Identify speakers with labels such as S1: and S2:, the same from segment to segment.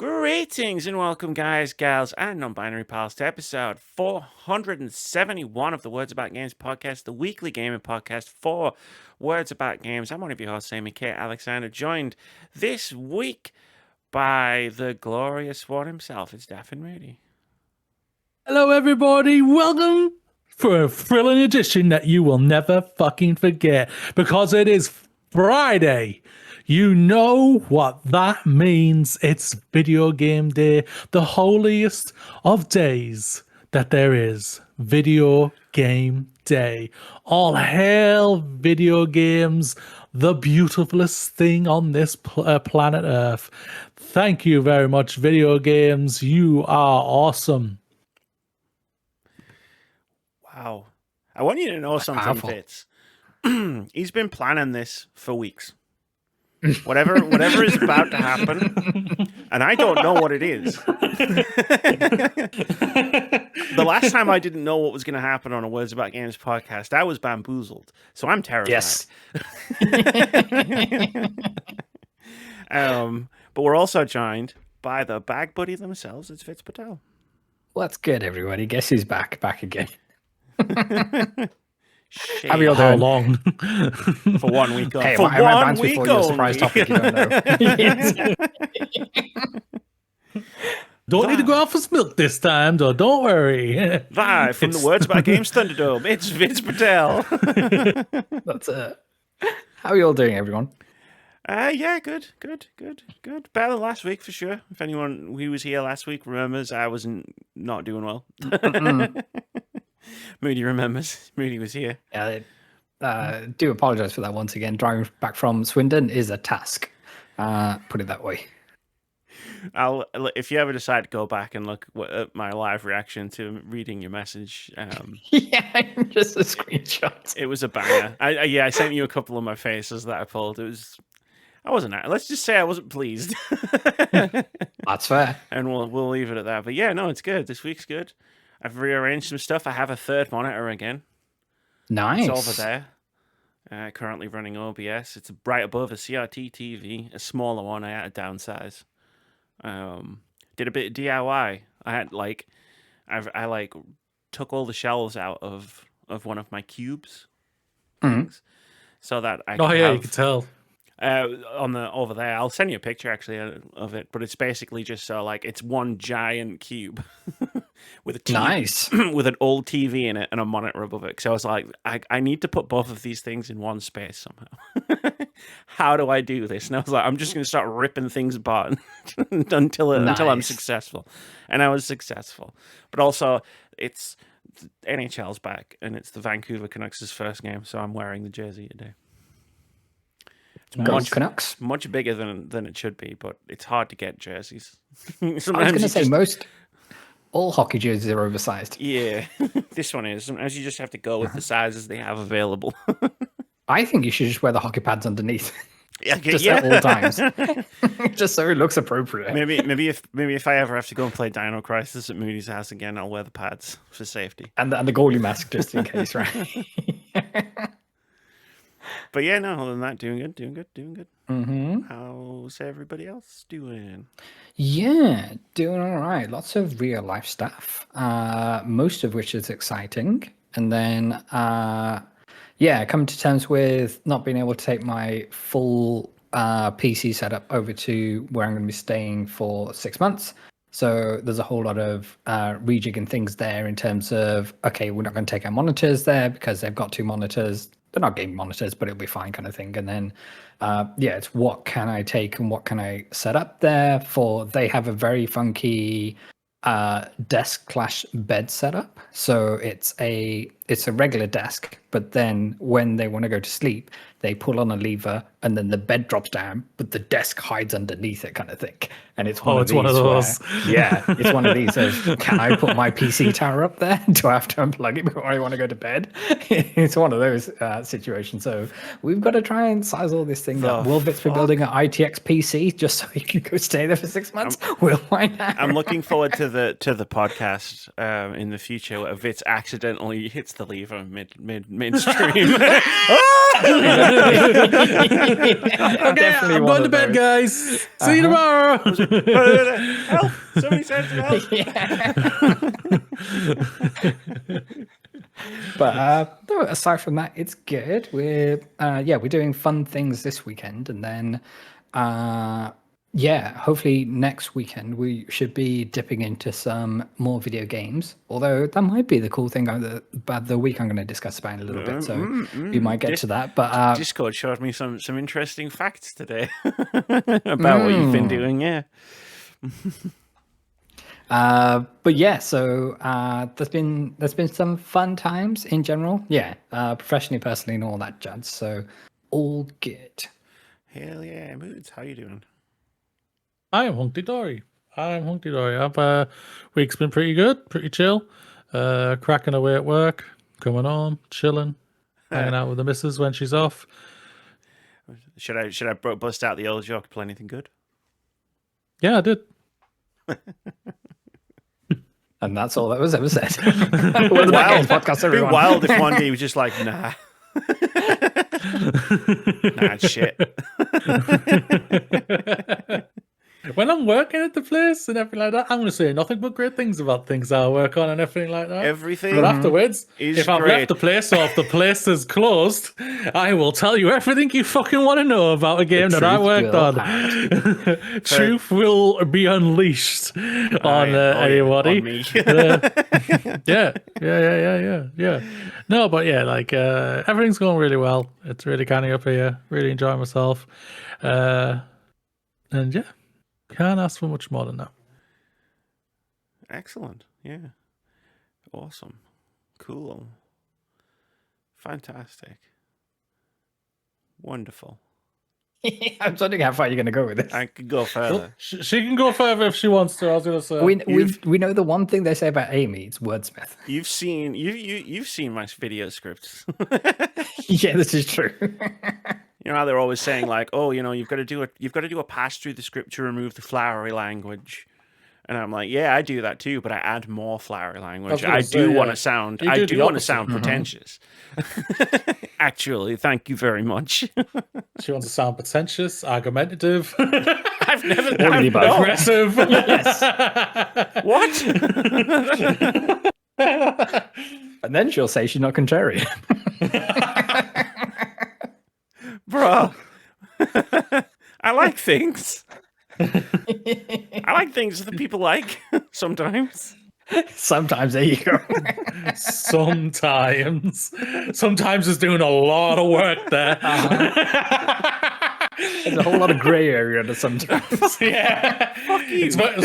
S1: Greetings and welcome, guys, gals, and non-binary pals, to episode 471 of the Words About Games podcast, the weekly gaming podcast for Words About Games. I'm one of your hosts, Amy K. Alexander, joined this week by the glorious one himself. It's Daffin Moody.
S2: Hello, everybody. Welcome for a thrilling edition that you will never fucking forget, because it is Friday. You know what that means. It's video game day, the holiest of days that there is. Video game day. All hail video games, the beautifulest thing on this planet Earth. Thank you very much, video games. You are awesome.
S1: Wow. I want you to know something, Vitz. He's been planning this for weeks. Whatever is about to happen, and I don't know what it is. The last time I didn't know what was going to happen on a Words About Games podcast, I was bamboozled. So I'm terrified.
S2: Yes.
S1: But we're also joined by the bag buddy themselves. It's Vitz Patel.
S3: What's good, everybody? Guess who's back again?
S2: How you doing? Long?
S1: For 1 week.
S3: Hey,
S1: for
S3: I
S1: one
S3: might
S1: week
S3: before your surprise topic. You don't know.
S2: Don't need to go out for milk this time, though. Don't worry.
S1: Live from the Words About Games Thunderdome, it's Vitz Patel.
S3: That's it. How are you all doing, everyone?
S1: Yeah, good. Better than last week, for sure. If anyone who was here last week remembers, I was not doing well. Moody remembers. Moody was here.
S3: Yeah, do apologise for that once again. Driving back from Swindon is a task. Put it that way.
S1: If you ever decide to go back and look at my live reaction to reading your message,
S3: yeah, just a screenshot.
S1: It was a banger. I sent you a couple of my faces that I pulled. I wasn't. Let's just say I wasn't pleased.
S3: That's fair.
S1: And we'll leave it at that. But yeah, no, it's good. This week's good. I've rearranged some stuff. I have a third monitor again.
S3: Nice.
S1: It's over there. Currently running OBS. It's right above a CRT TV, a smaller one. I had to downsize. Did a bit of DIY. I had I took all the shelves out of one of my cubes, so that I.
S2: Oh yeah, you can tell.
S1: Over there, I'll send you a picture actually of it. But it's basically just it's one giant cube with a TV,
S3: nice
S1: with an old TV in it and a monitor above it. So I was like, I need to put both of these things in one space somehow. How do I do this? And I was like, I'm just going to start ripping things apart until I'm successful. And I was successful. But also, it's NHL's back, and it's the Vancouver Canucks' first game, so I'm wearing the jersey today.
S3: Canucks.
S1: Much bigger than it should be, but it's hard to get jerseys.
S3: I was going to say all hockey jerseys are oversized.
S1: Yeah, this one is. Sometimes you just have to go with the sizes they have available.
S3: I think you should just wear the hockey pads underneath.
S1: Just
S3: at all times, just so it looks appropriate.
S1: Maybe if I ever have to go and play Dino Crisis at Moody's house again, I'll wear the pads for safety
S3: and the goalie mask just in case, right?
S1: But yeah, no, other than that, doing good.
S3: Mm-hmm.
S1: How's everybody else doing?
S3: Yeah, doing all right. Lots of real life stuff, most of which is exciting. And then, coming to terms with not being able to take my full PC setup over to where I'm going to be staying for 6 months. So there's a whole lot of rejigging things there in terms of, okay, we're not going to take our monitors there because they've got 2 monitors. They're not gaming monitors, but it'll be fine kind of thing. And then, it's what can I take and what can I set up there for? They have a very funky desk/bed setup. So it's a regular desk, but then when they want to go to sleep, they pull on a lever and then the bed drops down, but the desk hides underneath it kind of thing. And it's one of those. It's one of these. Can I put my PC tower up there? Do I have to unplug it before I want to go to bed? It's one of those situations. So we've got to try and size all this thing up. Will Vitz be building an ITX PC just so he can go stay there for 6 months? We'll find out.
S1: I'm looking forward to the podcast in the future where Vitz accidentally hits hits the lever midstream.
S2: Okay,
S3: Definitely
S2: I'm
S3: one
S2: going to
S3: of
S2: bed,
S3: those.
S2: guys. See you tomorrow.
S1: Help! Somebody send some help!
S3: But no, aside from that, it's good. We're doing fun things this weekend, and then hopefully next weekend we should be dipping into some more video games. Although that might be the cool thing about the week I'm going to discuss about in a little bit, so we might get to that. But
S1: Discord showed me some interesting facts today about what you've been doing. Yeah.
S3: But yeah, so there's been some fun times in general. Yeah, professionally, personally, and all that jazz. So all good.
S1: Hell yeah, Moods. How you doing?
S2: I am hunky dory. Our week's been pretty good, pretty chill. Cracking away at work, coming home, chilling, hanging out with the missus when she's off.
S1: Should I bust out the old joke? Play anything good?
S2: Yeah, I did.
S3: And that's all that was ever said. Welcome back to the podcast,
S1: It'd be
S3: everyone.
S1: wild if one day he was just like, nah. Nah, it's shit.
S2: When I'm working at the place and everything like that, I'm going to say nothing but great things about things I work on and everything like that.
S1: Everything.
S2: But afterwards,
S1: is
S2: if I've
S1: great.
S2: left the place or if the place is closed, I will tell you everything you fucking want to know about a game that I worked on. Truth will be unleashed on anybody.
S1: On me.
S2: Yeah. No, but yeah, like everything's going really well. It's really canny up here. Really enjoying myself. And yeah. Can't ask for much more than that.
S1: Excellent. Yeah. Awesome. Cool. Fantastic. Wonderful.
S3: I'm wondering how far you're going to go with this.
S1: I could go further.
S2: She can go further if she wants to. I was going to say.
S3: We know the one thing they say about Amy, it's wordsmith.
S1: You've seen my video scripts.
S3: Yeah, this is true.
S1: You know how they're always saying like, oh, you know, you've got to do a pass through the script to remove the flowery language. And I'm like, yeah, I do that too, but I add more flowery language. I do want to sound pretentious. Actually, thank you very much.
S2: She wants to sound pretentious, argumentative.
S1: I've never
S2: aggressive.
S1: What?
S3: And then she'll say she's not contrarian.
S1: Bro. I like things. I like things that people like sometimes.
S3: Sometimes, there you go.
S2: Sometimes it's doing a lot of work there.
S3: There's a whole lot of gray area to sometimes.
S2: Yeah.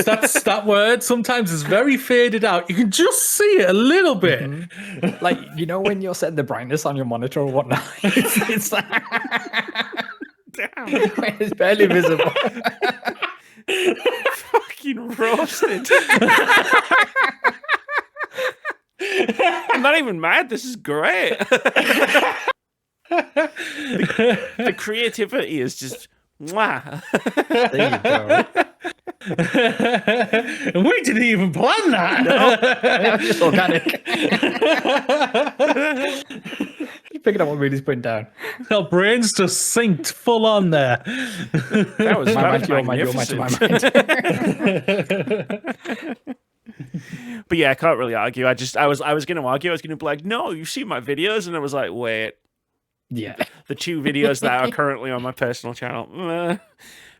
S2: That's that word. Sometimes it's very faded out. You can just see it a little bit.
S3: Mm-hmm. Like, you know, when you're setting the brightness on your monitor or whatnot, it's like...
S1: Damn.
S3: It's barely visible.
S1: Fucking roasted. I'm not even mad. This is great. The creativity is just mwah.
S3: There you go.
S2: And we didn't even plan that.
S3: No, that was just organic. Keep picking up what Moody's putting down.
S2: Our brains just synced full on there.
S1: That was
S3: My mind, your mind, my mind.
S1: But yeah, I can't really argue. I was going to argue. I was going to be like, no, you've seen my videos, and I was like, wait.
S3: Yeah.
S1: The two videos that are currently on my personal channel,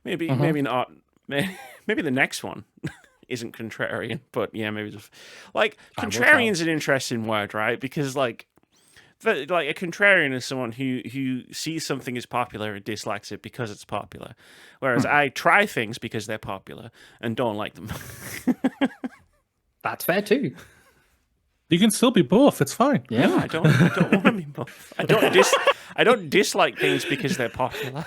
S1: maybe not. Maybe the next one isn't contrarian, but yeah, maybe just like contrarian's an interesting word, right? Because like a contrarian is someone who sees something as popular and dislikes it because it's popular, whereas I try things because they're popular and don't like them.
S3: That's fair too.
S2: You can still be both. It's fine.
S3: Yeah.
S1: No, I don't want to be both. I don't dislike things because they're popular.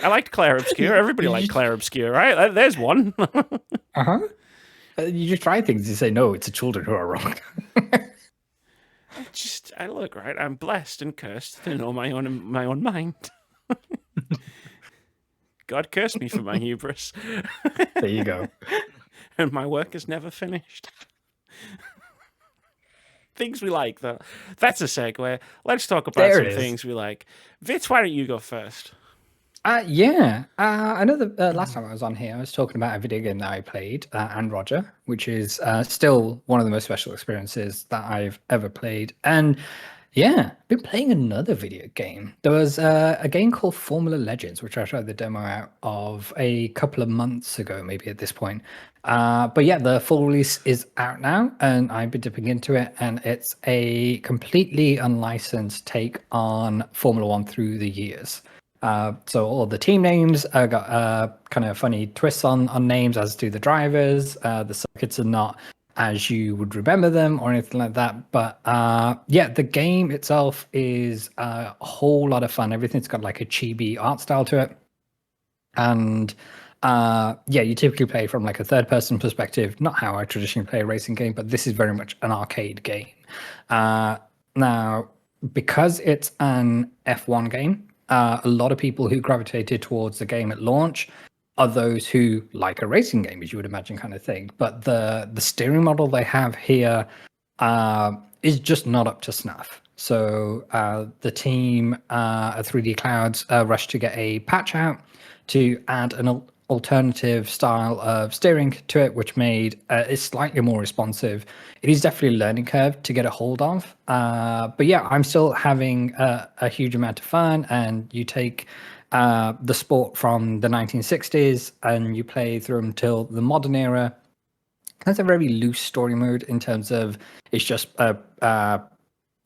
S1: I liked Claire Obscure. Everybody liked Claire Obscure, right? There's one.
S3: You just try things. You say, no, it's the children who are wrong.
S1: I look, right? I'm blessed and cursed to know my own mind. God cursed me for my hubris.
S3: There you go.
S1: And my work is never finished. Things we like, though. That's a segue. Let's talk about
S3: There
S1: some
S3: it is.
S1: things we like. Vitz, why don't you go first?
S3: Yeah. I know the last time I was on here, I was talking about a video game that I played, and Roger, which is still one of the most special experiences that I've ever played. And yeah, been playing another video game. There was a game called Formula Legends, which I tried the demo out of a couple of months ago, maybe at this point. But yeah, the full release is out now, and I've been dipping into it, and it's a completely unlicensed take on Formula One through the years. So all the team names got kind of funny twists on names, as do the drivers. The circuits are not as you would remember them or anything like that. But yeah, the game itself is a whole lot of fun. Everything's got like a chibi art style to it. And yeah, you typically play from like a third person perspective, not how I traditionally play a racing game, but this is very much an arcade game. Now, because it's an F1 game, a lot of people who gravitated towards the game at launch are those who like a racing game, as you would imagine, kind of thing. But the steering model they have here is just not up to snuff. So the team at 3D Clouds rushed to get a patch out to add an alternative style of steering to it, which made it slightly more responsive. It is definitely a learning curve to get a hold of. But yeah, I'm still having a huge amount of fun. And you take the sport from the 1960s and you play through until the modern era. That's a very loose story mode in terms of it's just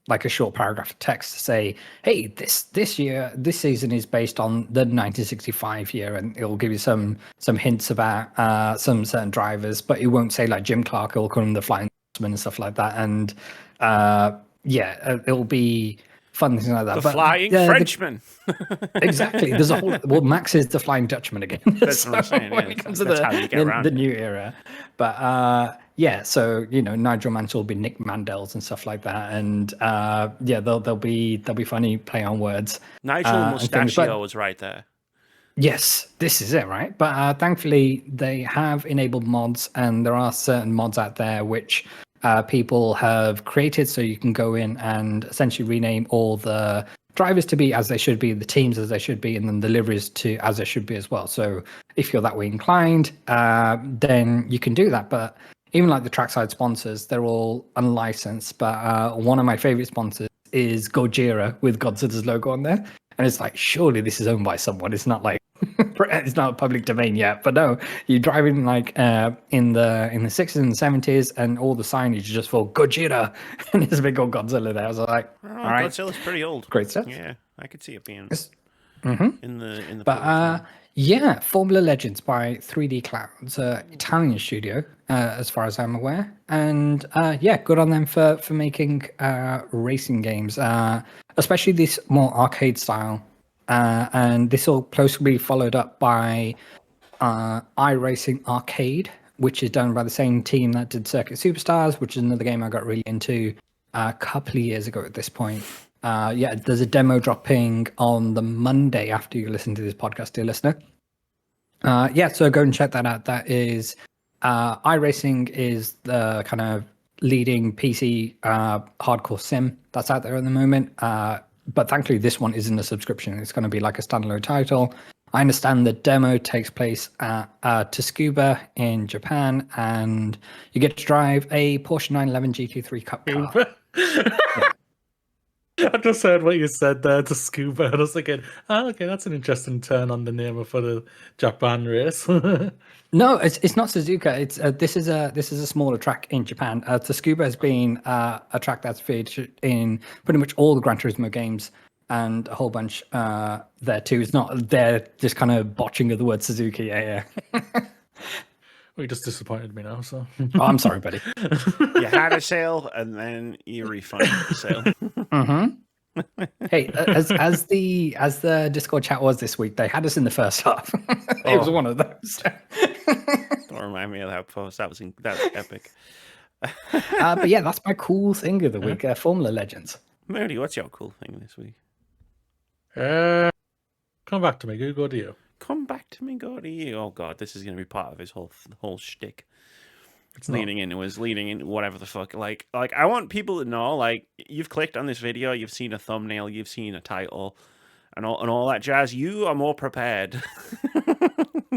S3: like a short paragraph of text to say, hey, this season is based on the 1965 year, and it'll give you some hints about some certain drivers, but it won't say like Jim Clark, it'll call him the Flying Dutchman and stuff like that. And yeah, it'll be fun things like that.
S1: The Flying Frenchman.
S3: Exactly. There's a whole Max is the Flying Dutchman again.
S1: That's what I'm saying.
S3: When
S1: Yeah,
S3: it comes
S1: that's
S3: to
S1: how you get around
S3: the
S1: it.
S3: new era. But yeah, so Nigel Mansell will be Nick Mandels and stuff like that, and yeah, they'll be funny play on words.
S1: Nigel
S3: and things,
S1: Mustachio
S3: but
S1: was right there.
S3: yes, this is it, right? But thankfully, they have enabled mods, and there are certain mods out there which people have created, so you can go in and essentially rename all the drivers to be as they should be, the teams as they should be, and then the liveries to as they should be as well. So if you're that way inclined, then you can do that. But even like the trackside sponsors, they're all unlicensed. But one of my favorite sponsors is Gojira with Godzilla's logo on there. And it's like, surely this is owned by someone. It's not like it's not a public domain yet. But no, you're driving like in the 60s and the 70s, and all the signage is just for Gojira, and there's a big old Godzilla there. I was like, all right,
S1: Godzilla's pretty old.
S3: great stuff.
S1: Yeah, I could see it being
S3: Mm-hmm.
S1: in the.
S3: But yeah, Formula Legends by 3D Clouds, Italian studio, as far as I'm aware, and yeah, good on them for making racing games, especially this more arcade style. And this will closely be followed up by iRacing Arcade, which is done by the same team that did Circuit Superstars, which is another game I got really into a couple of years ago at this point. Yeah, there's a demo dropping on the Monday after you listen to this podcast, dear listener. Yeah, so go and check that out. That is iRacing is the kind of leading PC hardcore sim that's out there at the moment. But thankfully, this one isn't a subscription. It's going to be like a standalone title. I understand the demo takes place at Tsukuba in Japan, and you get to drive a Porsche 911 GT3 Cup car.
S2: I just heard what you said there to Scuba, and I was thinking, oh, okay, that's an interesting turn on the name for the Japan race.
S3: No, it's not Suzuka. It's this is a smaller track in Japan. Tsukuba has been a track that's featured in pretty much all the Gran Turismo games, and a whole bunch there too. It's not they're just kind of botching of the word Suzuki. Yeah.
S2: Well, you just disappointed me now, so.
S3: Oh, I'm sorry, buddy.
S1: You had a sale, and then you refunded the sale.
S3: Mm-hmm. Hey, as the Discord chat was this week, they had us in the first half. It was one of those.
S1: Don't remind me of that post. That was epic.
S3: But yeah, that's my cool thing of the week. Formula Legends.
S1: Moody, what's your cool thing this week?
S2: Come back to me. Go to you.
S1: Come back to me, go to you. Oh God, this is going to be part of his whole shtick.
S2: It's not.
S1: leaning into whatever the fuck. Like I want people to know, like, you've clicked on this video, you've seen a thumbnail, you've seen a title, and all that jazz. You are more prepared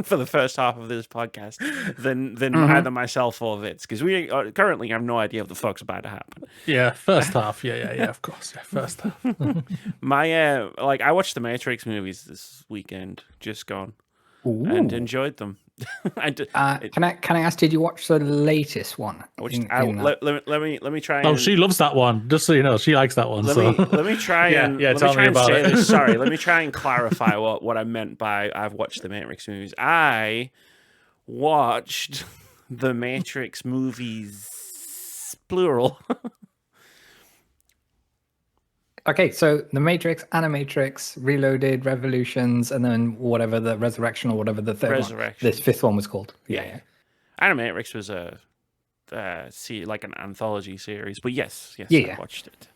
S1: for the first half of this podcast than either myself or Vitz, because we currently have no idea what the fuck's about to happen.
S2: Yeah, first half. Yeah, of course. Yeah, first half.
S1: My like, I watched the Matrix movies this weekend, just gone, and enjoyed them.
S3: Can I ask? Did you watch the latest one?
S1: Let me try.
S2: Oh,
S1: and,
S2: she loves that one. Just so you know, she likes that one.
S1: Let me try and
S2: tell me about it.
S1: Sorry, let me try and clarify what I meant by I've watched the Matrix movies. I watched the Matrix movies, plural.
S3: Okay, so the Matrix, Animatrix, Reloaded, Revolutions, and then whatever the Resurrection or whatever the third one, this fifth one was called. Yeah.
S1: Animatrix was a like an anthology series, but yes, I watched it.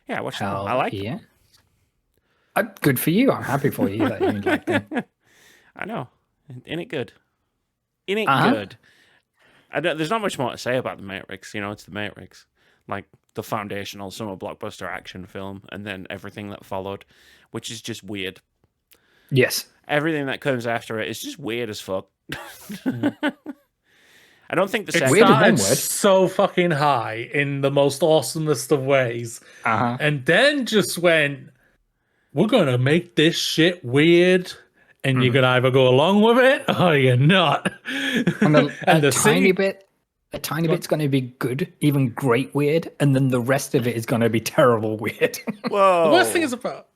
S1: Yeah, I watched it. I liked it.
S3: Good for you. I'm happy for you that you liked it.
S1: I know. Ain't it good? Good? There's not much more to say about the Matrix. You know, it's the Matrix. Like, the foundational summer blockbuster action film, and then everything that followed, which is just weird.
S3: Yes.
S1: Everything that comes after it is just weird as fuck. I don't think the
S2: second... It started so fucking high in the most awesomest of ways. And then just went, we're going to make this shit weird, and you're going to either go along with it, or you're not.
S3: And the tiny bit's going to be good, even great weird, and then the rest of it is going to be terrible weird.
S1: Whoa.
S2: The worst thing is about...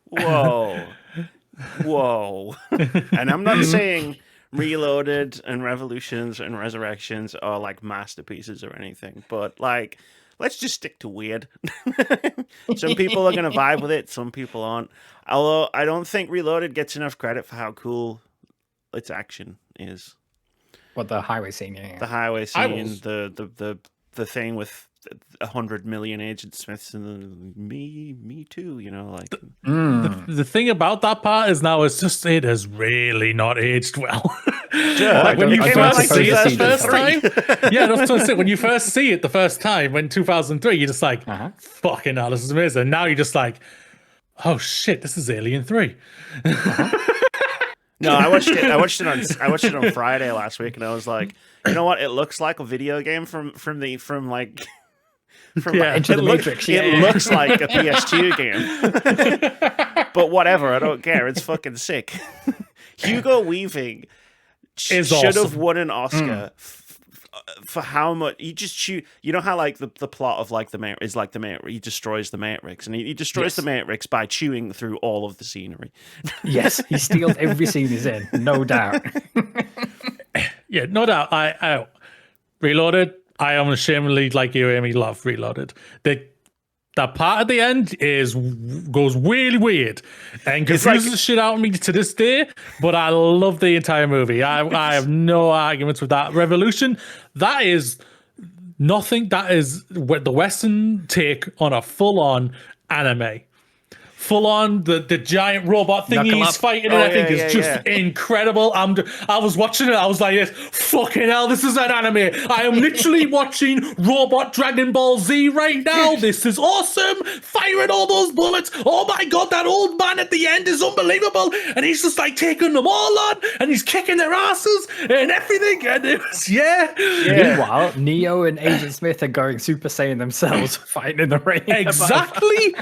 S1: Whoa. And I'm not saying Reloaded and Revolutions and Resurrections are like masterpieces or anything, but like, let's just stick to weird. Some people are going to vibe with it, some people aren't. Although I don't think Reloaded gets enough credit for how cool its action is.
S3: What, the highway scene? Yeah.
S1: The highway scene, the thing with 100 million Agent Smiths and me too, you know, like.
S2: The thing about that part is now it has really not aged well.
S1: Sure,
S2: like when you first see it the first time. Yeah, that's what I said. When you first see it the first time in 2003, you're just like, fucking hell, this is amazing. Now you're just like, oh shit, this is Alien 3.
S1: No, I watched it on Friday last week, and I was like, you know what? It looks like a video game from Into the Matrix. It looks like a PS2 game. But whatever, I don't care. It's fucking sick. Hugo Weaving should have won an Oscar for how much he just shoot. You know how like the plot of like the Matrix is like the Matrix. He destroys the Matrix, and he destroys the Matrix by chewing through all of the scenery.
S3: Yes, he steals every scene he's in, no doubt.
S2: Yeah, no doubt. I Reloaded. I unashamedly, like you, Amy, love Reloaded. That part at the end goes really weird and confuses the shit out of me to this day, but I love the entire movie. I have no arguments with that. Revolution, that is nothing. That is the Western take on a full-on anime. Full-on, the giant robot thing he's fighting, and I think is just incredible. I was watching it, I was like, yes, fucking hell, this is an anime. I am literally watching Robot Dragon Ball Z right now. This is awesome. Firing all those bullets. Oh my god, that old man at the end is unbelievable. And he's just like taking them all on, and he's kicking their asses and everything. And it was,
S3: Meanwhile, Neo and Agent Smith are going Super Saiyan themselves, fighting in the rain.
S2: Exactly.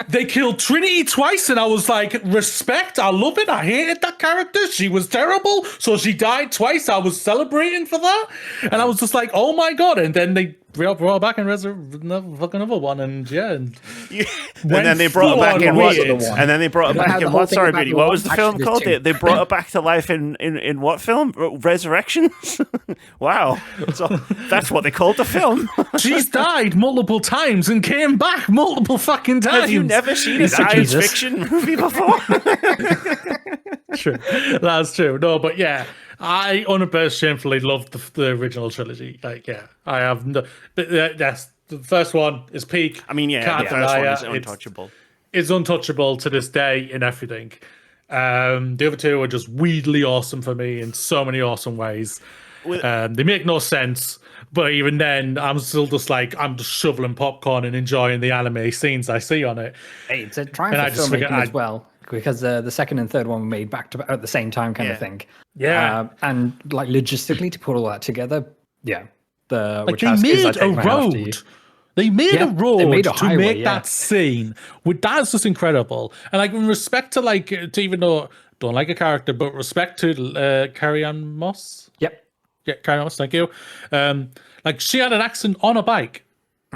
S2: They killed Trinity twice, and I was like, respect, I love it. I hated that character. She was terrible, so she died twice. I was celebrating for that, and I was just like, oh my god. And then they brought her back and fucking another one, and and
S1: then they brought her back in what? And then they brought her back in what? Sorry, Beauty. What was the film called? They brought her back to life in what film? Resurrections. Wow, so that's what they called the film.
S2: She's died multiple times and came back multiple fucking times.
S1: Have you never seen a science fiction movie before?
S2: True, that's true. No, but yeah. I unabashedly loved the original trilogy. Like, yeah, I have. But that's the first one is peak.
S1: I mean, yeah, the first one is untouchable.
S2: It's untouchable to this day in everything. The other two are just weirdly awesome for me in so many awesome ways. They make no sense, but even then, I'm still just like, I'm just shoveling popcorn and enjoying the anime scenes I see on it.
S3: Hey, it's a triumph for filmmaking as well, because the second and third one were made back to at the same time, kind of thing.
S2: Yeah,
S3: and like logistically to put all that together,
S2: like they made a road. They made a road to make that scene. That's just incredible. And like in respect to like, to even though don't like a character, but respect to Carrie-Anne Moss.
S3: Yep.
S2: Yeah, Carrie-Anne Moss. Thank you. Like she had an accident on a bike.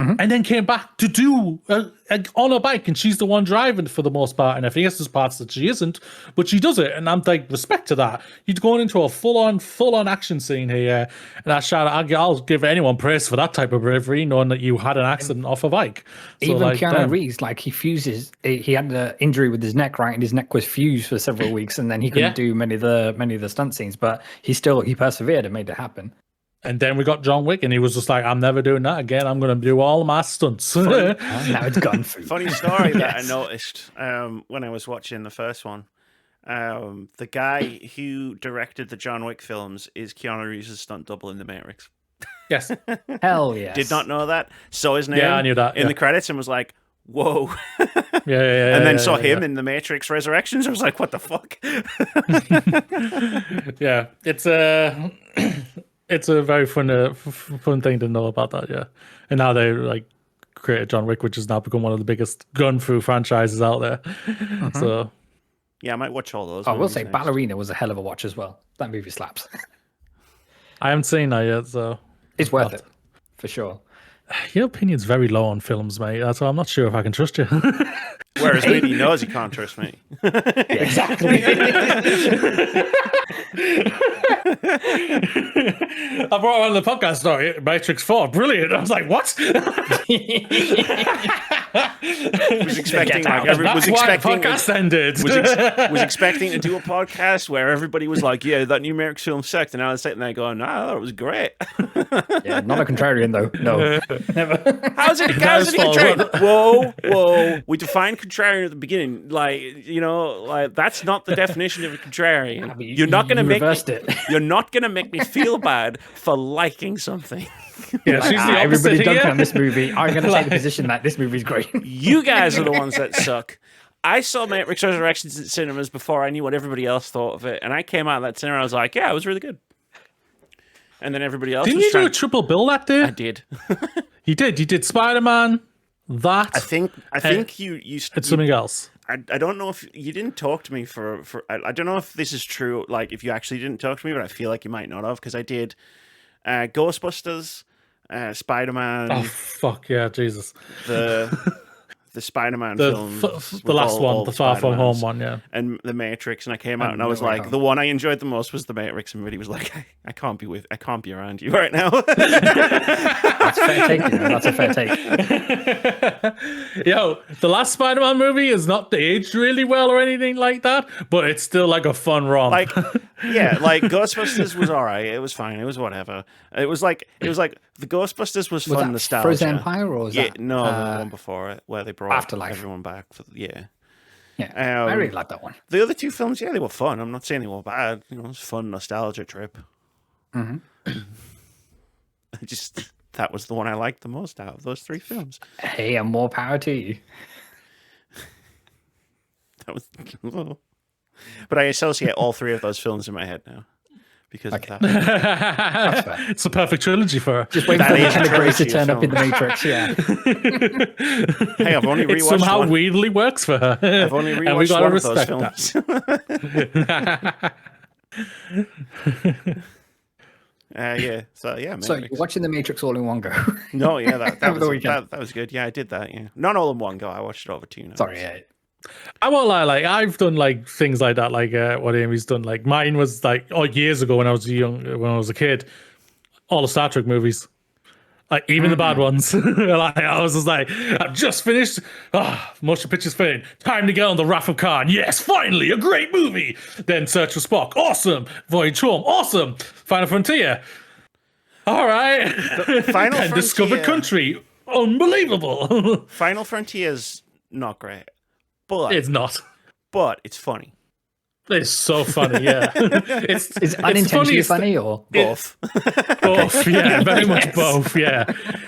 S2: And then came back to do on a bike, and she's the one driving for the most part. And I guess there's parts that she isn't, but she does it, and I'm like, respect to that. You're going into a full-on action scene here, and I'll give anyone praise for that type of bravery, knowing that you had an accident off a bike. So,
S3: even
S2: like,
S3: Keanu Reeves, like he had an injury with his neck, right, and his neck was fused for several weeks, and then he couldn't do many of the stunt scenes, but he persevered and made it happen.
S2: And then we got John Wick, and he was just like, I'm never doing that again. I'm going to do all my stunts.
S3: Now it's gun food.
S1: Funny story that I noticed when I was watching the first one. The guy who directed the John Wick films is Keanu Reeves' stunt double in The Matrix.
S2: Yes.
S3: Hell yes.
S1: Did not know that. Saw his name
S2: I knew that,
S1: in the credits and was like, whoa.
S2: Yeah.
S1: And then saw him in The Matrix Resurrections. I was like, what the fuck?
S2: Yeah. It's a very fun thing to know about that, yeah. And now they like created John Wick, which has now become one of the biggest gun-fu franchises out there. So,
S1: yeah, I might watch all those.
S3: I will say, Ballerina was a hell of a watch as well. That movie slaps.
S2: I haven't seen that yet, so
S3: it's worth it for sure.
S2: Your opinion's very low on films, mate. That's why I'm not sure if I can trust you.
S1: Whereas maybe he knows he can't trust me.
S3: Yeah, exactly.
S2: I brought on the podcast story, Matrix 4. Brilliant. I was like, what?
S1: was expecting
S2: why the podcast ended.
S1: was expecting to do a podcast where everybody was like, yeah, that new Matrix film sucked, and I was sitting there going, nah, that was great.
S3: Yeah, not a contrarian though. No. Never.
S1: How's it a contrarian? Whoa. We defined contrarian at the beginning. Like, you know, like that's not the definition of a contrarian. You're not gonna you're not gonna make me feel bad for liking something.
S2: Yeah, she's the
S3: everybody
S2: opposite
S3: dunked on this movie. I'm going to take the position that this movie's great.
S1: You guys are the ones that suck. I saw Matrix Resurrections in cinemas before I knew what everybody else thought of it, and I came out of that cinema. I was like, "Yeah, it was really good." And then everybody else.
S2: Didn't you do a triple bill that day?
S1: I did.
S2: You did. You did Spider-Man. That.
S1: I think you
S2: and something else.
S1: I don't know if you didn't talk to me for I don't know if this is true. Like if you actually didn't talk to me, but I feel like you might not have because I did. Ghostbusters, Spider-Man.
S2: Oh fuck yeah, Jesus!
S1: The Spider-Man films,
S2: the last one, the Far From Home one, yeah,
S1: and the Matrix. And I came out and I was like, the one I enjoyed the most was the Matrix. And everybody was like, I can't be around you right now.
S3: That's fair take. That's a fair take.
S2: Yo, the last Spider-Man movie is not aged really well or anything like that, but it's still like a fun romp.
S1: Like, yeah, like Ghostbusters was all right. It was fine. It was whatever. It was like the Ghostbusters was fun nostalgia.
S3: Frozen Empire or was that?
S1: No, the one before it where they brought
S3: Afterlife.
S1: Everyone back for
S3: Yeah, I really like that one.
S1: The other two films, yeah, they were fun. I'm not saying they were bad. You know, it was a fun nostalgia trip. That was the one I liked the most out of those three films.
S3: Hey, and more power to you.
S1: That was, but I associate all three of those films in my head now because of that.
S2: It's a perfect trilogy for her.
S3: Just wait for the Grace to turn up in the Matrix. Yeah.
S1: Hey, I've only rewatched
S2: it somehow
S1: one.
S2: weirdly works for her.
S1: I've only rewatched one of those films. Yeah. So Matrix.
S3: So you're watching the Matrix all in one go?
S1: No, yeah, that was good. Yeah, I did that. Yeah, not all in one go. I watched it over 2 nights.
S3: Sorry, yeah.
S2: I won't lie, like I've done like things like that, like what Amy's done. Like mine was like years ago when I was a kid, all the Star Trek movies. Like even the bad ones. Like I was just like, I've just finished. Motion picture's fitting. Time to get on the Wrath of Khan. Yes, finally, a great movie. Then Search for Spock. Awesome. Voyage Home. Awesome. Final Frontier. All right.
S1: Final Frontier.
S2: Discovered Country. Unbelievable.
S1: Final Frontier's not great. But
S2: it's not.
S1: But it's funny.
S2: It's so funny, yeah.
S3: Is it unintentionally funny or
S1: Both.
S2: Both, yeah, very much both, yeah.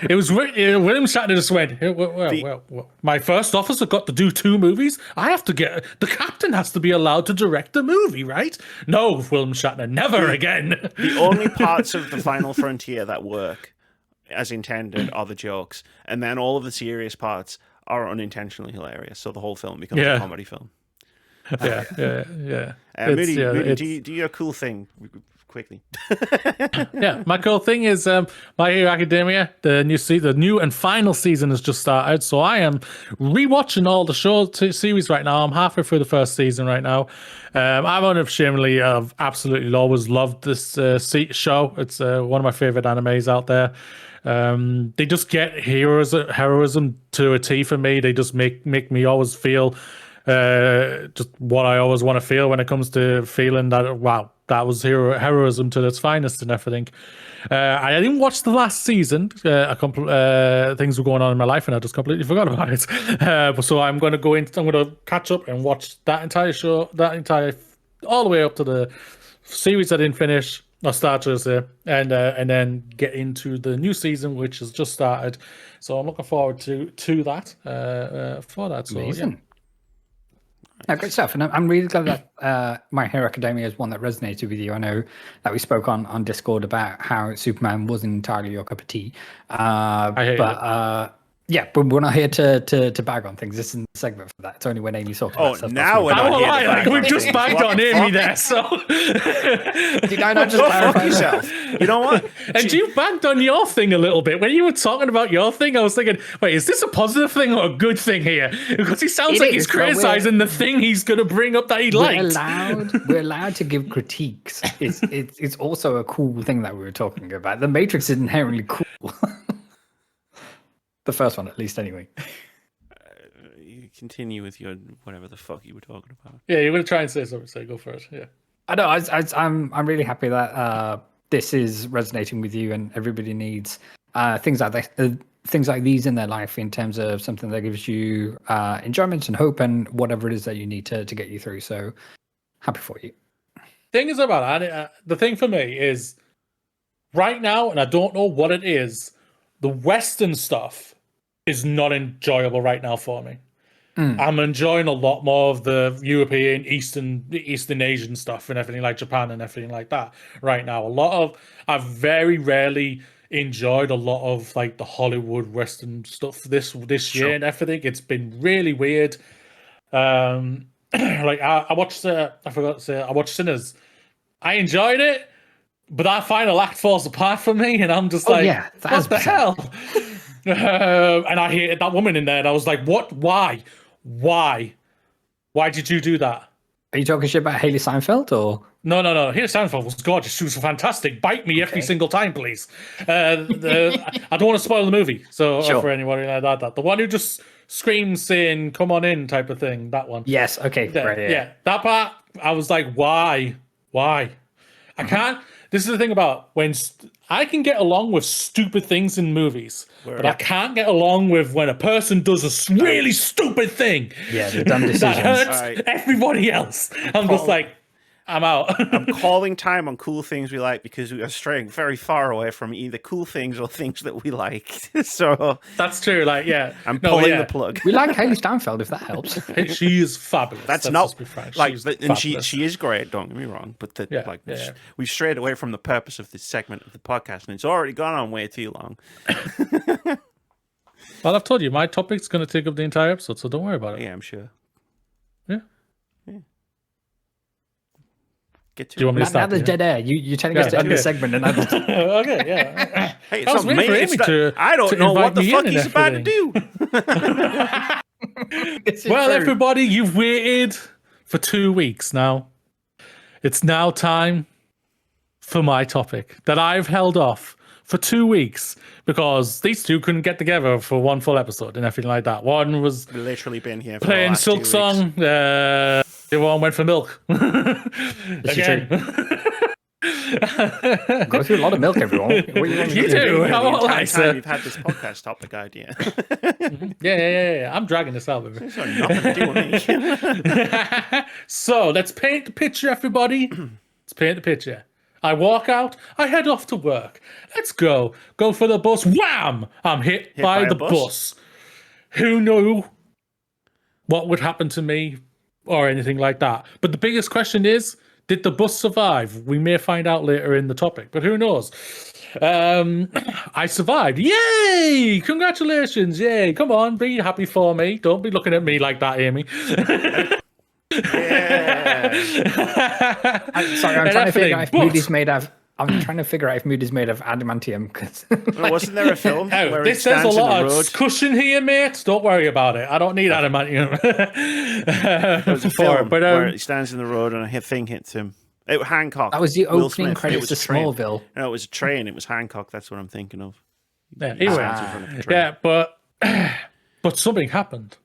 S2: It was William Shatner just went, well, my first officer got to do 2 movies. The captain has to be allowed to direct a movie, right? No, William Shatner, never again.
S1: The only parts of the Final Frontier that work as intended are the jokes, and then all of the serious parts are unintentionally hilarious. So the whole film becomes a comedy film.
S2: Yeah.
S1: Moody, do your cool thing quickly.
S2: Yeah, my cool thing is My Hero Academia. The new and final season has just started, so I am rewatching all the series right now. I'm halfway through the first season right now. I'm unashamedly, I've absolutely always loved this show. It's one of my favorite animes out there. They just get heroism to a T for me. They just make me always feel just what I always want to feel when it comes to feeling that, wow, that was heroism to its finest and everything. I didn't watch the last season. Things were going on in my life and I just completely forgot about it. So I'm going to catch up and watch that entire show, all the way up to the series I didn't finish. I'll start to say, and then get into the new season, which has just started. So I'm looking forward to that. For that, so
S3: amazing. Yeah. Yeah, great stuff, and I'm really glad that My Hero Academia is one that resonated with you. I know that we spoke on Discord about how Superman wasn't entirely your cup of tea, but we're not here to bag on things. This isn't the segment for that. It's only when Amy's talking about stuff.
S1: Now we're not here to bag
S2: we've just bagged on Amy there, so...
S3: Did I not just clarify
S1: yourself? You know what?
S2: And you bagged on your thing a little bit. When you were talking about your thing, I was thinking, wait, is this a positive thing or a good thing here? Because he sounds like he's criticizing the thing he's going to bring up that he liked.
S3: We're allowed to give critiques. It's also a cool thing that we were talking about. The Matrix is inherently cool. The first one, at least, anyway.
S1: You continue with your whatever the fuck you were talking about.
S2: Yeah, you're going to try and say something, so go for it. Yeah.
S3: I know. I'm really happy that this is resonating with you, and everybody needs things like these in their life in terms of something that gives you enjoyment and hope and whatever it is that you need to get you through. So happy for you.
S2: Thing is about that, the thing for me is right now, and I don't know what it is, the Western stuff is not enjoyable right now for me. I'm enjoying a lot more of the European, Eastern Asian stuff and everything like Japan and everything like that right now. I've very rarely enjoyed a lot of like the Hollywood Western stuff this year and everything. It's been really weird. Like I watched I watched Sinners. I enjoyed it, but that final act falls apart for me, and I'm just what the hell? And I hated that woman in there, and I was like, what? Why did you do that?
S3: Are you talking shit about Haley Steinfeld or?
S2: No. Haley Steinfeld was gorgeous. She was fantastic. Bite me every single time, please. I don't want to spoil the movie. So for anybody like that, the one who just screams saying "Come on in" type of thing. That one.
S3: Yes. Okay.
S2: Yeah. That part. I was like, why? I can't. This is the thing about when I can get along with stupid things in movies, but I can't get along with when a person does a really stupid thing.
S3: Yeah, the dumb decisions.
S2: That hurts everybody else. I'm just like, I'm out.
S1: I'm calling time on cool things we like because we are straying very far away from either cool things or things that we like. So
S2: that's true. Like, yeah,
S1: I'm pulling the plug.
S3: We like Haley Steinfeld, if that helps.
S2: She is fabulous.
S1: That's not like, and she is great. Don't get me wrong, but we've strayed away from the purpose of this segment of the podcast, and it's already gone on way too long.
S2: Well, I've told you my topic's going to take up the entire episode, so don't worry about it.
S1: Yeah, I'm sure.
S2: Yeah.
S1: Get to
S2: Do you want me to start?
S3: Now there's dead air. You're telling us to end the segment, and
S2: okay, yeah.
S1: Hey, it's not me. I don't know what the fuck he's about to do.
S2: Well, everybody, you've waited for 2 weeks now. It's now time for my topic that I've held off for 2 weeks because these two couldn't get together for one full episode and everything like that. One was
S1: literally been here for
S2: playing Silk Song. The one went for milk. Again.
S3: Go through a lot of milk, everyone. What do you want me
S2: You
S3: to do?
S2: do.
S1: The
S2: I won't lie,
S1: entire
S2: sir.
S1: time you've had this podcast topic idea.
S2: Yeah. I'm dragging this out, baby.
S1: It's got nothing to do with me.
S2: So let's paint the picture, everybody. Let's paint the picture. I walk out. I head off to work. Let's go. Go for the bus. Wham! I'm hit by
S1: by a
S2: the
S1: bus?
S2: bus. Who knew what would happen to me or anything like that? But the biggest question is, did the bus survive? We may find out later in the topic, but who knows? I survived. Yay! Congratulations. Yay. Come on, be happy for me. Don't be looking at me like that, Amy.
S1: Yeah.
S3: Sorry, I'm
S2: And
S3: trying to figure out if
S2: everything,
S3: Moody's made of. I'm trying to figure out if Moody's made of adamantium. Because
S1: Wasn't there a film
S2: Oh,
S1: where
S2: this
S1: it
S2: says a
S1: stands in the
S2: lot
S1: road?
S2: of cushion here, mate. Don't worry about it. I don't need adamantium.
S1: There's a
S2: for
S1: film
S2: it, but
S1: where he stands in the road and a thing hits him. It Hancock.
S3: that was the
S1: Will
S3: opening
S1: Smith. It
S3: credits
S1: was
S3: to
S1: a train.
S3: Smallville.
S1: No, it was a train. It was Hancock. That's what I'm thinking of.
S2: yeah,
S1: He
S2: anyway.
S1: stands in front of a train.
S2: Yeah, but something happened.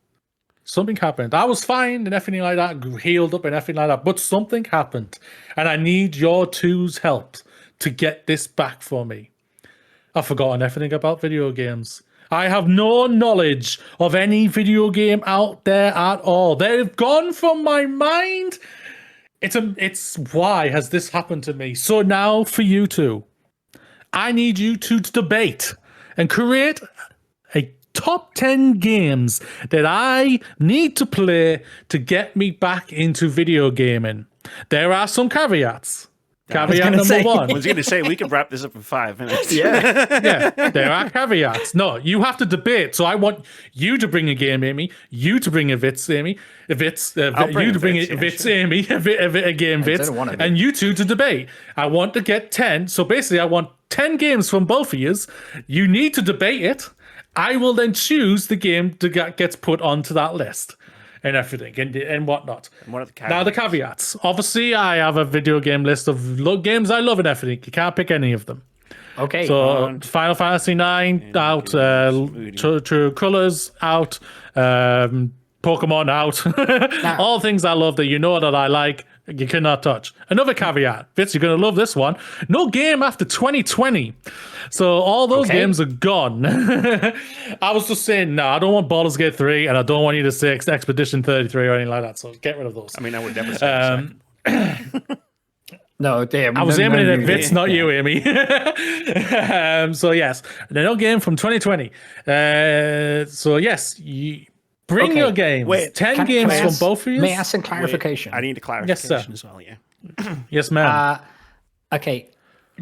S2: Something happened. I was fine and everything like that, healed up and everything like that. But something happened, and I need your two's help to get this back for me. I've forgotten everything about video games. I have no knowledge of any video game out there at all. They've gone from my mind. It's why has this happened to me? So now for you two, I need you to debate and create a top 10 games that I need to play to get me back into video gaming. There are some caveats. Caveat
S3: gonna
S2: number
S3: say.
S1: I
S2: one.
S1: was going to say we could wrap this up in 5 minutes.
S3: Yeah.
S2: Yeah, there are caveats. No, you have to debate. So I want you to bring a game, Amy. You to bring a Vitz, Amy.
S1: I'll bring
S2: You
S1: a
S2: to bring
S1: Vitz,
S2: a
S1: yeah,
S2: Vitz,
S1: sure.
S2: Amy. A game, Vitz.
S3: don't want a Vitz.
S2: And you two to debate. I want to get 10. So basically, I want 10 games from both of you. You need to debate it. I will then choose the game that gets put onto that list and everything and whatnot.
S1: And what are the
S2: Now, the
S1: caveats?
S2: caveats. Obviously, I have a video game list of games I love and everything. You can't pick any of them.
S3: Okay.
S2: So Final Fantasy 9 out, True Colors out, Pokemon out. All things I love that you know that I like, you cannot touch. Another caveat, Vitz, you're going to love this one. No game after 2020. So all those games are gone. I was just saying, no, I don't want Baldur's Gate 3 and I don't want you to say Expedition 33 or anything like that. So get rid of those.
S1: I mean, I would never say a second.
S3: no, damn.
S2: I was aiming it at
S3: you-
S2: Vitz, not you, Amy. So yes, no game from 2020. So yes, bring
S3: Okay,
S2: your games.
S1: wait,
S2: 10
S3: Can
S2: games
S3: I
S2: from
S3: ask-
S2: both of you.
S3: May I ask some clarification?
S1: I need a clarification
S2: Yes, sir.
S1: as well, yeah.
S2: Yes, ma'am.
S3: Okay.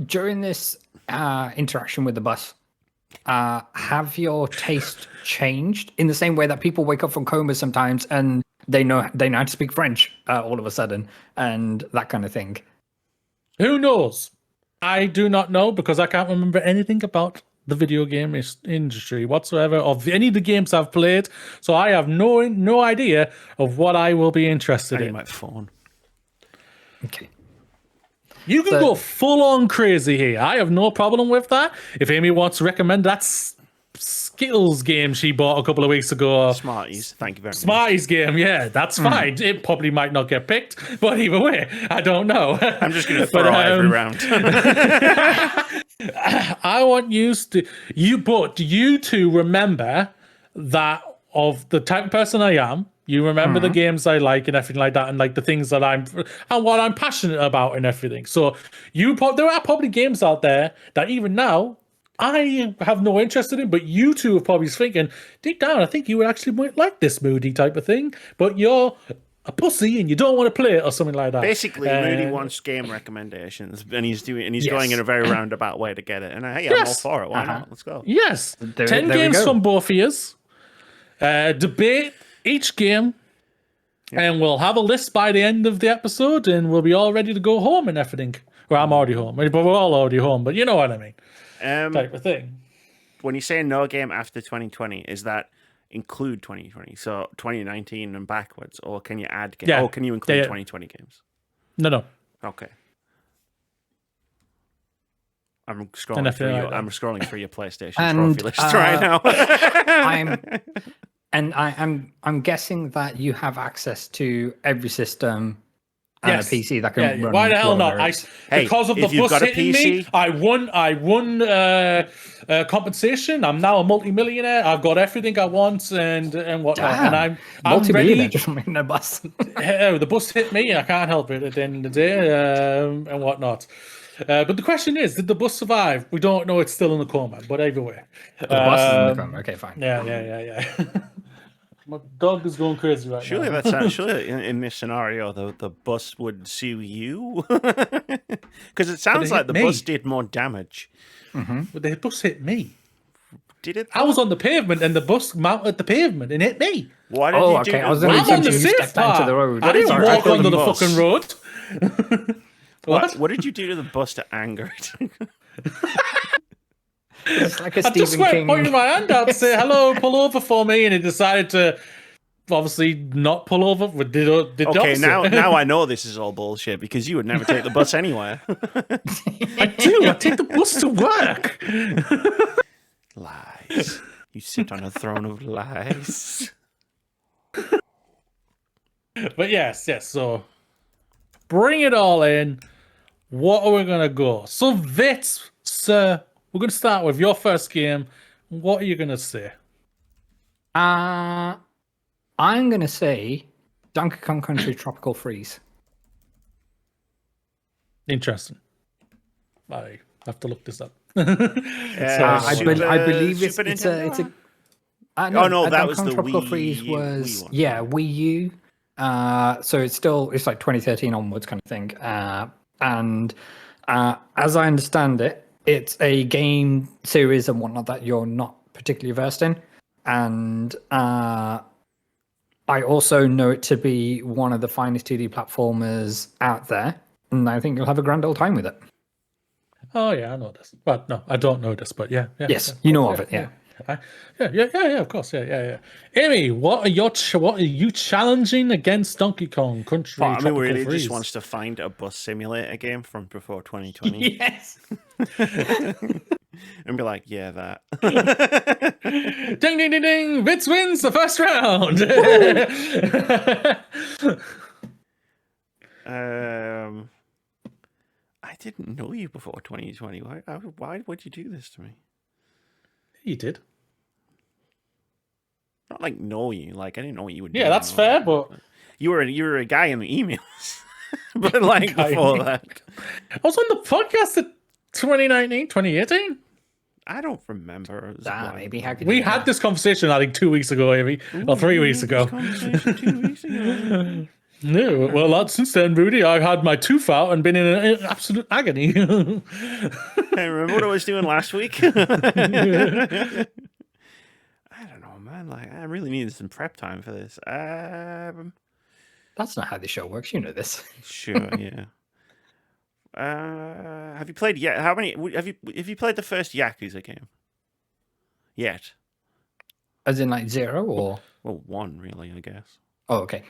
S3: During this interaction with the bus, have your taste changed in the same way that people wake up from coma sometimes and they know how to speak French all of a sudden and that kind of thing?
S2: Who knows? I do not know because I can't remember anything about the video game industry whatsoever of any of the games I've played. So I have no idea of what I will be interested
S1: I need
S2: in.
S1: my phone.
S3: Okay.
S2: You can go full on crazy here. I have no problem with that. If Amy wants to recommend that Skittles game she bought a couple of weeks ago,
S1: Smarties, thank you very much.
S2: Smarties game, yeah, that's fine. It probably might not get picked, but either way, I don't know.
S1: I'm just going to throw every round.
S2: I want you to remember that of the type of person I am. You remember the games I like and everything like that, and like the things that and what I'm passionate about and everything. So there are probably games out there that even now I have no interest in, but you two are probably thinking deep down, I think you would actually might like this Moody type of thing, but you're a pussy and you don't want to play it or something like that.
S1: Basically, Moody wants game recommendations, and he's
S3: Yes.
S1: going in a very roundabout way to get it. And hey, I'm all for it. Why not? Let's go.
S2: Yes,
S3: There-
S2: 10
S3: there we
S2: games
S3: go.
S2: from both of yous. Debate each game, and we'll have a list by the end of the episode, and we'll be all ready to go home and everything. Well, I'm already home, but we're all already home. But you know what I mean, type of thing.
S1: When you say no game after 2020, is that include 2020? So 2019 and backwards, or can you add games?
S2: Yeah.
S1: Oh, can you include
S2: Yeah.
S1: 2020 games?
S2: No.
S1: Okay. I'm
S2: And
S1: scrolling
S2: I
S1: through
S2: feel
S1: your.
S2: like that.
S1: I'm scrolling through your PlayStation
S3: And,
S1: trophy list right now.
S3: I'm guessing that you have access to every system and a PC that can run.
S2: Why the hell not?
S1: Hey,
S2: Because of the
S1: if you've
S2: bus
S1: got a
S2: hitting me,
S1: PC
S2: I won compensation. I'm now a multi-millionaire. I've got everything I want and whatnot.
S3: Damn.
S2: And I'm
S3: Multi-millionaire
S2: ready.
S3: just from hitting a bus.
S2: The bus hit me. I can't help it at the end of the day and whatnot. But the question is, did the bus survive? We don't know. It's still in the coma. But either way,
S3: The bus is in the coma. Okay, fine.
S2: Yeah. My dog is going crazy right
S1: surely
S2: now.
S1: surely in this scenario the bus would sue you because it sounds like the bus did more damage.
S2: But the bus hit me.
S1: Did it?
S2: I was on the pavement and the bus mounted the pavement and hit me.
S1: Why did you do?
S3: I was
S2: I'm on the
S3: you
S2: safe
S3: stepped out into
S2: part.
S3: the road.
S2: I didn't
S3: Sorry,
S2: walk
S3: thought
S2: onto the
S1: bus.
S2: fucking road.
S1: What did you do to the bus to anger it?
S3: It's like a
S2: I just
S3: Stephen
S2: went
S3: King.
S2: pointing my hand out to say hello, pull over for me, and he decided to obviously not pull over. Did
S1: Okay, now I know this is all bullshit because you would never take the bus anywhere.
S2: I do. I take the bus to work.
S1: Lies. You sit on a throne of lies.
S2: But yes. So bring it all in. What are we gonna go? So Vitz, sir, we're gonna start with your first game. What are you gonna say?
S3: I'm gonna say Donkey Kong Country Tropical Freeze.
S2: Interesting. I have to look this up.
S3: I believe it's a.
S1: No, that was
S3: Kong
S1: the
S3: Tropical
S1: Wii
S3: Freeze
S1: U,
S3: was
S1: Wii one.
S3: Wii U. So it's like 2013 onwards kind of thing. And as I understand it, it's a game series and whatnot that you're not particularly versed in, and I also know it to be one of the finest 2D platformers out there, and I think you'll have a grand old time with it.
S2: Oh yeah, I know this. But no, I don't know this. But yeah.
S3: Yes, you know of it. Yeah.
S2: Yeah, of course, yeah. Amy, what are you challenging against Donkey Kong Country?
S1: But, I mean,
S2: Tropical
S1: really
S2: Freeze?
S1: just wants to find a bus simulator game from before 2020
S3: Yes.
S1: and be like, yeah, that.
S2: Ding, ding, ding, ding! Vitz wins the first round.
S1: I didn't know you before 2020. Why would you do this to me?
S2: You did.
S1: Not like know you. Like I didn't know what you would do.
S2: Yeah, that's fair, but
S1: you were a guy in the emails. But like before that,
S2: I was on the podcast at 2019, 2018.
S1: I don't remember. It was like-
S3: Maybe how could
S2: We
S3: you
S2: had this conversation, I think, 2 weeks ago, Amy, or 3 weeks ago.
S1: Conversation 2 weeks ago.
S2: No, well, since then, Moody, I've had my tooth out and been in absolute agony.
S1: Hey, remember what I was doing last week? I don't know, man. Like, I really needed some prep time for this.
S3: That's not how the show works. You know this.
S1: Sure, yeah. Have you played yet? How many have you played the first Yakuza game? Yet?
S3: As in like 0 or?
S1: Well, 1 really, I guess.
S3: Oh, okay.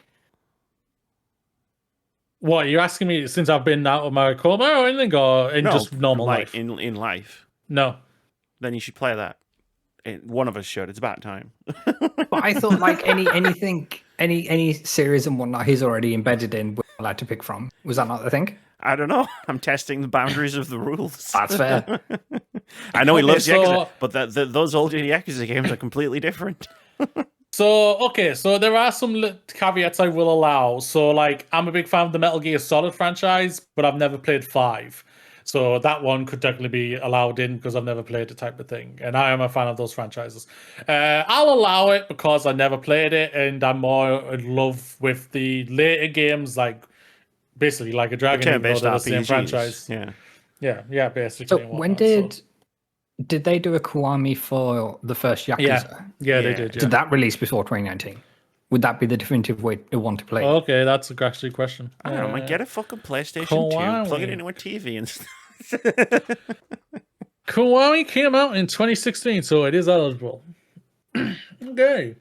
S2: What, you're asking me since I've been out of my coma or anything, or in just normal
S1: like,
S2: life?
S1: In life.
S2: No.
S1: Then you should play that. One of us should. It's about time.
S3: But I thought like any series and whatnot he's already embedded in, we're allowed to pick from. Was that not the thing?
S1: I don't know. I'm testing the boundaries of the rules.
S3: That's fair.
S1: I know he loves
S2: Okay,
S1: Yakuza, but those older Yakuza games are completely different.
S2: So there are some caveats I will allow. So, like, I'm a big fan of the Metal Gear Solid franchise, but I've never played 5. So that one could technically be allowed in because I've never played the type of thing. And I am a fan of those franchises. I'll allow it because I never played it, and I'm more in love with the later games, like, basically like a Dragon Age,
S1: Turn-based
S2: the same
S1: RPGs.
S2: franchise. Yeah, basically.
S3: So
S2: and
S3: when
S2: whatnot.
S3: did they do a Kiwami for the first Yakuza?
S2: Yeah, they did. Yeah.
S3: Did that release before 2019? Would that be the definitive way to want to play?
S2: Okay, that's actually a question.
S1: I don't know, man. Get a fucking PlayStation 2,
S2: Kiwami.
S1: plug it into a TV and stuff.
S2: Kiwami came out in 2016, so it is eligible. Okay.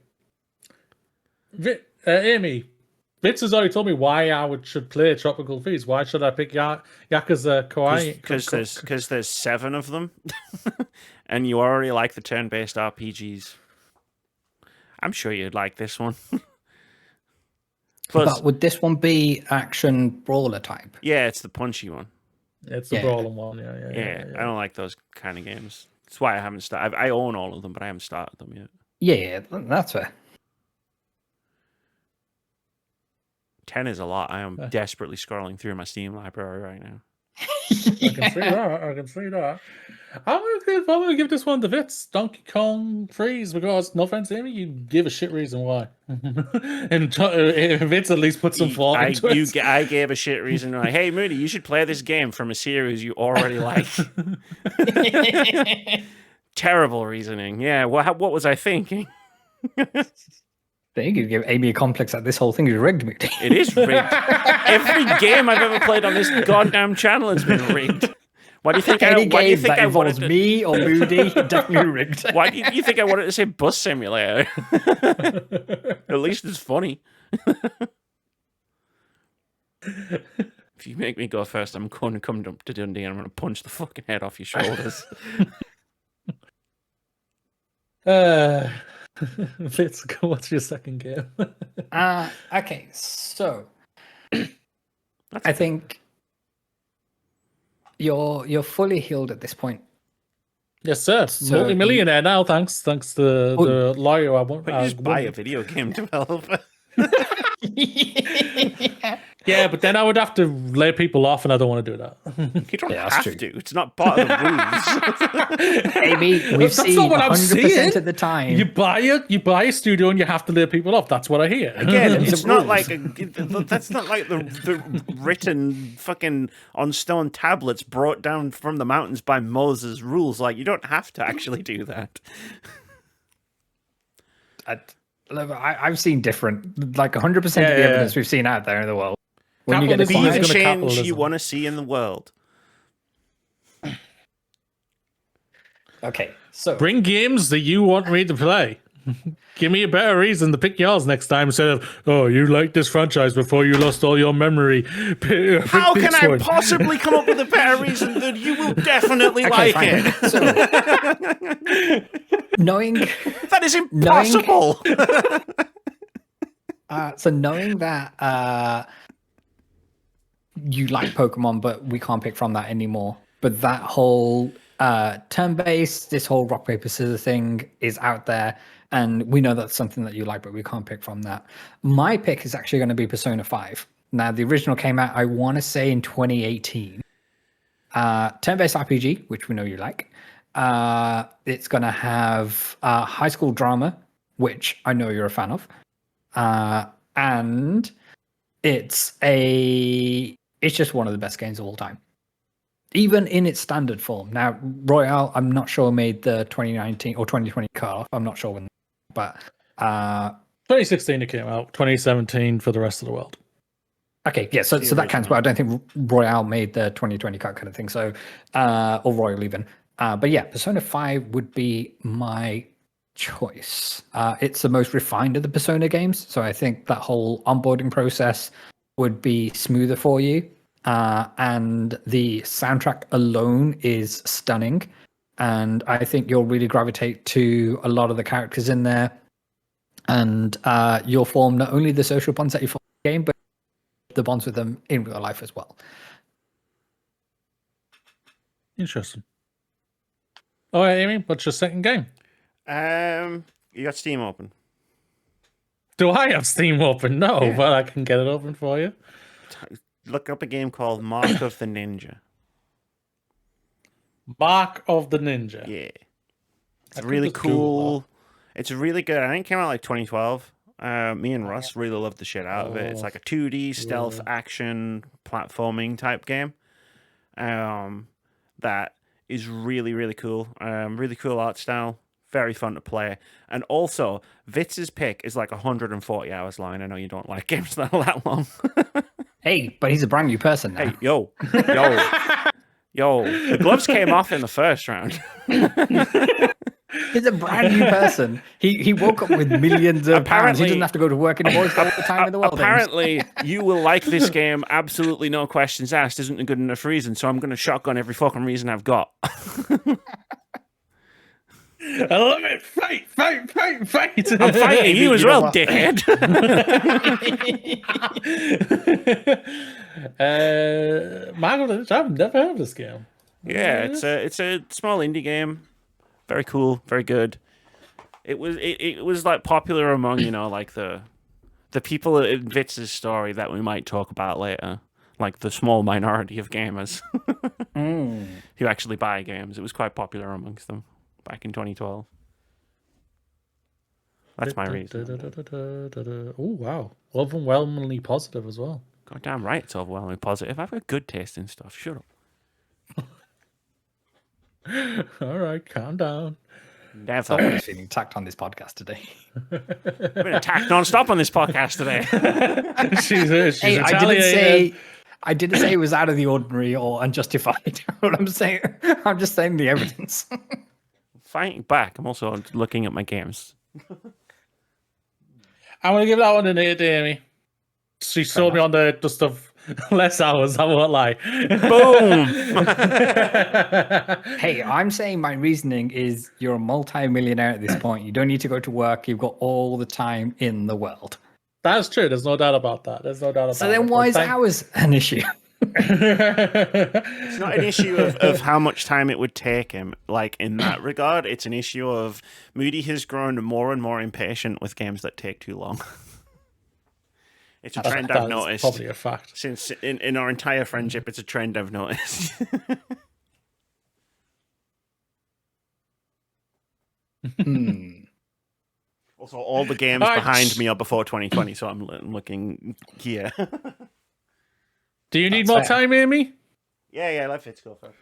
S2: Amy, Vitz has already told me why I should play Tropical Freeze. Why should I pick Yakuza Kiwami?
S1: Because there's 7 of them, and you already like the turn-based RPGs. I'm sure you'd like this one. Plus,
S3: But would this one be action brawler type?
S1: yeah, it's the punchy one.
S2: It's the
S3: Yeah.
S2: brawling one.
S1: Yeah, I don't like those kind of games. That's why I haven't started. I own all of them, but I haven't started them yet.
S3: Yeah, that's fair.
S1: 10 is a lot. I am desperately scrolling through my Steam library right now.
S2: I can see that. I'm gonna give this one to Vitz. Donkey Kong Freeze, because no offense, Amy, you give a shit reason why. And Vitz at least put some thought into it.
S1: I gave a shit reason. Like, hey, Moody, you should play this game from a series you already like. Terrible reasoning. Yeah, what was I thinking?
S3: Then you could give Amy a complex that this whole thing is rigged, Moody.
S1: It is rigged. Every game I've ever played on this goddamn channel has been rigged. Why do you think
S3: Any
S1: why do you
S3: game
S1: think
S3: that
S1: I
S3: involves
S1: wanted to,
S3: me or Moody, definitely rigged.
S1: Why do you think I wanted to say Bus Simulator? At least it's funny. If you make me go first, I'm going to come to Dundee and I'm going to punch the fucking head off your shoulders.
S2: Vitz, what's your second game?
S3: Okay, so I think you're fully healed at this point.
S2: Yes, sir.
S3: So
S2: Multi-millionaire now, thanks to the lawyer. I
S1: But you just buy a video game developer.
S2: Yeah, but then I would have to lay people off, and I don't want to do that.
S1: You don't
S3: Yeah, that's
S1: have
S3: true.
S1: to. It's not part of the rules.
S3: Amy, we've
S2: That's
S3: seen
S2: not what I'm
S3: 100%
S2: saying.
S3: of the time.
S2: You buy a studio, and you have to lay people off. That's what I hear.
S1: Again,
S3: It's
S1: it's
S3: the
S1: not
S3: rules.
S1: like that's not like the written fucking on stone tablets brought down from the mountains by Moses rules. Like, you don't have to actually do that.
S3: Look, I've seen different, like 100% of the
S2: Yeah.
S3: evidence we've seen out there in the world. When you get
S2: Capitalism
S1: Be
S2: is
S1: the
S2: gonna
S1: change
S2: capitalism.
S1: you want to see in the world.
S3: Okay, so
S2: Bring games that you want me to play. Give me a better reason to pick yours next time instead of, oh, you liked this franchise before you lost all your memory.
S1: How can I possibly come up with a better reason than you will definitely
S3: okay,
S1: like
S3: fine.
S1: it?
S3: So, knowing
S1: That is impossible.
S3: knowing that you like Pokemon, but we can't pick from that anymore. But that whole turn-based, this whole rock paper scissors thing is out there, and we know that's something that you like, but we can't pick from that. My pick is actually going to be Persona 5. Now, the original came out, I want to say, in 2018. Turn-based RPG, which we know you like. It's going to have high school drama, which I know you're a fan of. And it's just one of the best games of all time, even in its standard form. Now, Royale, I'm not sure made the 2019 or 2020 cutoff. I'm not sure when, but
S2: 2016 it came out, 2017 for the rest of the world.
S3: okay, yeah, so that counts. But I don't think Royale made the 2020 cut kind of thing. So, or Royal even. But yeah, Persona 5 would be my choice. It's the most refined of the Persona games, so I think that whole onboarding process would be smoother for you. And the soundtrack alone is stunning, and I think you'll really gravitate to a lot of the characters in there, and you'll form not only the social bonds that you form in the game, but the bonds with them in real life as well.
S2: Interesting. All right, Amy, what's your second game?
S1: You got Steam open.
S2: Do I have Steam open? No,
S1: Yeah.
S2: but I can get it open for you.
S1: Look up a game called Mark of the Ninja.
S2: Mark of the Ninja.
S1: Yeah. It's
S2: I
S1: really
S2: could just Google
S1: cool. It's really good. I think it came out like 2012. Me and Russ really loved the shit out of it. It's like a 2D stealth action platforming type game. That is really, really cool. Really cool art style. Very fun to play. And also, Vitz's pick is like 140 hours long. I know you don't like games that are that long.
S3: Hey, but he's a brand new person now.
S1: Hey, yo. The gloves came off in the first round.
S3: He's a brand new person. He woke up with millions of pounds. He
S1: Apparently-
S3: doesn't have to go to work anymore. He's got all the time in the world.
S1: Apparently, you will like this game. Absolutely no questions asked isn't a good enough reason, so I'm going to shotgun every fucking reason I've got.
S2: I love it. Fight.
S1: I'm fighting you as well, dickhead.
S2: Margaret, I've never heard of this game.
S1: Yeah, it's a small indie game. Very cool, very good. It was like popular among, like the people in Vitz's story that we might talk about later. Like the small minority of gamers who actually buy games. It was quite popular amongst them back in 2012. That's my reason.
S2: Oh, wow. Overwhelmingly positive as well.
S1: Goddamn right, it's overwhelmingly positive. I've got good taste in stuff. Shut up.
S2: All right, calm down.
S1: Never.
S3: Someone's feeling attacked on this podcast today.
S1: I've been attacked non-stop on this podcast today.
S2: she's
S3: Hey,
S2: retaliated.
S3: I didn't say it was out of the ordinary or unjustified. What I'm saying, I'm just saying the evidence.
S1: Fighting back. I'm also looking at my games.
S2: I'm gonna give that one an 8, Amy. She sold me on the just of less hours. I won't lie.
S1: Boom.
S3: Hey, I'm saying my reasoning is you're a multi-millionaire at this point. You don't need to go to work. You've got all the time in the world.
S2: That's true. There's no doubt about that. There's no doubt about
S3: So then why is hours an issue?
S1: It's not an issue of how much time it would take him, like in that regard. It's an issue of Moody has grown more and more impatient with games that take too long. It's a trend I've noticed.
S2: Probably a fact.
S1: Since in our entire friendship, it's a trend I've noticed. Also, all the games behind me are before 2020, so I'm looking here.
S2: Do you need more time, Amy?
S1: Yeah, let Vitz go first.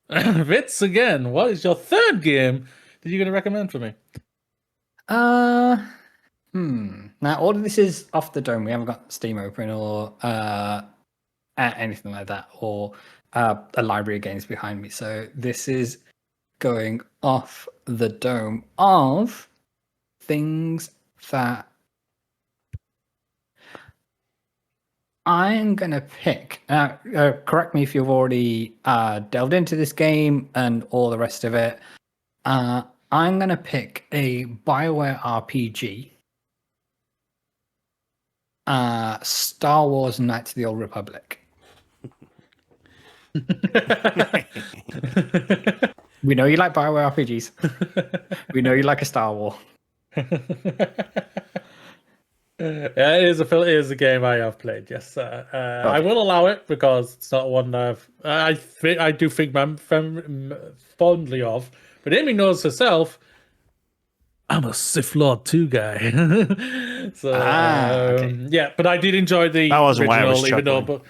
S2: Vitz, again, what is your third game that you're going to recommend for me?
S3: Now, all of this is off the dome. We haven't got Steam open or anything like that, or a library of games behind me. So this is going off the dome of things that I'm going to pick. Correct me if you've already delved into this game and all the rest of it. I'm going to pick a BioWare RPG. Star Wars Knights of the Old Republic. We know you like BioWare RPGs. We know you like a Star Wars.
S2: Yeah, it is a game I have played. Yes, I will allow it because it's not one I do think fondly of. But Amy knows herself. I'm a Sith Lord 2 guy. So
S3: okay.
S2: Yeah, but I did enjoy the original, even though. But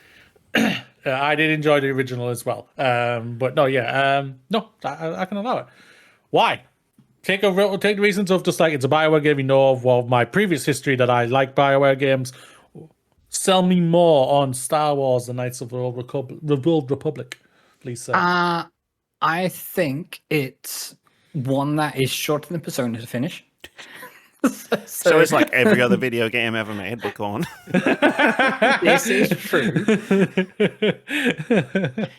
S2: I did enjoy the original as well. But no, yeah, no, I can allow it. Why? Take the reasons of just like it's a BioWare game. You know of my previous history that I like BioWare games. Sell me more on Star Wars: The Knights of the Old Republic, please, sir.
S3: I think it's one that is shorter than Persona to finish.
S1: So it's like every other video game ever made, but go on.
S3: This is true.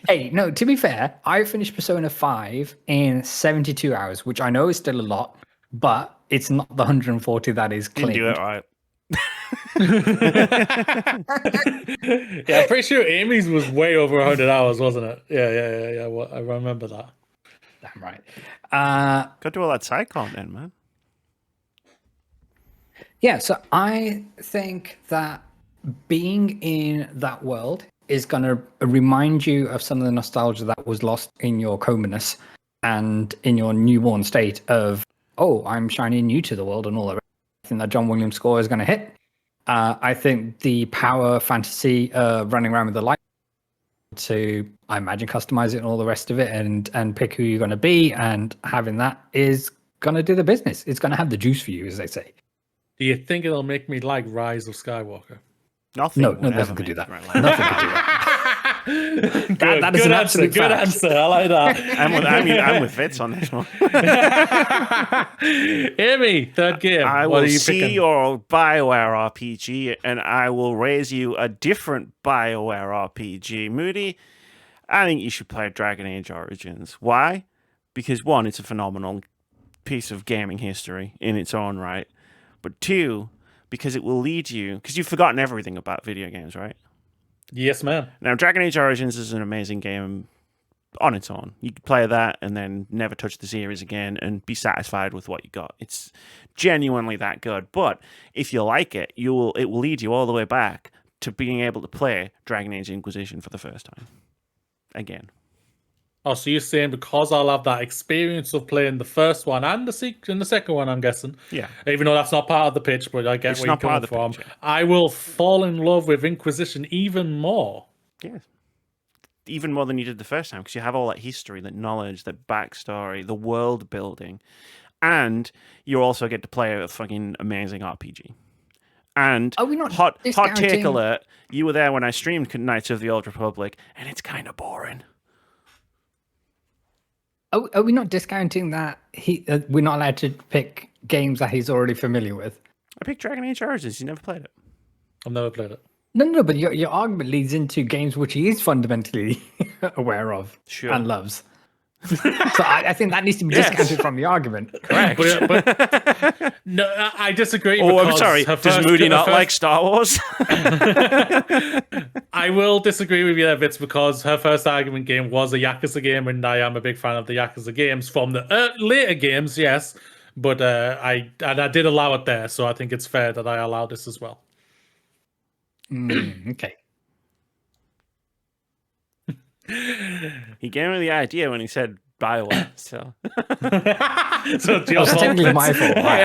S3: Hey, no, to be fair, I finished Persona 5 in 72 hours, which I know is still a lot, but it's not the 140 that is claimed.
S1: You do it right.
S2: Yeah, I'm pretty sure Amy's was way over 100 hours, wasn't it? Yeah. Well, I remember that.
S3: Damn right.
S1: Go do all that side content, man.
S3: Yeah, so I think that being in that world is going to remind you of some of the nostalgia that was lost in your comaness and in your newborn state of, oh, I'm shiny new to the world and all that. I think that John Williams score is going to hit. I think the power fantasy running around with the light to, I imagine, customize it and all the rest of it and pick who you're going to be, and having that is going to do the business. It's going to have the juice for you, as they say.
S2: Do you think it'll make me like Rise of Skywalker?
S1: Nothing.
S3: No, nothing could do that. Nothing could do that. That is an absolute
S2: good
S3: fact.
S2: answer. I like that.
S1: I'm with Vitz on this one.
S2: Amy, third game.
S1: I
S2: what
S1: will
S2: are you
S1: see
S2: picking?
S1: your BioWare RPG, and I will raise you a different BioWare RPG. Moody, I think you should play Dragon Age Origins. Why? Because one, it's a phenomenal piece of gaming history in its own right, but 2, because it will lead you, because you've forgotten everything about video games, right?
S2: Yes, ma'am.
S1: Now, Dragon Age Origins is an amazing game on its own. You could play that and then never touch the series again and be satisfied with what you got. It's genuinely that good. But if you like it, it will lead you all the way back to being able to play Dragon Age Inquisition for the first time again.
S2: Oh, so you're saying because I'll have that experience of playing the first one and the second one, I'm guessing.
S1: Yeah.
S2: Even though that's not part of the pitch, but I get
S1: It's
S2: where you're
S1: not part
S2: coming
S1: of the
S2: from.
S1: pitch, yeah.
S2: I will fall in love with Inquisition even more.
S1: Yes. Even more than you did the first time, because you have all that history, that knowledge, that backstory, the world building, and you also get to play a fucking amazing RPG. And
S3: Are we not
S1: hot take
S3: discounting-
S1: alert, you were there when I streamed Knights of the Old Republic, and it's kind of boring.
S3: Are we not discounting that we're not allowed to pick games that he's already familiar with?
S1: I picked Dragon Age Origins. You never played it.
S2: I've never played it.
S3: No, but your argument leads into games which he is fundamentally aware of
S1: Sure.
S3: and loves. So I think that needs to be
S1: Yes.
S3: discounted from the argument.
S1: Correct.
S2: But no, I disagree.
S1: Oh, I'm
S2: because
S1: sorry.
S2: her
S1: Does
S2: first-
S1: Moody
S2: her
S1: not
S2: first-
S1: like Star Wars?
S2: I will disagree with you there, Vitz, because her first argument game was a Yakuza game, and I am a big fan of the Yakuza games from the later games, yes. But I did allow it there, so I think it's fair that I allow this as well.
S3: Okay.
S1: He gave me the idea when he said BioWare. So
S2: So it's your
S3: It's
S2: fault.
S3: technically my fault. Right,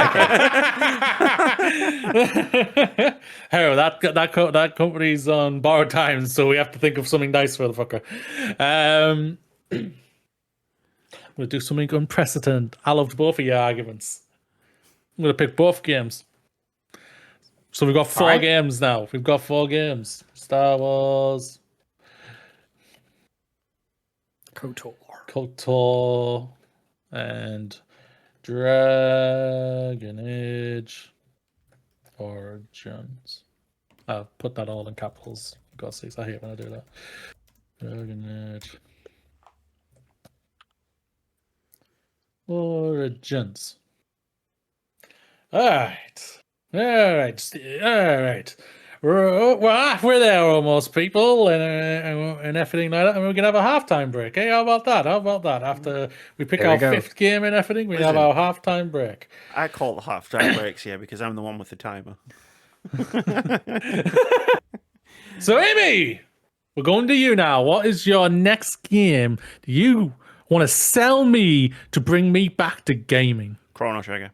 S3: okay.
S2: Hell, that company's on borrowed time, so we have to think of something nice for the fucker. I'm gonna do something unprecedented. I loved both of your arguments. I'm gonna pick both games. So we've got 4
S3: Alright.
S2: games now. We've got 4 games. Star Wars, KOTOR, and Dragon Age Origins. I'll put that all in capitals. For God's sakes, I hate when I do that. Dragon Age Origins. Alright. We're there almost, people, and everything like that, and we're gonna have a halftime break. Hey, how about that? After we pick
S3: There we
S2: our
S3: go.
S2: 5th game and everything, we have
S1: Listen.
S2: our halftime break.
S1: I call the half-time breaks here because I'm the one with the timer.
S2: So, Amy, we're going to you now. What is your next game? Do you want to sell me to bring me back to gaming?
S1: Chrono Trigger.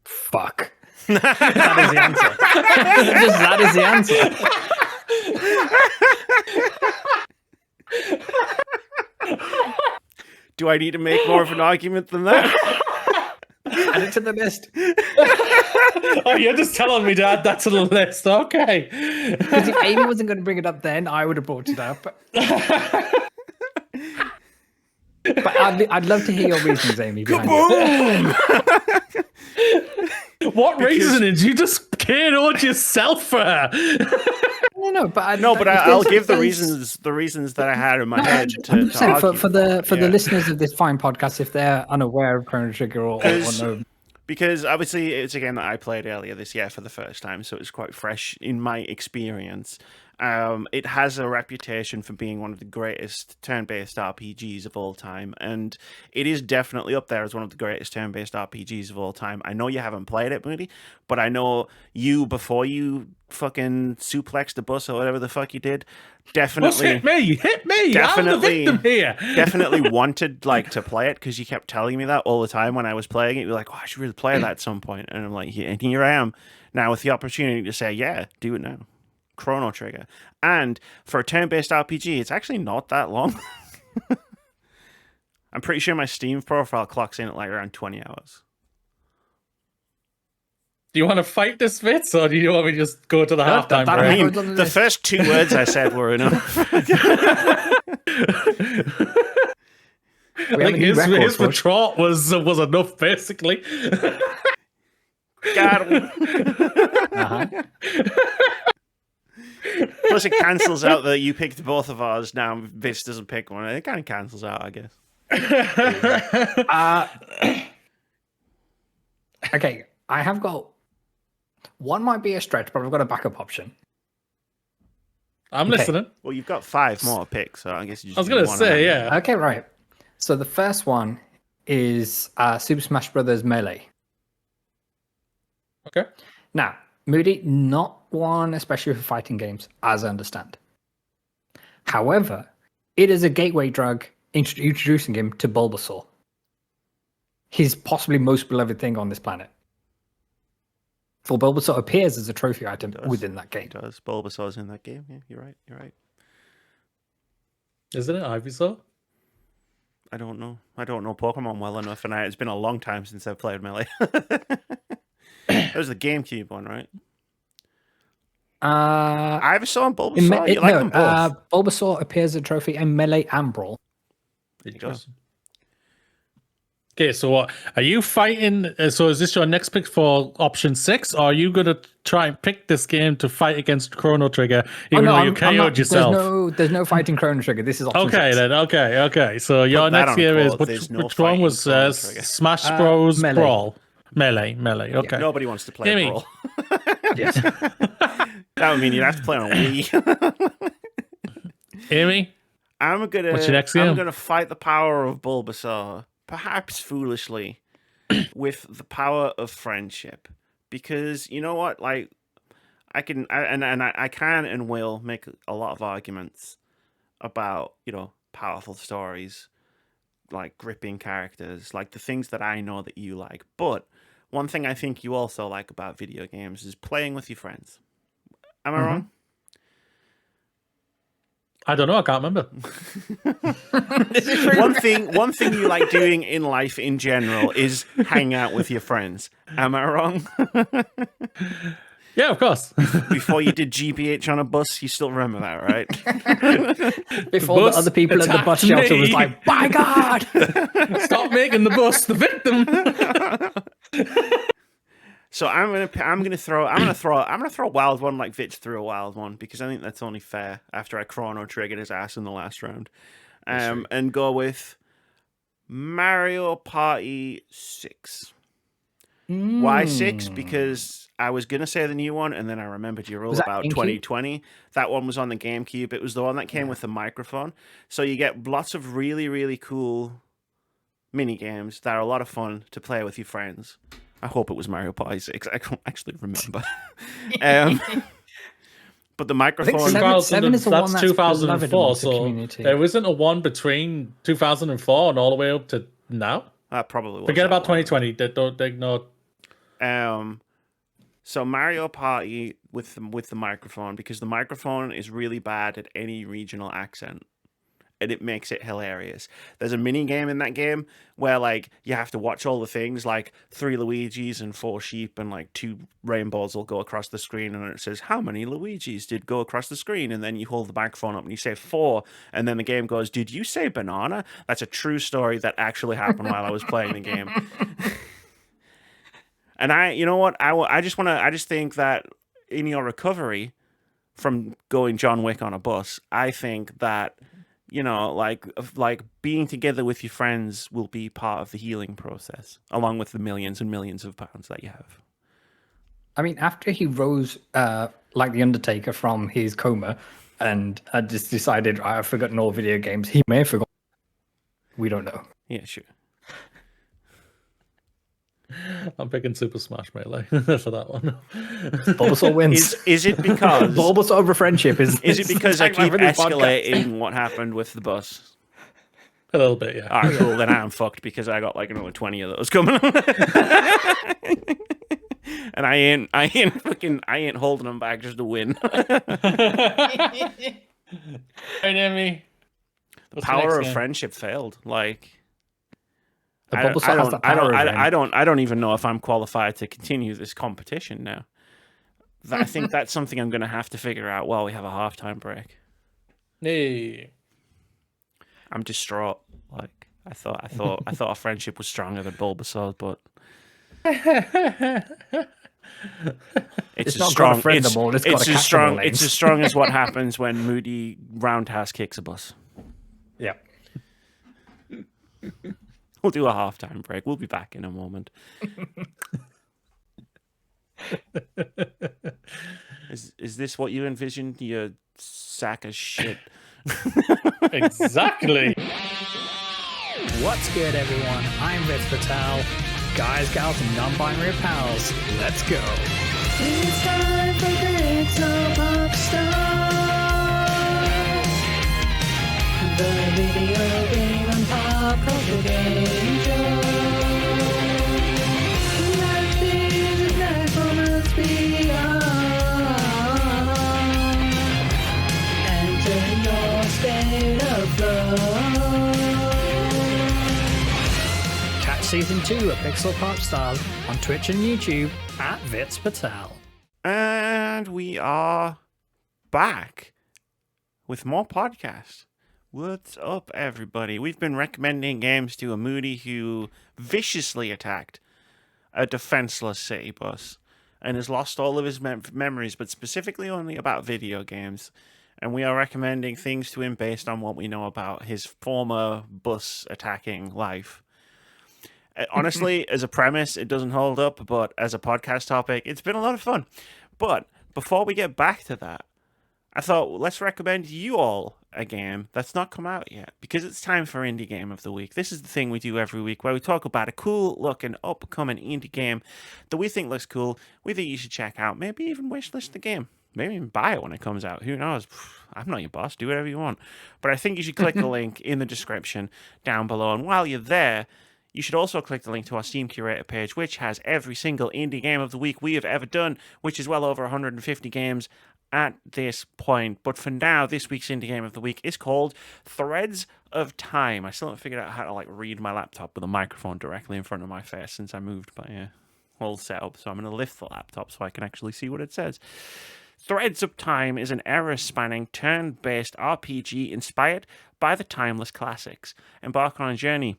S3: Fuck. That is the answer. Just that is the answer.
S1: Do I need to make more of an argument than that?
S3: Add it to the list.
S2: Oh, you're just telling me to add that to the list. Okay.
S3: Because if Amy wasn't going to bring it up then, I would have brought it up. But I'd love to hear your reasons, Amy. Behind it.
S2: What reason did you just KO'd yourself for her?
S3: No, but
S1: I'll give the reasons that I had in my head to
S3: 100%
S1: argue.
S3: for the
S1: Yeah.
S3: listeners of this fine podcast, if they're unaware of Chrono Trigger or no.
S1: Because obviously it's a game that I played earlier this year for the first time, so it's quite fresh in my experience. It has a reputation for being one of the greatest turn-based RPGs of all time, and it is definitely up there as one of the greatest turn-based RPGs of all time. I know you haven't played it, Moody, but I know you, before you fucking suplexed the bus or whatever the fuck you did, definitely
S2: Hit me! I'm the victim here.
S1: definitely wanted to play it because you kept telling me that all the time when I was playing it. You're like, "Oh, I should really play that at some point," and I'm like, "Yeah," and here I am now with the opportunity to say, "Yeah, do it now." Chrono Trigger, and for a turn-based RPG, it's actually not that long. I'm pretty sure my Steam profile clocks in at around 20 hours.
S2: Do you want to fight this, Vitz, or do you want me to just go to the halftime
S3: that-
S1: I
S2: break?
S1: mean,
S3: Hold on to
S1: the
S3: this.
S1: first 2 words I said were enough.
S3: We
S2: I
S3: have a
S2: think
S3: new record,
S2: his
S3: folks.
S2: retort was enough, basically.
S1: Got him.
S3: Uh-huh.
S1: Plus, it cancels out that you picked both of ours. Now, Vitz doesn't pick one. It kind of cancels out, I guess.
S3: Okay, I have got one might be a stretch, but I've got a backup option.
S2: I'm
S3: Okay.
S2: listening.
S1: Well, you've got 5 more picks, so I guess you just
S2: I was
S1: do
S2: gonna
S1: one
S2: say,
S1: and then-
S2: yeah.
S3: Okay, right. So the first one is Super Smash Brothers Melee.
S2: Okay.
S3: Now, Moody, not one especially for fighting games, as I understand. However, it is a gateway drug introducing him to Bulbasaur. His possibly most beloved thing on this planet. For Bulbasaur appears as a trophy item within that game.
S1: It does. Bulbasaur's in that game. Yeah, you're right. You're right.
S2: Isn't it Ivysaur?
S1: I don't know. I don't know Pokemon well enough, and it's been a long time since I've played Melee. That was the GameCube one, right? Ivysaur and Bulbasaur? You like them both?
S3: Bulbasaur appears as a trophy in Melee and Brawl.
S2: Interesting. Okay, so what are you fighting? So is this your next pick for option 6, or are you gonna try and pick this game to fight against Chrono Trigger, even though you KO'd yourself?
S3: There's no fighting Chrono Trigger. This is option 6.
S2: Then. Okay. So your
S1: that
S2: next
S1: on
S2: game is
S1: pause. There's no
S2: which one was
S1: fighting Chrono Trigger.
S2: Smash Bros.
S3: Melee.
S2: Brawl? Melee. Okay.
S1: Nobody wants to play
S2: Gimme.
S1: Brawl.
S3: Yes.
S1: That would mean you'd have to play on a Wii.
S2: Amy,
S1: I'm
S2: What's your next game?
S1: gonna fight the power of Bulbasaur, perhaps foolishly, with the power of friendship, because you know what? Like, I can and will make a lot of arguments about powerful stories, like gripping characters, like the things that I know that you like. But one thing I think you also like about video games is playing with your friends. Am I wrong?
S2: I don't know. I can't remember.
S1: One thing you like doing in life in general is hang out with your friends. Am I wrong?
S2: Yeah, of course.
S1: Before you did GBH on a bus, you still remember that, right?
S3: Before the other people at the bus shelter was like, "My God,
S2: Stop making the bus the victim."
S1: So I'm gonna throw a wild one like Vitz threw a wild one, because I think that's only fair after I Chrono Triggered his ass in the last round, and go with Mario Party 6. Why 6? Because I was gonna say the new one, and then I remembered your rule about 2020. That one was on the GameCube. It was the one that came with the microphone. So you get lots of really, really cool mini games that are a lot of fun to play with your friends. I hope it was Mario Party 6. I can't actually remember. But the microphone...
S3: Seven is the one that's
S2: 2004,
S3: so
S2: there isn't a one between 2004 and all the way up to now?
S1: That probably was.
S2: Forget about 2020. Don't ignore...
S1: So Mario Party with the microphone, because the microphone is really bad at any regional accent, and it makes it hilarious. There's a mini game in that game where like you have to watch all the things, like 3 Luigis and 4 sheep and like 2 rainbows will go across the screen, and it says how many Luigis did go across the screen, and then you hold the microphone up and you say 4, and then the game goes, did you say banana? That's a true story that actually happened while I was playing the game. And you know what? I just think that in your recovery from going John Wick on a bus, I think that, like being together with your friends will be part of the healing process, along with the millions and millions of pounds that you have.
S3: I mean, after he rose like the Undertaker from his coma and just decided, I've forgotten all video games, he may have forgotten. We don't know.
S1: Yeah, sure.
S2: I'm picking Super Smash Melee for that one.
S3: Bulbasaur wins.
S1: Is it because
S3: Bulbasaur over friendship is
S1: it because I keep escalating what happened with the bus?
S2: A little bit, yeah.
S1: All right, cool. Then I'm fucked because I got like another 20 of those coming. And I ain't holding them back just to win.
S2: Hey, Amy.
S1: The power of friendship failed. Like, I don't even know if I'm qualified to continue this competition now. I think that's something I'm going to have to figure out while we have a halftime break.
S2: Hey.
S1: I'm distraught. Like, I thought our friendship was stronger than Bulbasaur, but it's
S3: not got a friend anymore. It's
S1: as strong as what happens when Moody roundhouse kicks a bus.
S3: Yeah.
S1: We'll do a halftime break. We'll be back in a moment. Is this what you envisioned? You sack of shit.
S2: Exactly.
S3: What's good, everyone? I'm Vitz. Guys, gals, and non-binary pals, let's go.
S4: It's time for Pixel Pop Star, the video game and pop culture game show. Nothing is platformers beyond. Enter your state of flow.
S3: Catch Season 2 of Pixel Pop Stars on Twitch and YouTube at Vitz.
S1: And we are back with more podcasts. What's up, everybody? We've been recommending games to a Moody who viciously attacked a defenseless city bus and has lost all of his memories, but specifically only about video games. And we are recommending things to him based on what we know about his former bus attacking life. Honestly, as a premise, it doesn't hold up, but as a podcast topic, it's been a lot of fun. But before we get back to that, I thought, let's recommend you all a game that's not come out yet, because it's time for Indie Game of the Week. This is the thing we do every week, where we talk about a cool-looking, up-and-coming indie game that we think looks cool, we think you should check out, maybe even wishlist the game. Maybe even buy it when it comes out. Who knows? I'm not your boss. Do whatever you want. But I think you should click the link in the description down below. And while you're there, you should also click the link to our Steam Curator page, which has every single indie game of the week we have ever done, which is well over 150 games at this point. But for now, this week's indie game of the week is called Threads of Time. I still haven't figured out how to read my laptop with a microphone directly in front of my face since I moved my whole setup. So I'm going to lift the laptop so I can actually see what it says. Threads of Time is an era-spanning, turn-based RPG inspired by the timeless classics. Embark on a journey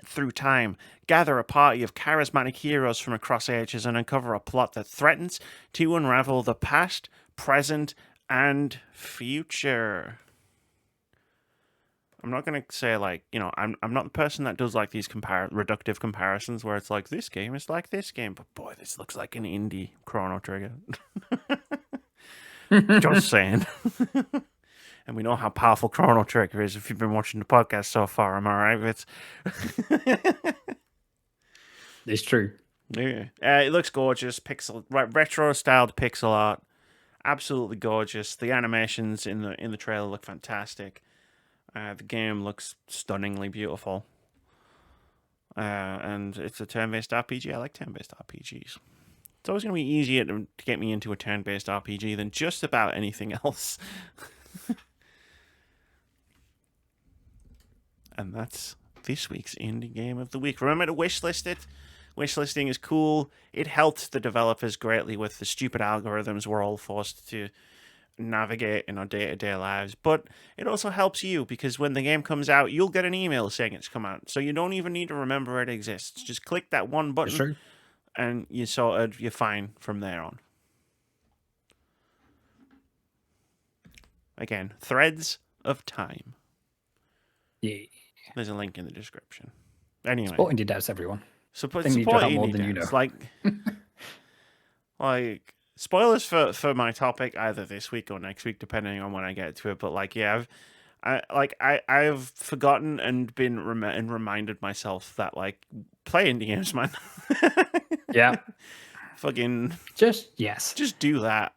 S1: through time, gather a party of charismatic heroes from across ages, and uncover a plot that threatens to unravel the past, present, and future. I'm not going to say, I'm not the person that does, these reductive comparisons where it's like, this game is like this game, but boy, this looks like an indie Chrono Trigger. Just saying. And we know how powerful Chrono Trigger is if you've been watching the podcast so far, am I right, Vitz?
S3: It's true.
S1: Yeah. It looks gorgeous. Retro-styled pixel art. Absolutely gorgeous. The animations in the trailer look fantastic. The game looks stunningly beautiful. And it's a turn-based RPG. I like turn-based RPGs. It's always going to be easier to get me into a turn-based RPG than just about anything else. And that's this week's Indie Game of the Week. Remember to wishlist it. Wishlisting is cool. It helps the developers greatly with the stupid algorithms we're all forced to navigate in our day-to-day lives. But it also helps you, because when the game comes out, you'll get an email saying it's come out. So you don't even need to remember it exists. Just click that one button, and you're fine from there on. Again, Threads of Time.
S3: Yeah.
S1: There's a link in the description. Anyway.
S3: Support indie devs, everyone.
S1: Support
S3: indie
S1: indie
S3: devs. You know.
S1: Like spoilers for my topic either this week or next week, depending on when I get to it. But I've forgotten and been reminded myself that play indie games, man.
S3: Yeah.
S1: Fucking
S3: just
S1: do that.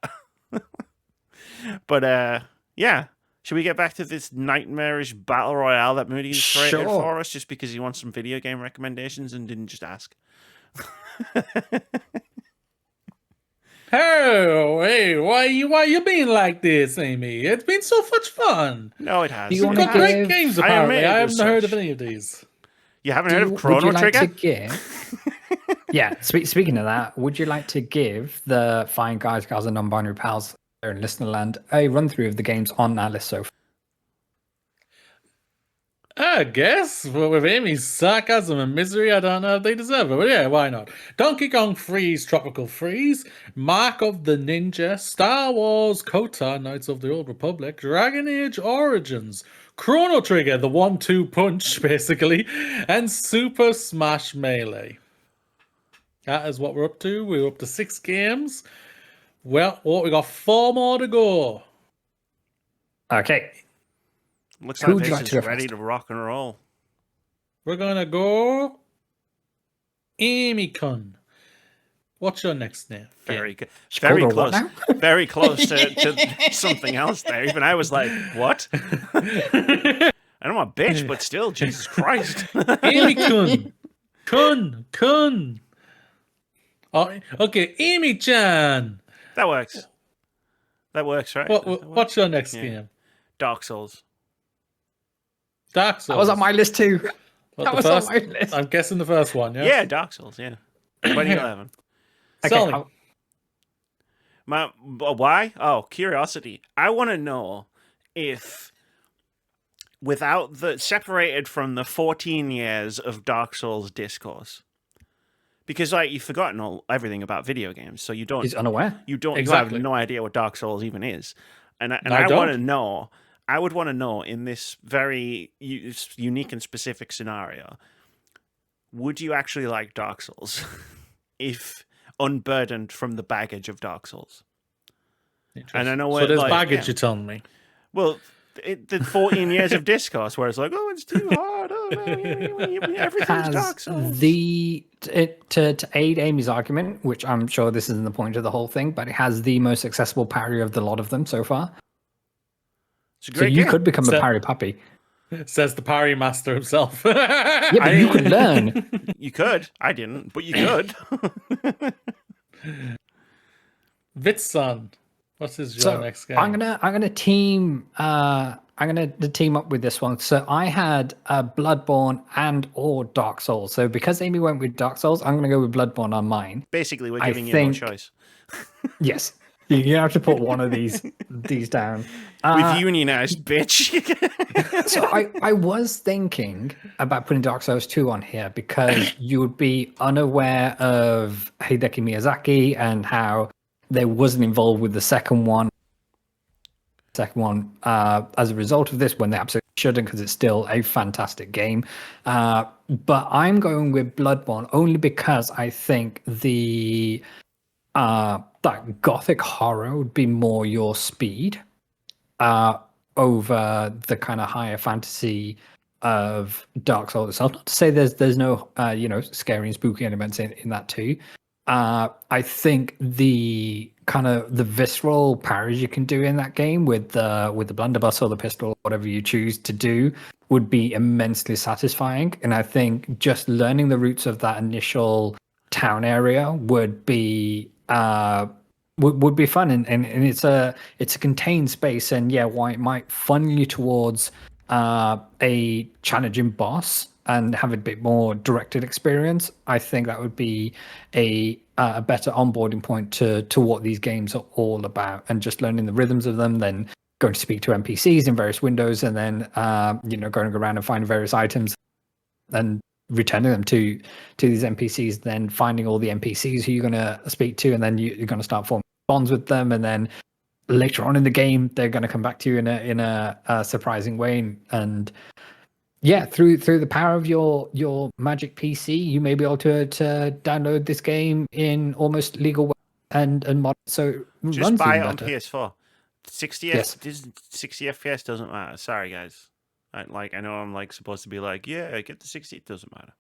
S1: But yeah. Should we get back to this nightmarish battle royale that Moody has created for us just because he wants some video game recommendations and didn't just ask?
S2: Hey, why you being like this, Amy? It's been so much fun.
S1: No, it has.
S2: You've got great games, apparently. I haven't heard of any of these.
S1: You haven't heard of Chrono Trigger?
S3: Yeah, speaking of that, would you like to give the fine guys, gals, and non-binary pals in listener land a run through of the games on our list so far?
S2: I guess. Well, with Amy's sarcasm and misery, I don't know if they deserve it. But yeah, why not? Donkey Kong Freeze, Tropical Freeze, Mark of the Ninja, Star Wars, KOTOR, Knights of the Old Republic, Dragon Age Origins, Chrono Trigger, the 1-2 punch, basically, and Super Smash Melee. That is what we're up to. We're up to 6 games. Well, we got 4 more to go.
S3: Okay.
S1: Looks
S3: Who
S1: like
S3: would you
S1: this
S3: like
S1: is
S3: to go
S1: ready
S3: first?
S1: to rock and roll.
S2: We're gonna go Amy-kun. What's your next name?
S1: Very good.
S3: She
S1: Very
S3: called her what
S1: close.
S3: now?
S1: Very close to something else there. Even I was like, what? I don't want bitch, but still, Jesus Christ.
S2: Amy-kun. Kun. Oh, okay, Amy-chan.
S1: That works. That works, right? That works.
S2: What's your next
S1: Yeah.
S2: game?
S1: Dark Souls.
S2: Dark Souls.
S3: That was on my list too.
S2: What,
S3: That
S2: the
S3: was
S2: first,
S3: on my list.
S2: I'm guessing the first one, yeah?
S1: Yeah, Dark Souls, yeah. 2011.
S3: Okay,
S2: Selling.
S1: Why? Oh, curiosity. I want to know if, without separated from the 14 years of Dark Souls discourse, because like you've forgotten everything about video games, so you don't.
S3: He's unaware.
S1: You
S2: Exactly.
S1: have no idea what Dark Souls even is, and
S2: I
S1: I
S2: don't.
S1: want to know. I would want to know in this very unique and specific scenario, would you actually like Dark Souls if unburdened from the baggage of Dark Souls? And I know
S2: So
S1: where,
S2: there's
S1: like,
S2: baggage,
S1: yeah.
S2: you're telling me.
S1: Well, the 14 years of discourse where it's like, oh, it's too hard. Oh, man, everything's Dark
S3: Has
S1: Souls.
S3: to aid Amy's argument, which I'm sure this isn't the point of the whole thing, but it has the most accessible parry of the lot of them so far.
S1: It's a
S3: So
S1: great
S3: you
S1: game.
S3: could become
S2: So-
S3: a parry puppy.
S2: Says the parry master himself.
S3: Yeah, but you could learn.
S1: You could. I didn't, but you could.
S2: Vitz-san, what is your
S3: So
S2: next game?
S3: I'm gonna team up with this one. So I had Bloodborne and or Dark Souls. So because Amy went with Dark Souls, I'm gonna go with Bloodborne on mine.
S1: Basically, we're
S3: I
S1: giving you
S3: think-
S1: no choice.
S3: Yes, you have to put one of these down.
S1: We've unionized, bitch.
S3: So I was thinking about putting Dark Souls 2 on here because you would be unaware of Hideki Miyazaki and how they wasn't involved with the second one. As a result of this, when they absolutely shouldn't, because it's still a fantastic game. But I'm going with Bloodborne only because I think that gothic horror would be more your speed over the kind of higher fantasy of Dark Souls itself. Not to say there's no scary and spooky elements in that too. I think the kind of the visceral parries you can do in that game with the blunderbuss or the pistol or whatever you choose to do would be immensely satisfying. And I think just learning the roots of that initial town area would be would be fun, and it's a contained space, and yeah, why it might funnel you towards a challenging boss and have a bit more directed experience. I think that would be a better onboarding point to what these games are all about, and just learning the rhythms of them, then going to speak to NPCs in various windows, and then going around and finding various items and returning them to these NPCs, then finding all the NPCs who you're going to speak to, and then you're going to start forming bonds with them, and then later on in the game they're going to come back to you in a surprising way, and yeah, through the power of your magic PC, you may be able to download this game in almost legal way and mod, so it
S1: Just
S3: runs
S1: buy it
S3: even
S1: on
S3: better.
S1: PS4. 60
S3: Yes.
S1: 60 FPS doesn't matter. Sorry, guys. I know I'm like supposed to be like, yeah, get the 60. It doesn't matter.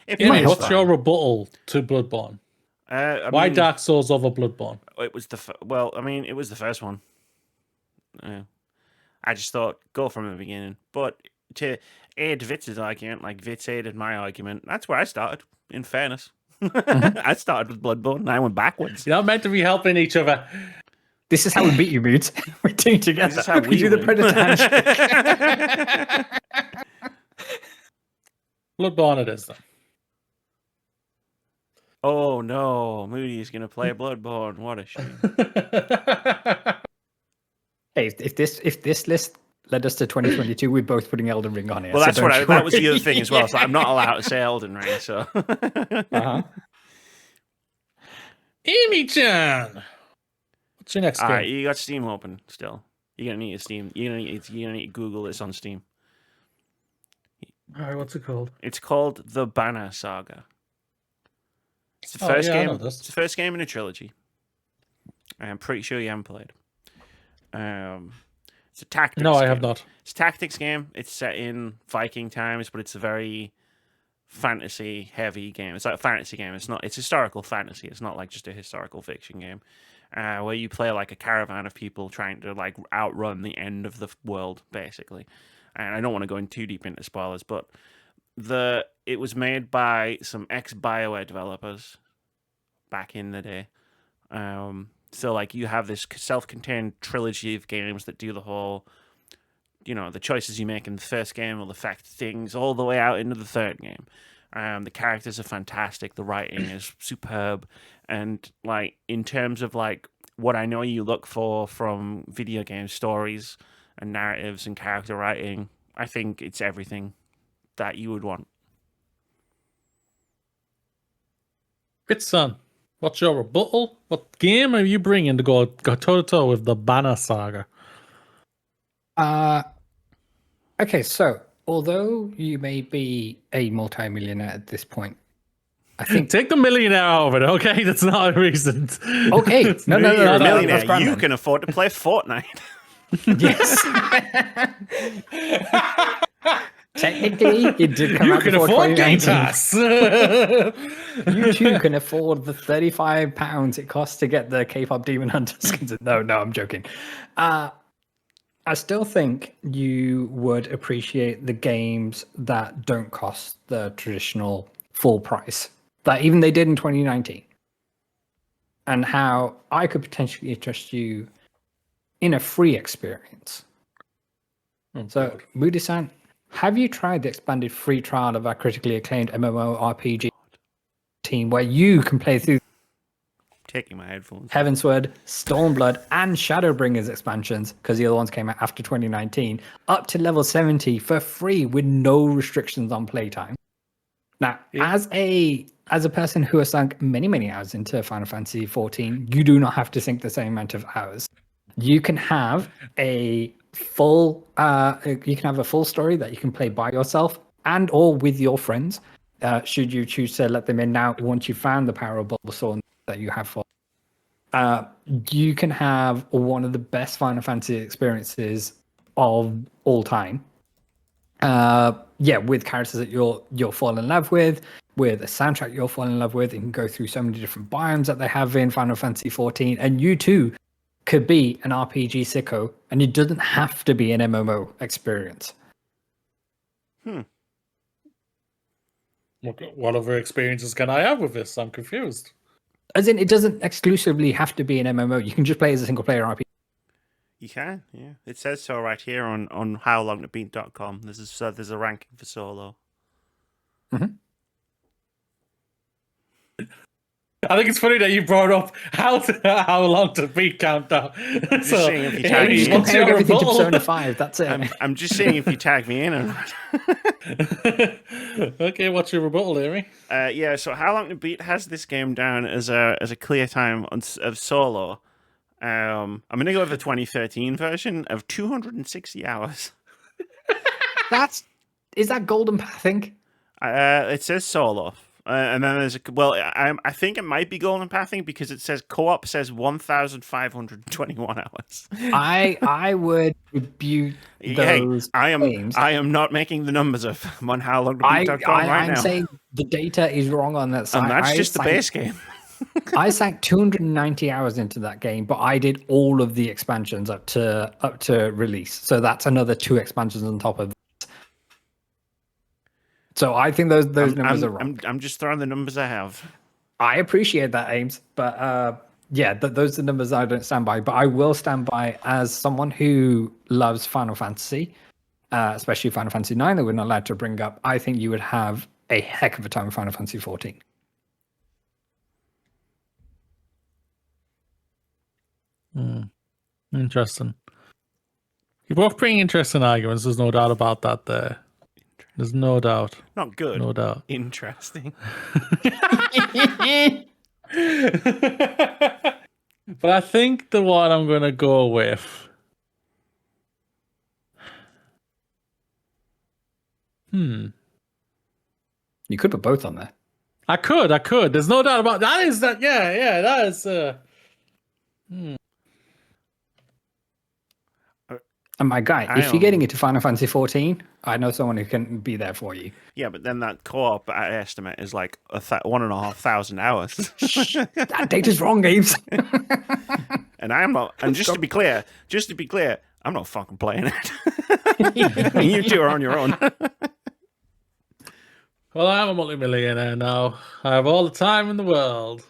S1: It
S2: Ian,
S1: plays
S2: what's
S1: fine.
S2: your rebuttal to Bloodborne? Why
S1: mean,
S2: Dark Souls over Bloodborne?
S1: It was it was the first one. I just thought go from the beginning. But to aid Vitz's argument, like Vitz aided my argument, that's where I started. In fairness, I started with Bloodborne and I went backwards.
S2: You're not meant to be helping each other.
S3: This is how we beat you, Moods. We team together.
S1: This is how we
S3: do the
S1: win.
S3: Predator handshake.
S2: Bloodborne it is then.
S1: Oh no, Moody's gonna play Bloodborne. What a shame.
S3: Hey, if this list led us to 2022, we're both putting Elden Ring on here.
S1: Well,
S3: so
S1: that's
S3: don't
S1: what
S3: you
S1: that was the
S3: worry.
S1: other thing as well. So I'm not allowed to say Elden Ring. So
S3: Uh-huh.
S2: Amy-chan! What's your next
S1: all
S2: game?
S1: right, you got Steam open still. You're gonna need a Steam. You're gonna need to Google this on Steam.
S2: All right, what's it called?
S1: It's called The Banner Saga. It's the
S2: Oh,
S1: first
S2: yeah, I know
S1: game.
S2: this.
S1: It's the first game in a trilogy. I'm pretty sure you haven't played. It's a tactics.
S2: No, I have
S1: game.
S2: not.
S1: It's a tactics game. It's set in Viking times, but it's a very fantasy heavy game. It's like a fantasy game. It's historical fantasy. It's not like just a historical fiction game. Where you play like a caravan of people trying to like outrun the end of the world, basically. And I don't want to go in too deep into spoilers, but it was made by some ex-BioWare developers back in the day. So like you have this self-contained trilogy of games that do the whole, the choices you make in the first game will affect things all the way out into the third game. The characters are fantastic. The writing is superb. And like in terms of like what I know you look for from video game stories and narratives and character writing, I think it's everything that you would want.
S2: Vitz, son, what's your rebuttal? What game are you bringing to go toe to toe with the Banner Saga?
S3: Okay, so although you may be a multimillionaire at this point, I think
S2: Take the millionaire out of it, okay? That's not a reason.
S3: okay. No,
S1: You're a
S3: that's
S1: millionaire.
S3: grand
S1: You
S3: then.
S1: can afford to play Fortnite.
S3: Yes. Technically, it did come
S2: You
S3: out
S2: can
S3: before
S2: afford Game
S3: 2019.
S2: Pass.
S3: You too can afford the £35 it costs to get the K-pop Demon Hunter skins. No, I'm joking. I still think you would appreciate the games that don't cost the traditional full price that even they did in 2019, and how I could potentially interest you in a free experience. So, Moody-san, have you tried the expanded free trial of our critically acclaimed MMORPG team where you can play through
S1: Taking my headphones.
S3: Heavensward, Stormblood, and Shadowbringers expansions, because the other ones came out after 2019, up to level 70 for free with no restrictions on playtime? Now, as a person who has sunk many hours into Final Fantasy 14, you do not have to sink the same amount of hours. You can have a full story that you can play by yourself and or with your friends, should you choose to let them in now once you've found the power of Bulbasaur that you have for. You can have one of the best Final Fantasy experiences of all time. With characters that you'll fall in love with a soundtrack you'll fall in love with. You can go through so many different biomes that they have in Final Fantasy 14, and you too could be an RPG sicko, and it doesn't have to be an MMO experience.
S2: What other experiences can I have with this? I'm confused.
S3: As in, it doesn't exclusively have to be an MMO. You can just play as a single player RPG.
S1: You can, yeah. It says so right here on howlongtobeat.com. There's a ranking for solo.
S3: Mm-hmm.
S2: I think it's funny that you brought up how long to beat countdown.
S1: Just seeing if you tag
S3: You
S1: me
S3: just
S1: in.
S3: compared everything to Persona 5. That's it.
S1: I'm just seeing if you tag me in or not.
S2: Okay, what's your rebuttal, Amy?
S1: Yeah, so How Long to Beat has this game down as a clear time of solo. I'm gonna go with the 2013 version of 260 hours.
S3: Is that golden pathing?
S1: It says solo. And then there's I think it might be golden pathing because it says co-op says 1,521 hours.
S3: I would rebuke those claims.
S1: I am not making the numbers up. I'm on howlongtobeat.com right now.
S3: I'm saying the data is wrong on that side.
S1: And that's just the base game.
S3: I sank 290 hours into that game, but I did all of the expansions up to release. So that's another 2 expansions on top of this. So I think those numbers are wrong.
S1: I'm just throwing the numbers I have.
S3: I appreciate that, Ames, but those are the numbers I don't stand by. But I will stand by as someone who loves Final Fantasy, especially Final Fantasy 9 that we're not allowed to bring up. I think you would have a heck of a time with Final Fantasy 14.
S2: Interesting. You both bring interesting arguments. There's no doubt about that there. There's no doubt.
S1: Not good.
S2: No doubt.
S1: Interesting.
S2: But I think the one I'm going to go with
S3: You could put both on there.
S2: I could. There's no doubt about that. Is that? Yeah. That is.
S3: And my guy, if you're getting into Final Fantasy 14, I know someone who can be there for you.
S1: Yeah, but then that co-op I estimate is like 1,500 hours.
S3: That data's wrong, Games.
S1: And I'm not. And just to be clear, I'm not fucking playing it. You two are on your own.
S2: Well, I'm a multimillionaire now. I have all the time in the world.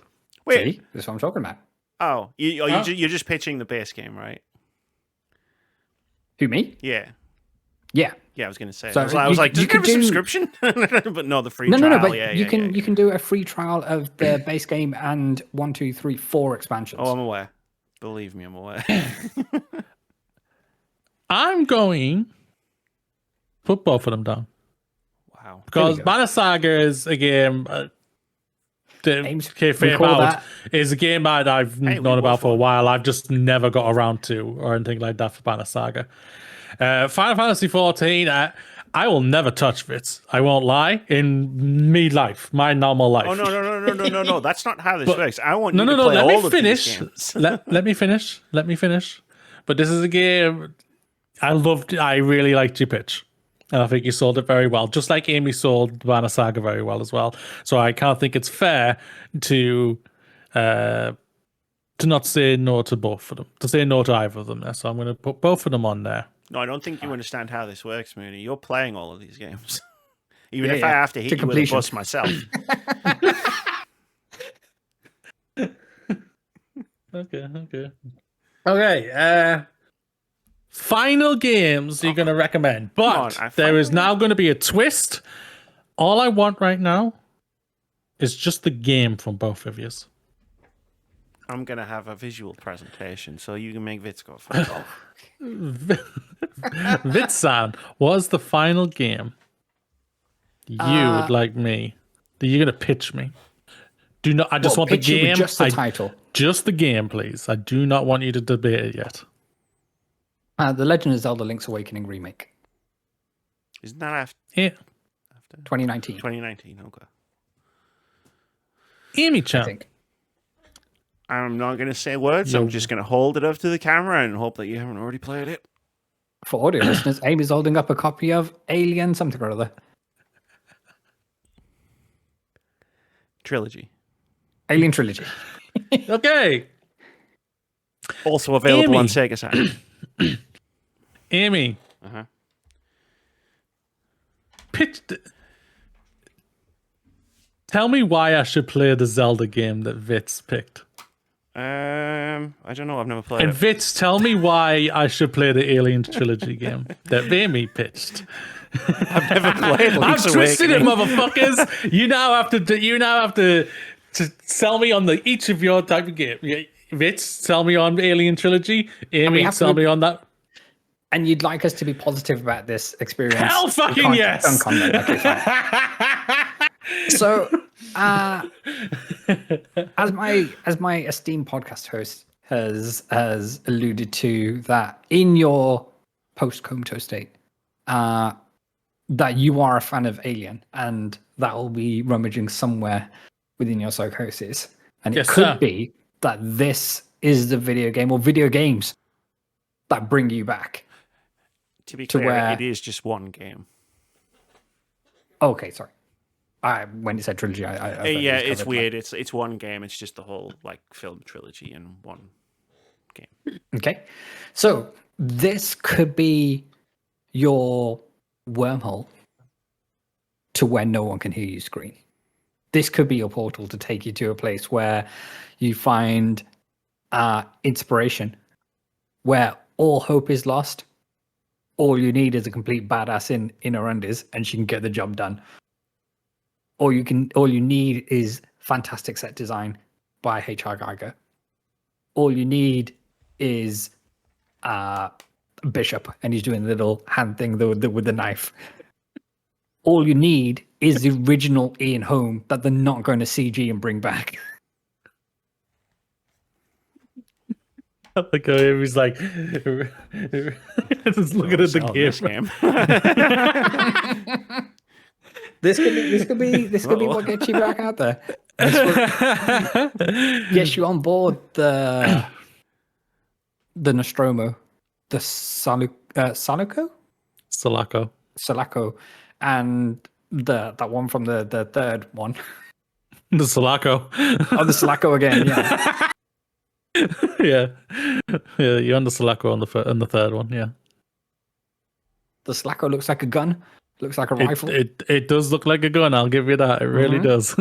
S1: Wait,
S3: See? That's what I'm talking about.
S1: oh, you're just pitching the base game, right?
S3: Who, me?
S1: Yeah.
S3: Yeah.
S1: Yeah, I was going to say.
S3: So
S1: I was like, does
S3: you
S1: it have a
S3: could do-
S1: subscription? But no, the free
S3: No,
S1: trial.
S3: but
S1: yeah,
S3: you
S1: yeah,
S3: can
S1: yeah.
S3: you can do a free trial of the base game and 1, 2, 3, 4 expansions.
S1: Oh, I'm aware. Believe me, I'm aware.
S2: I'm going to put both of them down.
S1: Wow.
S2: Because
S3: go.
S2: Banner Saga is a game.
S3: Ames,
S2: Kayfabe
S3: we call
S2: out is a game that I've
S1: we
S2: known about
S1: both
S2: for a
S1: won.
S2: while. I've just never got around to or anything like that for Banner Saga. Final Fantasy 14. I will never touch Vitz. I won't lie. In life, my normal life.
S1: Oh, no. That's not how this works. I want
S2: No,
S1: you
S2: no,
S1: to
S2: no.
S1: play
S2: Let
S1: all
S2: me
S1: of these
S2: finish.
S1: games.
S2: Let me finish. Let me finish. But this is a game I loved. I really liked your pitch. And I think you sold it very well, just like Amy sold Banner Saga very well as well. So I can't think it's fair to not say no to both of them, to say no to either of them there. So I'm going to put both of them on there.
S1: No, I don't think you understand how this works, Moody. You're playing all of these games. Even
S3: Yeah,
S1: if I
S3: yeah.
S1: have to hit
S3: To
S1: you with a
S3: completion.
S1: bus myself.
S2: Okay. Final games you're going to recommend, but
S1: on,
S2: there is now going to be a twist. All I want right now is just the game from both of you.
S1: I'm going to have a visual presentation, so you can make Vitz go first.
S2: Vitz-san, was the final game you would like me? That you're going to pitch me? Do not. I just want the
S3: pitch you with
S2: game.
S3: just the title.
S2: Just the game, please. I do not want you to debate it yet.
S3: The Legend of Zelda: Link's Awakening remake,
S1: Isn't that after
S2: Yeah.
S3: 2019.
S1: 2019? Okay.
S2: Amy
S3: I
S2: Chan.
S3: think.
S1: I'm not going to say words. I'm just going to hold it up to the camera and hope that you haven't already played it.
S3: For audio listeners, Amy's holding up a copy of Alien something or other.
S1: Trilogy.
S3: Alien Trilogy.
S2: Okay.
S1: Also available on
S2: Amy.
S1: Sega Saturn.
S2: Amy.
S1: Uh-huh.
S2: Tell me why I should play the Zelda game that Vitz picked.
S1: I don't know. I've never played
S2: And
S1: it.
S2: Vitz, tell me why I should play the Alien Trilogy game that Amy pitched.
S1: I've never played
S2: I've
S1: Link's
S2: twisted it,
S1: Awakening.
S2: motherfuckers. You now have to sell me on each of your type of game. Vitz, tell me on Alien Trilogy. Amy,
S3: have to
S2: tell
S3: be-
S2: me on that.
S3: And you'd like us to be positive about this experience.
S2: Hell
S3: We
S2: fucking
S3: can't
S2: yes.
S3: dunk on that. Okay, fine. So, as my esteemed podcast host has alluded to, that in your post-comatose state, that you are a fan of Alien, and that will be rummaging somewhere within your psychosis, and it
S2: Yes,
S3: could
S2: sir.
S3: be that this is the video game or video games that bring you back.
S1: To be
S3: to
S1: clear,
S3: where-
S1: it is just one game.
S3: Okay, sorry. When you said trilogy, I thought it
S1: Yeah,
S3: was
S1: it's
S3: covered,
S1: weird. It's one game. It's just the whole like film trilogy in one game.
S3: Okay. So this could be your wormhole to where no one can hear you scream. This could be your portal to take you to a place where you find inspiration, where all hope is lost. All you need is a complete badass in her undies, and she can get the job done. All you need is fantastic set design by H.R. Geiger. All you need is Bishop, and he's doing the little hand thing with the knife. All you need is the original Ian Holm that they're not going to CG and bring back.
S2: Like he's like just looking at the
S1: Selling this
S2: game.
S3: This could be what gets you back out there. Gets you on board the Nostromo, the Sulaco, and that one from the third one.
S2: The Sulaco.
S3: Oh, the Sulaco again, yeah.
S2: Yeah, you're on the Sulaco on the third one. Yeah,
S3: The Sulaco looks like a gun. Looks like a rifle.
S2: It does look like a gun. I'll give you that. It really does.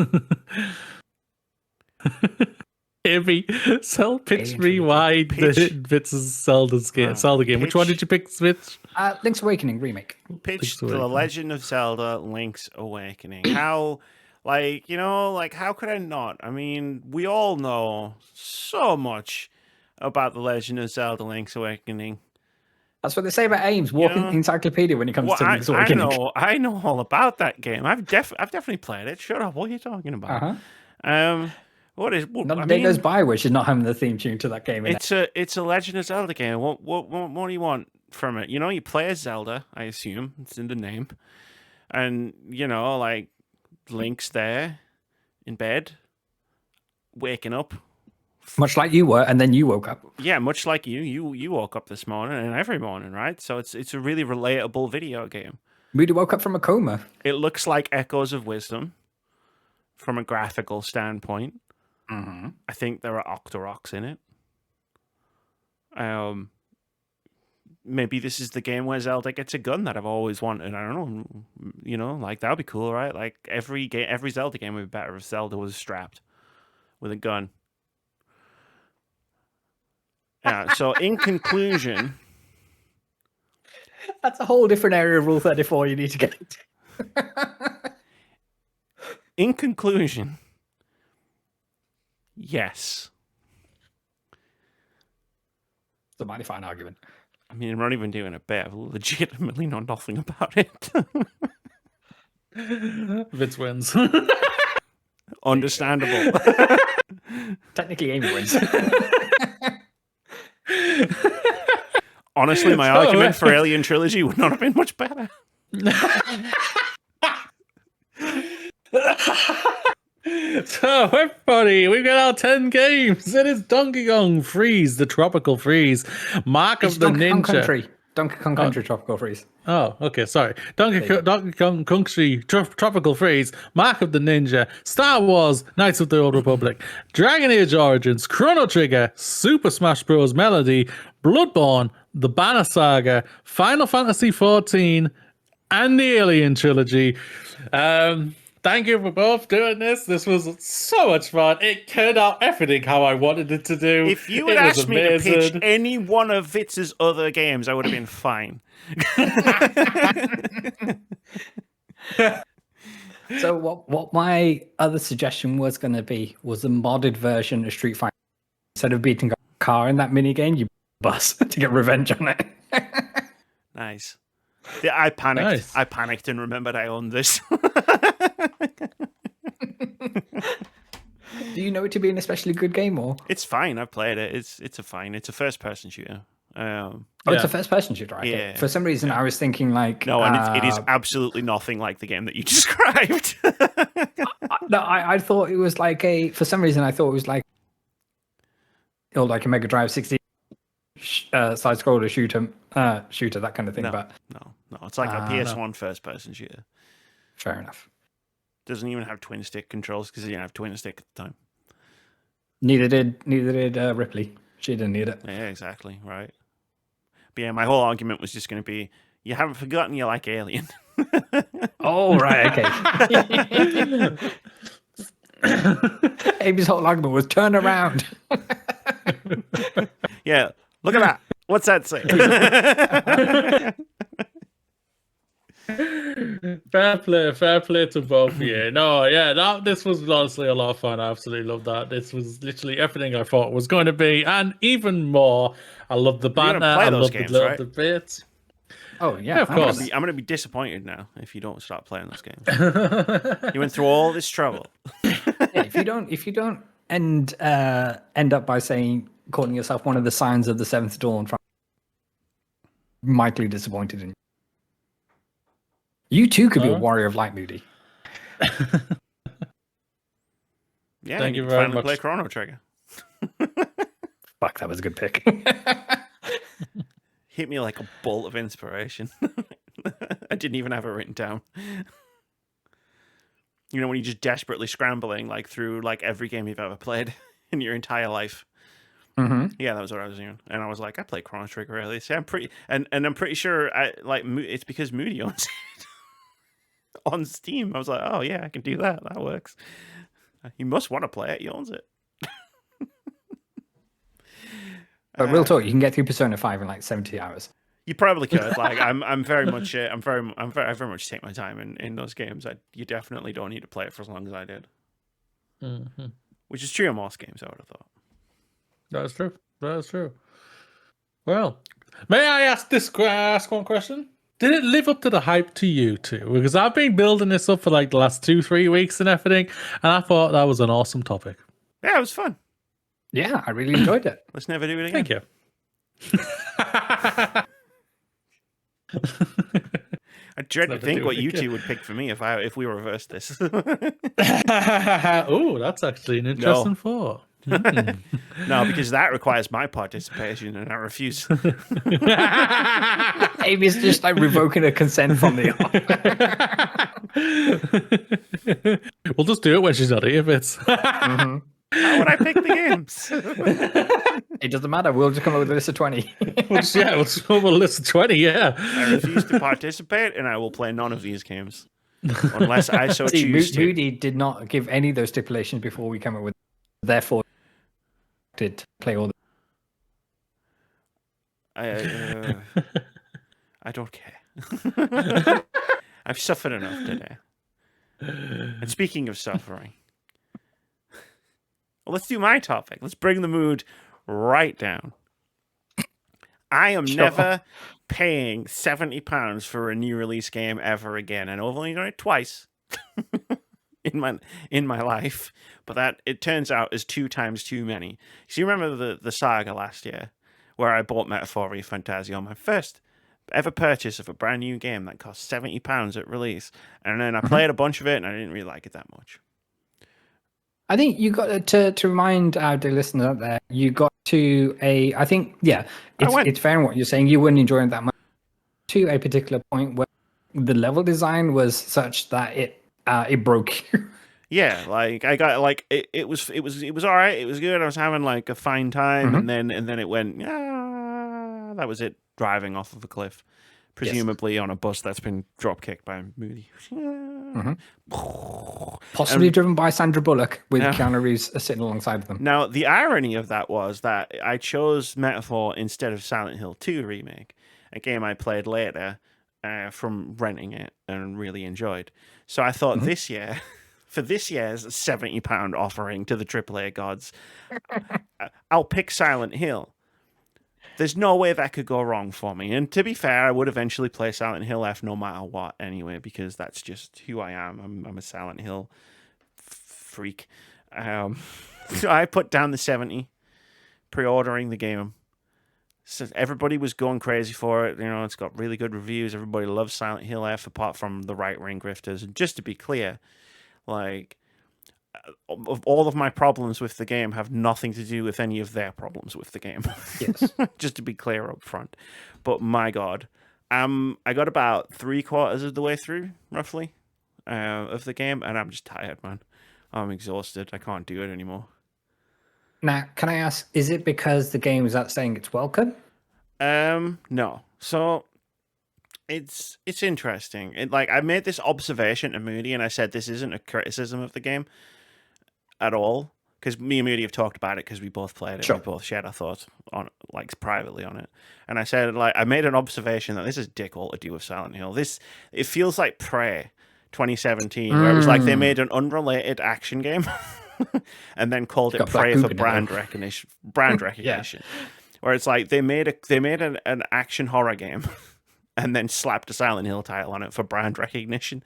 S2: Amy, pitch me why the Vitz's Zelda game. Which one did you pick, Vitz?
S3: Link's Awakening remake.
S1: Pitch The Legend of Zelda Link's Awakening. How, how could I not? I mean, we all know so much about The Legend of Zelda Link's Awakening.
S3: That's what they say about Ames, walking encyclopedia when it comes to Link's Awakening.
S1: I know all about that game. I've definitely played it. Shut up. What are you talking about? Not
S3: a day goes by where she's not having the theme tune to that game.
S1: It's a Legend of Zelda game. What do you want from it? You play as Zelda, I assume. It's in the name. And, Link's there in bed, waking up.
S3: Much like you were, and then you woke up.
S1: Yeah, much like you. You woke up this morning and every morning, right? So it's a really relatable video game.
S3: Moody woke up from a coma.
S1: It looks like Echoes of Wisdom from a graphical standpoint.
S3: Mm-hmm.
S1: I think there are Octoroks in it. Maybe this is the game where Zelda gets a gun that I've always wanted. I don't know. That would be cool, right? Like every Zelda game would be better if Zelda was strapped with a gun. Yeah. So in conclusion,
S3: that's a whole different area of Rule 34 you need to get into.
S1: In conclusion, yes.
S3: It's a mighty fine argument.
S1: I mean, I'm not even doing a bit. I legitimately know nothing about it.
S2: Vitz wins.
S1: Understandable.
S3: Technically, Amy wins.
S1: Honestly, my argument for Alien Trilogy would not have been much better.
S2: So, everybody, we've got our 10 games. It is Donkey Kong Freeze, the Tropical Freeze, Mark of the Ninja.
S3: Donkey Kong Country Tropical Freeze.
S2: Oh, okay, sorry. Donkey Kong Country Tropical Freeze, Mark of the Ninja, Star Wars, Knights of the Old Republic, Dragon Age Origins, Chrono Trigger, Super Smash Bros. Melody, Bloodborne, The Banner Saga, Final Fantasy XIV, and the Alien Trilogy. Thank you for both doing this. This was so much fun. It turned out everything how I wanted it to do.
S1: If you had asked me to pitch any one of Vitz's other games, I would have been fine.
S3: So what my other suggestion was going to be was a modded version of Street Fighter. Instead of beating a car in that minigame, you bus to get revenge on it.
S1: Nice. Yeah, I panicked.
S2: Nice.
S1: I panicked and remembered I owned this.
S3: Do you know it to be an especially good game, or
S1: It's fine. I've played it. It's a first-person shooter.
S3: it's a first-person shooter, right?
S1: Yeah.
S3: For some reason, I was thinking like
S1: No, and it is absolutely nothing like the game that you described.
S3: No, I thought it was like for some reason I thought it was like a Mega Drive 60 side scroller shooter, that kind of thing. But
S1: no, it's like a PS1 first-person shooter.
S3: Fair enough.
S1: Doesn't even have twin stick controls because you didn't have twin stick at the time.
S3: Neither did Ripley. She didn't need it.
S1: Yeah, exactly. Right. But yeah, my whole argument was just going to be, you haven't forgotten you like Alien.
S3: Oh, right. Okay. Amy's whole argument was turn around.
S1: Yeah. Look at that. What's that say?
S2: Fair play to both of you. No, yeah, this was honestly a lot of fun. I absolutely loved that. This was literally everything I thought it was going to be, and even more. I love the banner. I love the little debates.
S3: Oh yeah,
S2: of course.
S1: I'm going to be disappointed now if you don't start playing those games. You went through all this trouble.
S3: Yeah, if you don't end up by saying calling yourself one of the Scions of the Seventh Dawn, mightily disappointed in you. You too could be a warrior of light, Moody.
S1: Yeah,
S2: Thank you
S1: can
S2: very
S1: finally
S2: much.
S1: play Chrono Trigger.
S3: Fuck, that was a good pick.
S1: Hit me like a bolt of inspiration. I didn't even have it written down. You know, when you're just desperately scrambling like through like every game you've ever played in your entire life.
S3: Mm-hmm.
S1: Yeah, that was what I was doing, and I was like, I played Chrono Trigger earlier. See, I'm pretty, and I'm pretty sure it's because Moody owns it on Steam. I was like, oh yeah, I can do that. That works. You must want to play it. He owns it.
S3: But real talk, you can get through Persona 5 in like 70 hours.
S1: You probably could. Like, I'm very much, I very much take my time in those games. You definitely don't need to play it for as long as I did, which is true of most games. I would have thought.
S2: That's true. That's true. Well, may I ask one question? Did it live up to the hype to you too? Because I've been building this up for like the last 2-3 weeks and everything, and I thought that was an awesome topic.
S1: Yeah, it was fun.
S3: Yeah, I really enjoyed it.
S1: Let's never do it again.
S2: Thank you.
S1: I dread to
S2: Never
S1: think
S2: do
S1: what
S2: it
S1: you
S2: again.
S1: two would pick for me if we reversed this.
S2: Oh, that's actually an interesting thought.
S1: No, because that requires my participation, and I refuse.
S3: Amy's just like revoking a consent from the
S2: We'll just do it when she's not here, Vitz.
S1: How would I pick the games?
S3: It doesn't matter. We'll just come up with a list of 20.
S2: We'll list of 20, yeah.
S1: I refuse to participate, and I will play none of these games unless I so
S3: See,
S1: choose to.
S3: Moody did not give any of those stipulations before we came up with. Therefore, did play all.
S1: I don't care. I've suffered enough today. And speaking of suffering, well, let's do my topic. Let's bring the mood right down. I am never paying £70 for a new release game ever again, and I've only done it twice in my life. But that, it turns out, is 2 times too many. So you remember the saga last year, where I bought Metaphor Fantasio, my first ever purchase of a brand new game that cost £70 at release, and then I played a bunch of it, and I didn't really like it that much.
S3: I think you got to remind our dear listeners out there, you got to I think, yeah, it's fair in what you're saying. You wouldn't enjoy it that much to a particular point where the level design was such that it broke you.
S1: Yeah, like I got like it was all right. It was good. I was having like a fine time, and then it went. That was it. Driving off of a cliff, presumably on a bus that's been drop kicked by Moody.
S3: Possibly driven by Sandra Bullock with Keanu Reeves sitting alongside of them.
S1: Now, the irony of that was that I chose Metaphor instead of Silent Hill 2 Remake, a game I played later from renting it and really enjoyed. So I thought this year, for this year's £70 offering to the AAA gods, I'll pick Silent Hill. There's no way that could go wrong for me. And to be fair, I would eventually play Silent Hill F no matter what anyway, because that's just who I am. I'm a Silent Hill freak. So I put down the 70, pre-ordering the game. So everybody was going crazy for it. You know, it's got really good reviews. Everybody loves Silent Hill F, apart from the right-wing grifters. And just to be clear, like, all of my problems with the game have nothing to do with any of their problems with the game.
S3: Yes.
S1: Just to be clear up front. But my God, I got about 3/4 of the way through, roughly, of the game, and I'm just tired, man. I'm exhausted. I can't do it anymore.
S3: Now, can I ask, is it because the game is out saying it's welcome?
S1: No. So it's interesting. I made this observation to Moody, and I said this isn't a criticism of the game at all, because me and Moody have talked about it because we both played it.
S3: Sure.
S1: We both shared our thoughts on it, privately on it. And I said, I made an observation that this is dick all to do with Silent Hill. It feels like Prey 2017, where it was like they made an unrelated action game and then called it Prey for brand recognition. Where it's like they made an action horror game and then slapped a Silent Hill title on it for brand recognition.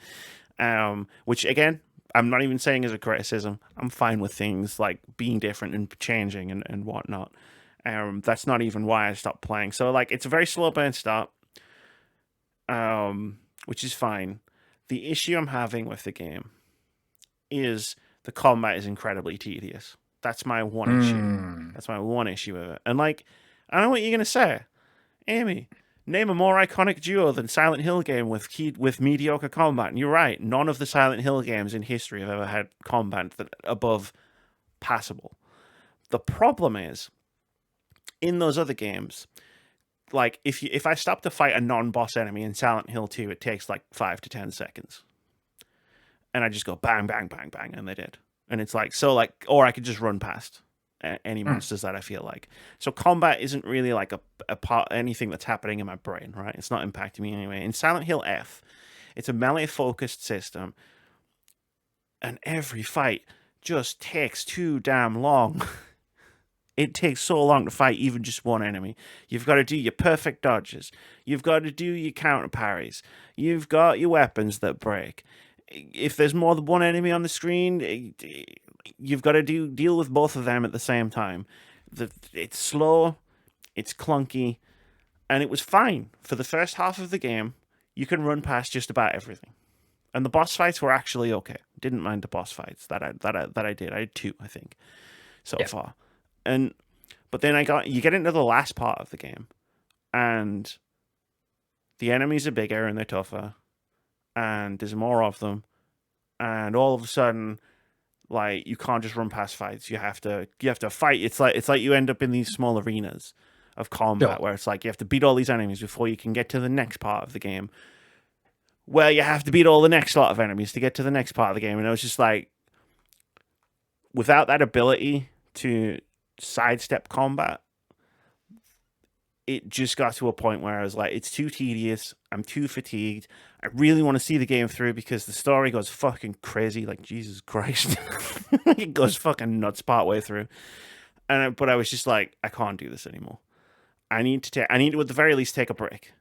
S1: Which again, I'm not even saying as a criticism. I'm fine with things like being different and changing and whatnot. That's not even why I stopped playing. So like it's a very slow burn start, which is fine. The issue I'm having with the game is the combat is incredibly tedious. That's my one issue. That's my one issue with it. And like, I know what you're gonna say, Amy. Name a more iconic duo than Silent Hill game with mediocre combat. And you're right. None of the Silent Hill games in history have ever had combat that above passable. The problem is, in those other games, like if I stop to fight a non-boss enemy in Silent Hill 2, it takes like 5 to 10 seconds. And I just go bang, bang, bang, bang, and they did. And it's like, so like, or I could just run past any monsters that I feel like. So combat isn't really like a part, anything that's happening in my brain, right? It's not impacting me anyway. In Silent Hill F, it's a melee-focused system, and every fight just takes too damn long. It takes so long to fight even just one enemy. You've got to do your perfect dodges. You've got to do your counter parries. You've got your weapons that break. If there's more than one enemy on the screen, you've got to deal with both of them at the same time. It's slow, it's clunky, and it was fine. For the first half of the game, you can run past just about everything. And the boss fights were actually okay. Didn't mind the boss fights that I did. I did 2, I think, so far. But then you get into the last part of the game, and the enemies are bigger and they're tougher, and there's more of them, and all of a sudden, like, you can't just run past fights. You have to fight. It's like you end up in these small arenas of combat where it's like you have to beat all these enemies before you can get to the next part of the game, where you have to beat all the next lot of enemies to get to the next part of the game. And it was just like, without that ability to sidestep combat, it just got to a point where I was like, it's too tedious. I'm too fatigued. I really want to see the game through because the story goes fucking crazy. Like, Jesus Christ. It goes fucking nuts part way through. But I was just like, I can't do this anymore. I need to at the very least take a break.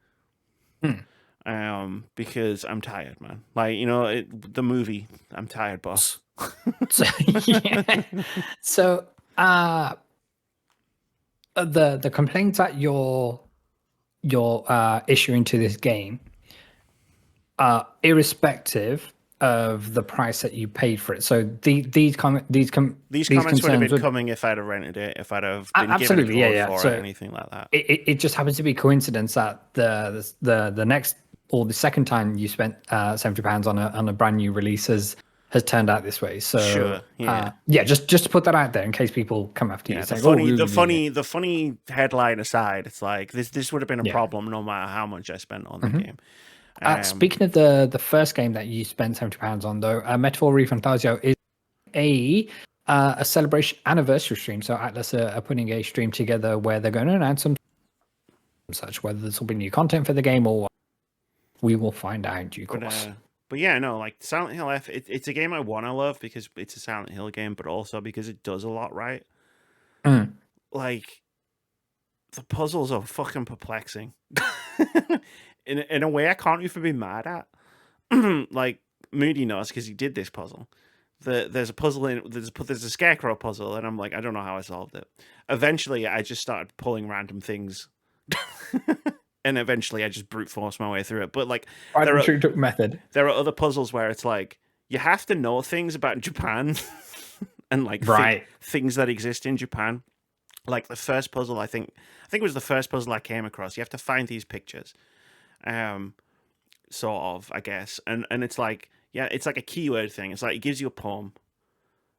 S1: Because I'm tired, man. Like, you know, the movie, I'm tired, boss.
S3: So, the complaints that you're issuing to this game, irrespective of the price that you paid for it. So these comments
S1: would have been coming if I'd have rented it, if I'd have been
S3: absolutely
S1: given a code for
S3: so
S1: it, anything like that.
S3: It just happens to be coincidence that the next or the second time you spent £70 on a brand new release has turned out this way. So
S1: sure,
S3: just to put that out there in case people come after you.
S1: The funny headline aside, it's like this would have been a problem no matter how much I spent on the game.
S3: Speaking of the first game that you spent £70 on, though, Metaphor Refantasio is a celebration anniversary stream. So Atlas are putting a stream together where they're going to announce some such, whether this will be new content for the game or what, we will find out in due course.
S1: But yeah, no, like Silent Hill F, it's a game I want to love because it's a Silent Hill game, but also because it does a lot right. Like, the puzzles are fucking perplexing. In a way I can't even be mad at. Like, Moody knows because he did this puzzle. There's a puzzle there's a scarecrow puzzle, and I'm like, I don't know how I solved it. Eventually, I just started pulling random things. And eventually I just brute force my way through it. But like, there are other puzzles where it's like, you have to know things about Japan and like things that exist in Japan. Like the first puzzle, I think it was the first puzzle I came across. You have to find these pictures, sort of, I guess. And it's like, it's like a keyword thing. It's like, it gives you a poem.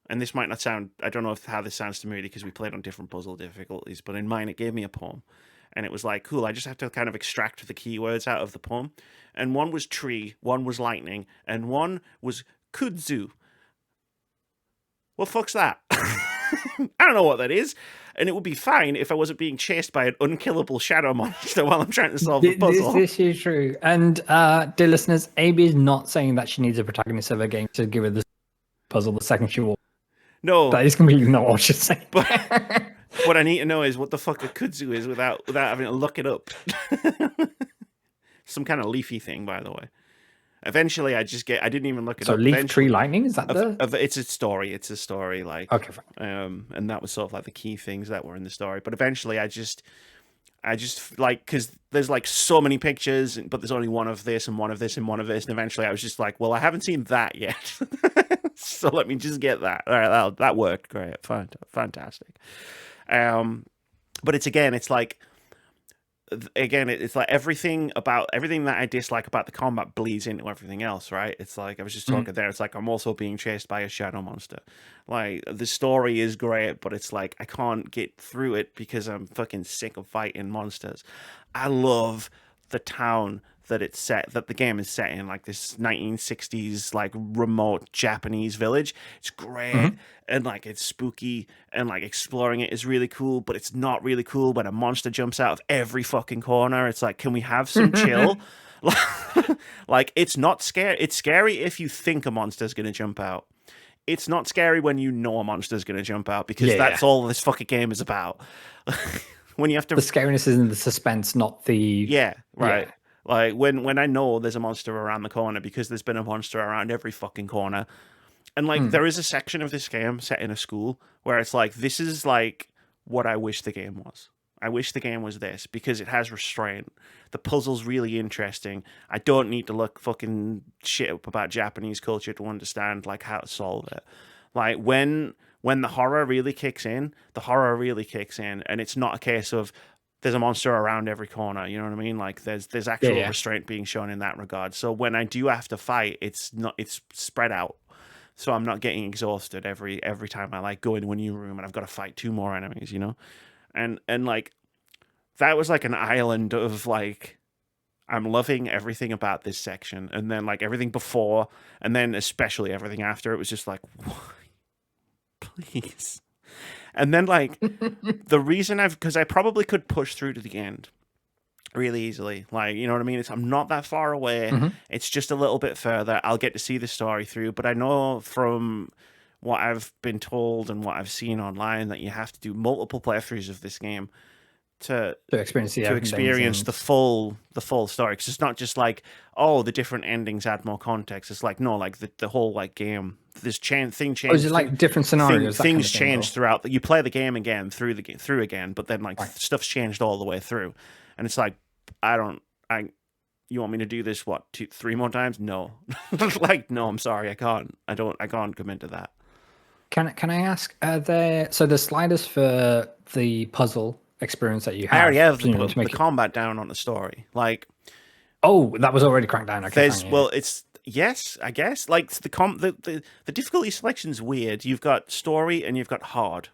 S1: And this might not sound, I don't know how this sounds to Moody because we played on different puzzle difficulties, but in mine, it gave me a poem. And it was like, cool, I just have to kind of extract the keywords out of the poem. And one was tree, one was lightning, and one was kudzu. What the fuck's that? I don't know what that is. And it would be fine if I wasn't being chased by an unkillable shadow monster while I'm trying to solve the puzzle.
S3: This is true. And dear listeners, Amy is not saying that she needs a protagonist of a game to give her this puzzle the second she walks.
S1: No.
S3: That is completely not what she's saying.
S1: But what I need to know is what the fuck a kudzu is without having to look it up. Some kind of leafy thing, by the way. Eventually, I didn't even look it
S3: So
S1: up.
S3: Leaf
S1: Eventually,
S3: Tree Lightning, is that the?
S1: it's a story. It's a story, like,
S3: Okay, fine.
S1: and that was sort of like the key things that were in the story. But eventually, I just like, because there's like so many pictures, but there's only one of this and one of this and one of this, and eventually, I was just like, well, I haven't seen that yet, so let me just get that. All right, that worked great, fantastic. But it's like. Again, it's like everything that I dislike about the combat bleeds into everything else, right? It's like I was just talking there. It's like I'm also being chased by a shadow monster. Like the story is great, but it's like I can't get through it because I'm fucking sick of fighting monsters. I love the town that the game is set in, like this 1960s like remote Japanese village. It's great, and like it's spooky, and like exploring it is really cool, but it's not really cool when a monster jumps out of every fucking corner. It's like, can we have some chill? Like, it's not scary. It's scary if you think a monster's gonna jump out. It's not scary when you know a monster's gonna jump out, because that's all this fucking game is about. When you have to,
S3: The scariness is in the suspense, not the.
S1: right.
S3: Yeah.
S1: Like when I know there's a monster around the corner, because there's been a monster around every fucking corner. And like there is a section of this game set in a school where it's like, this is like what I wish the game was. I wish the game was this, because it has restraint. The puzzle's really interesting. I don't need to look fucking shit up about Japanese culture to understand like how to solve it. Like when the horror really kicks in, and it's not a case of there's a monster around every corner, you know what I mean? Like there's actual restraint being shown in that regard. So when I do have to fight, it's spread out. So I'm not getting exhausted every time I like go into a new room and I've got to fight 2 more enemies, you know? And like that was like an island of like, I'm loving everything about this section, and then like everything before, and then especially everything after, it was just like, why? Please. And then like the reason because I probably could push through to the end really easily. Like, you know what I mean? I'm not that far away. It's just a little bit further. I'll get to see the story through, but I know from what I've been told and what I've seen online that you have to do multiple playthroughs of this game to
S3: experience
S1: the full story, because it's not just like, oh, the different endings add more context. It's like, no, like the whole like game, this thing changes.
S3: Oh, is it like different scenarios?
S1: Things change throughout. You play the game again through again, but then like stuff's changed all the way through, and it's like, you want me to do this 2-3 more times? No, like no, I'm sorry, I can't commit to that.
S3: Can I ask? So the sliders for the puzzle experience that you have?
S1: I already have the combat down on the story. Like,
S3: oh, that was already cranked down. Okay,
S1: it's yes, I guess. Like the difficulty selection's weird. You've got story and you've got hard.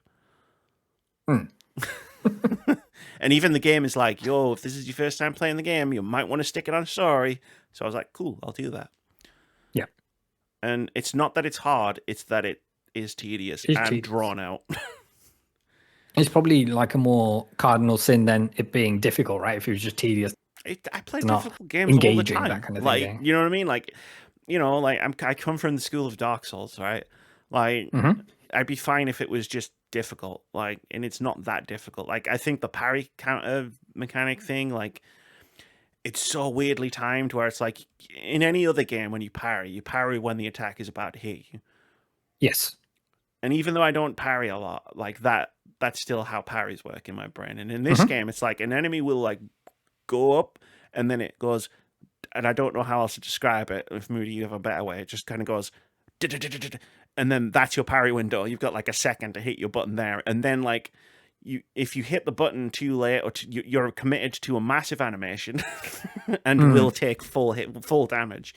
S1: And even the game is like, yo, if this is your first time playing the game, you might want to stick it on story. So I was like, cool, I'll do that.
S3: Yeah.
S1: And it's not that it's hard; it's that it is tedious and drawn out.
S3: It's probably like a more cardinal sin than it being difficult, right? If it was just tedious.
S1: I play difficult games all the time.
S3: That kind of
S1: like,
S3: thing.
S1: You know what I mean? Like, you know, like I come from the school of Dark Souls, right? Like, I'd be fine if it was just difficult. Like, and it's not that difficult. Like, I think the parry counter mechanic thing, like, it's so weirdly timed where it's like in any other game when you parry when the attack is about to hit you.
S3: Yes.
S1: And even though I don't parry a lot, like that's still how parries work in my brain. And in this game, it's like an enemy will like go up and then it goes, and I don't know how else to describe it. If Moody, you have a better way, it just kind of goes, and then that's your parry window. You've got like a second to hit your button there, and then like if you hit the button too late, or you're committed to a massive animation, and will take full damage.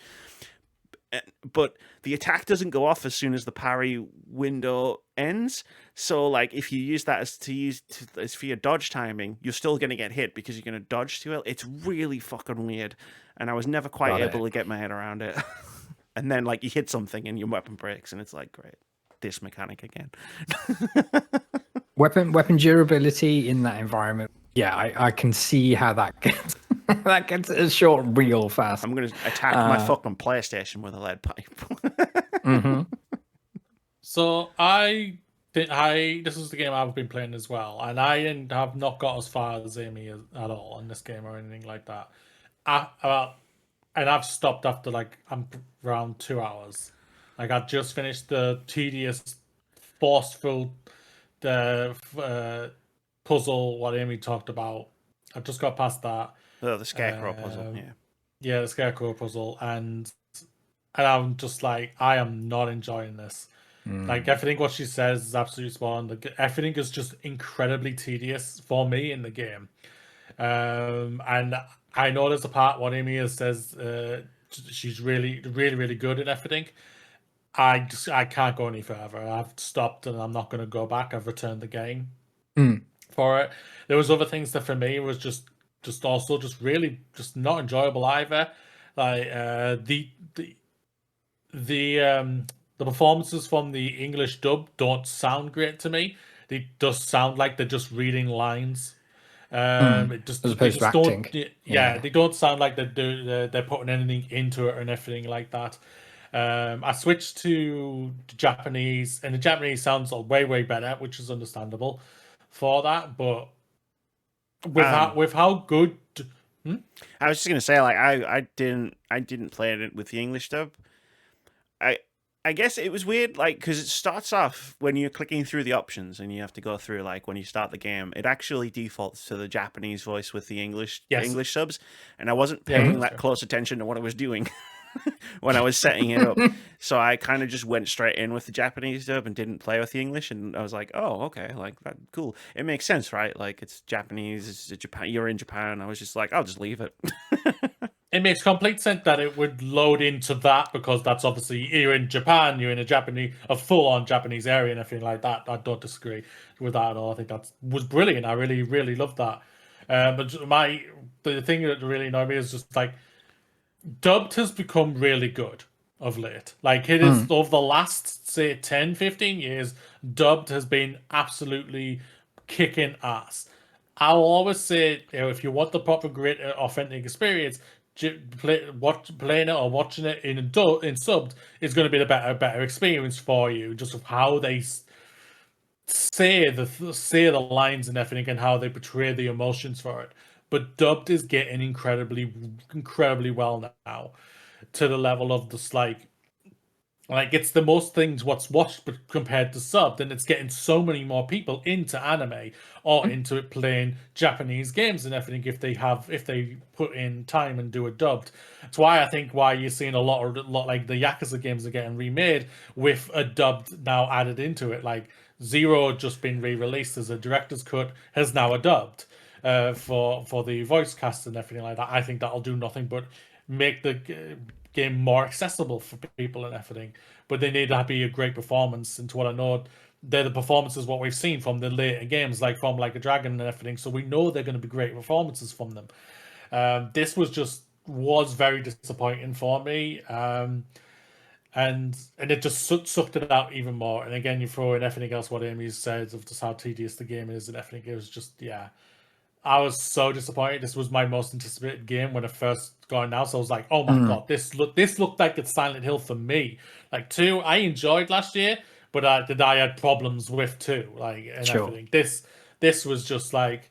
S1: But the attack doesn't go off as soon as the parry window ends. So, like, if you use that as for your dodge timing, you're still going to get hit because you're going to dodge too well. It's really fucking weird, and I was never quite able to get my head around it. And then, like, you hit something and your weapon breaks, and it's like, great, this mechanic again.
S3: Weapon durability in that environment. Yeah, I can see how that gets that gets a short real fast.
S1: I'm gonna attack my fucking PlayStation with a lead pipe.
S2: So this is the game I've been playing as well, and I have not got as far as Amy at all in this game or anything like that. About and I've stopped after like I'm around 2 hours. Like I just finished the tedious, forceful, the puzzle what Amy talked about. I just got past that.
S1: Oh, the scarecrow puzzle.
S2: Um,
S1: Yeah.
S2: Yeah, the scarecrow puzzle, and I'm just like, I am not enjoying this. Like everything what she says is absolutely spot on. Everything is just incredibly tedious for me in the game. And I know there's a part what Amy says she's really, really, really good at everything. I can't go any further. I've stopped and I'm not going to go back. I've returned the game for it. There was other things that for me was just also just really just not enjoyable either. Like the performances from the English dub don't sound great to me. They just sound like they're just reading lines. It just
S3: As
S2: they
S3: opposed to
S2: just don't.
S3: acting.
S2: Yeah, they don't sound like they're putting anything into it and everything like that. I switched to Japanese, and the Japanese sounds way better, which is understandable for that. But with how good,
S1: I was just gonna say, like, I didn't play it with the English dub. I guess it was weird, like, because it starts off when you're clicking through the options and you have to go through, like, when you start the game, it actually defaults to the Japanese voice with the English subs, and I wasn't paying that close attention to what I was doing when I was setting it up. So I kind of just went straight in with the Japanese dub and didn't play with the English, and I was like, oh, okay, like, that, cool. It makes sense, right? Like, it's Japanese, it's Japan, you're in Japan. I was just like, I'll just leave it.
S2: it makes complete sense that it would load into that because that's obviously you're in Japan, you're in a full-on Japanese area and everything like that. I don't disagree with that at all. I think that was brilliant. I really loved that. But the thing that really annoyed me is just like dubbed has become really good of late. Like it is over the last say 10, 15 years, dubbed has been absolutely kicking ass. I'll always say, if you want the proper great authentic experience, playing it or watching it in subbed is going to be the better experience for you. Just of how they say the lines and everything, and how they portray the emotions for it. But dubbed is getting incredibly well now, to the level of just like it's the most things what's watched compared to subbed, and it's getting so many more people into anime or into it playing Japanese games and everything if they put in time and do it dubbed. That's why I think you're seeing a lot like the Yakuza games are getting remade with a dubbed now added into it. Like Zero just been re-released as a director's cut, has now a dubbed for the voice cast and everything like that. I think that'll do nothing but make the game more accessible for people and everything. But they need to be a great performance. And to what I know, they're the performances what we've seen from the later games, like from Like a Dragon and everything. So we know they're going to be great performances from them. This was very disappointing for me. And it just sucked it out even more. And again, you throw in everything else what Amy said of just how tedious the game is and everything. It was just, yeah. I was so disappointed. This was my most anticipated game when it first got announced. I was like, "Oh my god, this looked like it's Silent Hill for me." Like 2, I enjoyed last year, but I had problems with 2, like and everything. This was just like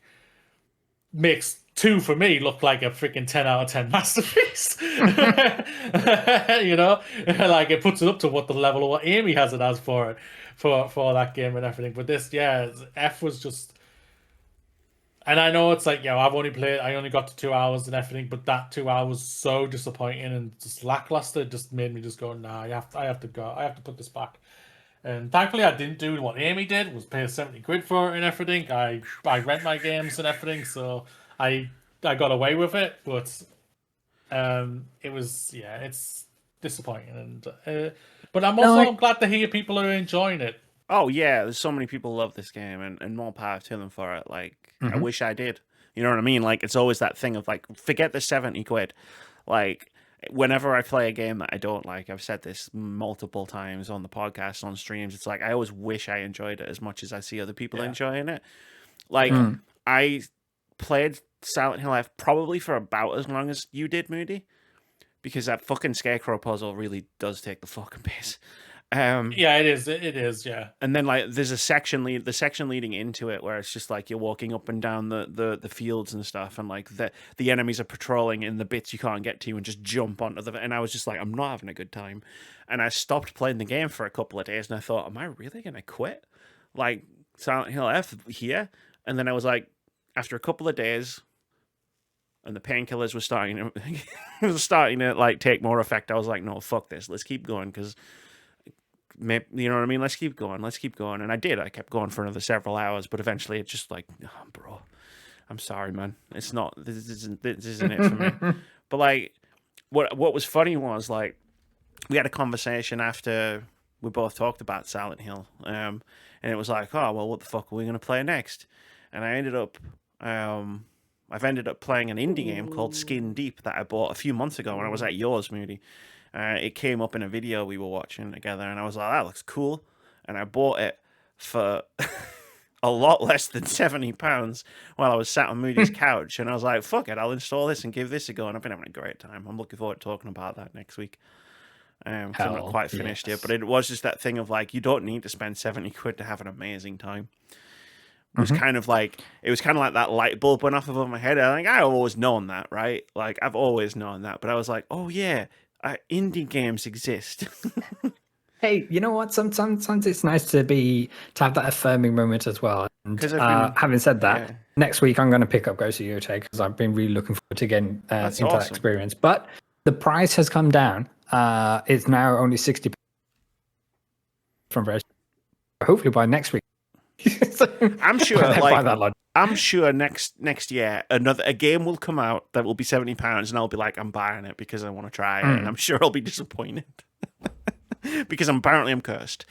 S2: makes 2 for me look like a freaking 10 out of 10 masterpiece. You know, like it puts it up to what the level of what Amy has it as for that game and everything. But this, yeah, F was just. And I know it's like, I only got to 2 hours and everything, but that 2 hours was so disappointing and just lackluster. It just made me just go, nah, I have to go. I have to put this back. And thankfully I didn't do what Amy did, was pay 70 quid for it and everything. I rent my games and everything, so I got away with it, but it was, it's disappointing. And but I'm glad to hear people are enjoying it.
S1: Oh yeah, there's so many people love this game, and more power to them for it. Like, I wish I did. You know what I mean? Like, it's always that thing of like, forget the 70 quid. Like, whenever I play a game that I don't like, I've said this multiple times on the podcast, on streams, it's like, I always wish I enjoyed it as much as I see other people enjoying it. Like, I played Silent Hill F probably for about as long as you did, Moody, because that fucking scarecrow puzzle really does take the fucking piss.
S2: Yeah, it is. It is. Yeah.
S1: And then like there's a section the section leading into it where it's just like you're walking up and down the fields and stuff, and like the enemies are patrolling in the bits you can't get to and just jump onto the. And I was just like, I'm not having a good time, and I stopped playing the game for a couple of days, and I thought, am I really gonna quit? Like Silent Hill F here? And then I was like, after a couple of days, and the painkillers were starting to like take more effect. I was like, no, fuck this. Let's keep going because. You know what I mean? Let's keep going. And I did. I kept going for another several hours, but eventually it's just like, oh, bro, I'm sorry, man. It's not. This isn't it for me. But like, what was funny was like, we had a conversation after we both talked about Silent Hill, and it was like, oh well, what the fuck are we gonna play next? And I've ended up playing an indie game called Skin Deep that I bought a few months ago when I was at yours, Moody. It came up in a video we were watching together, and I was like, that looks cool. And I bought it for a lot less than £70 while I was sat on Moody's couch. And I was like, fuck it, I'll install this and give this a go. And I've been having a great time. I'm looking forward to talking about that next week. 'Cause I'm not quite finished yet, but it was just that thing of like, you don't need to spend 70 quid to have an amazing time. It was kind of like that light bulb went off above my head. I've always known that, right? Like I've always known that, but I was like, oh yeah, indie games exist.
S3: Hey, you know what? Sometimes it's nice to have that affirming moment as well. And having said that, next week I'm going to pick up Ghost of Yotei because I've been really looking forward to getting into that experience. But the price has come down. It's now only 60 from very. Hopefully by next week.
S1: I'm sure. I'm sure next year a game will come out that will be £70, and I'll be like, I'm buying it because I want to try it, and I'm sure I'll be disappointed because apparently I'm cursed.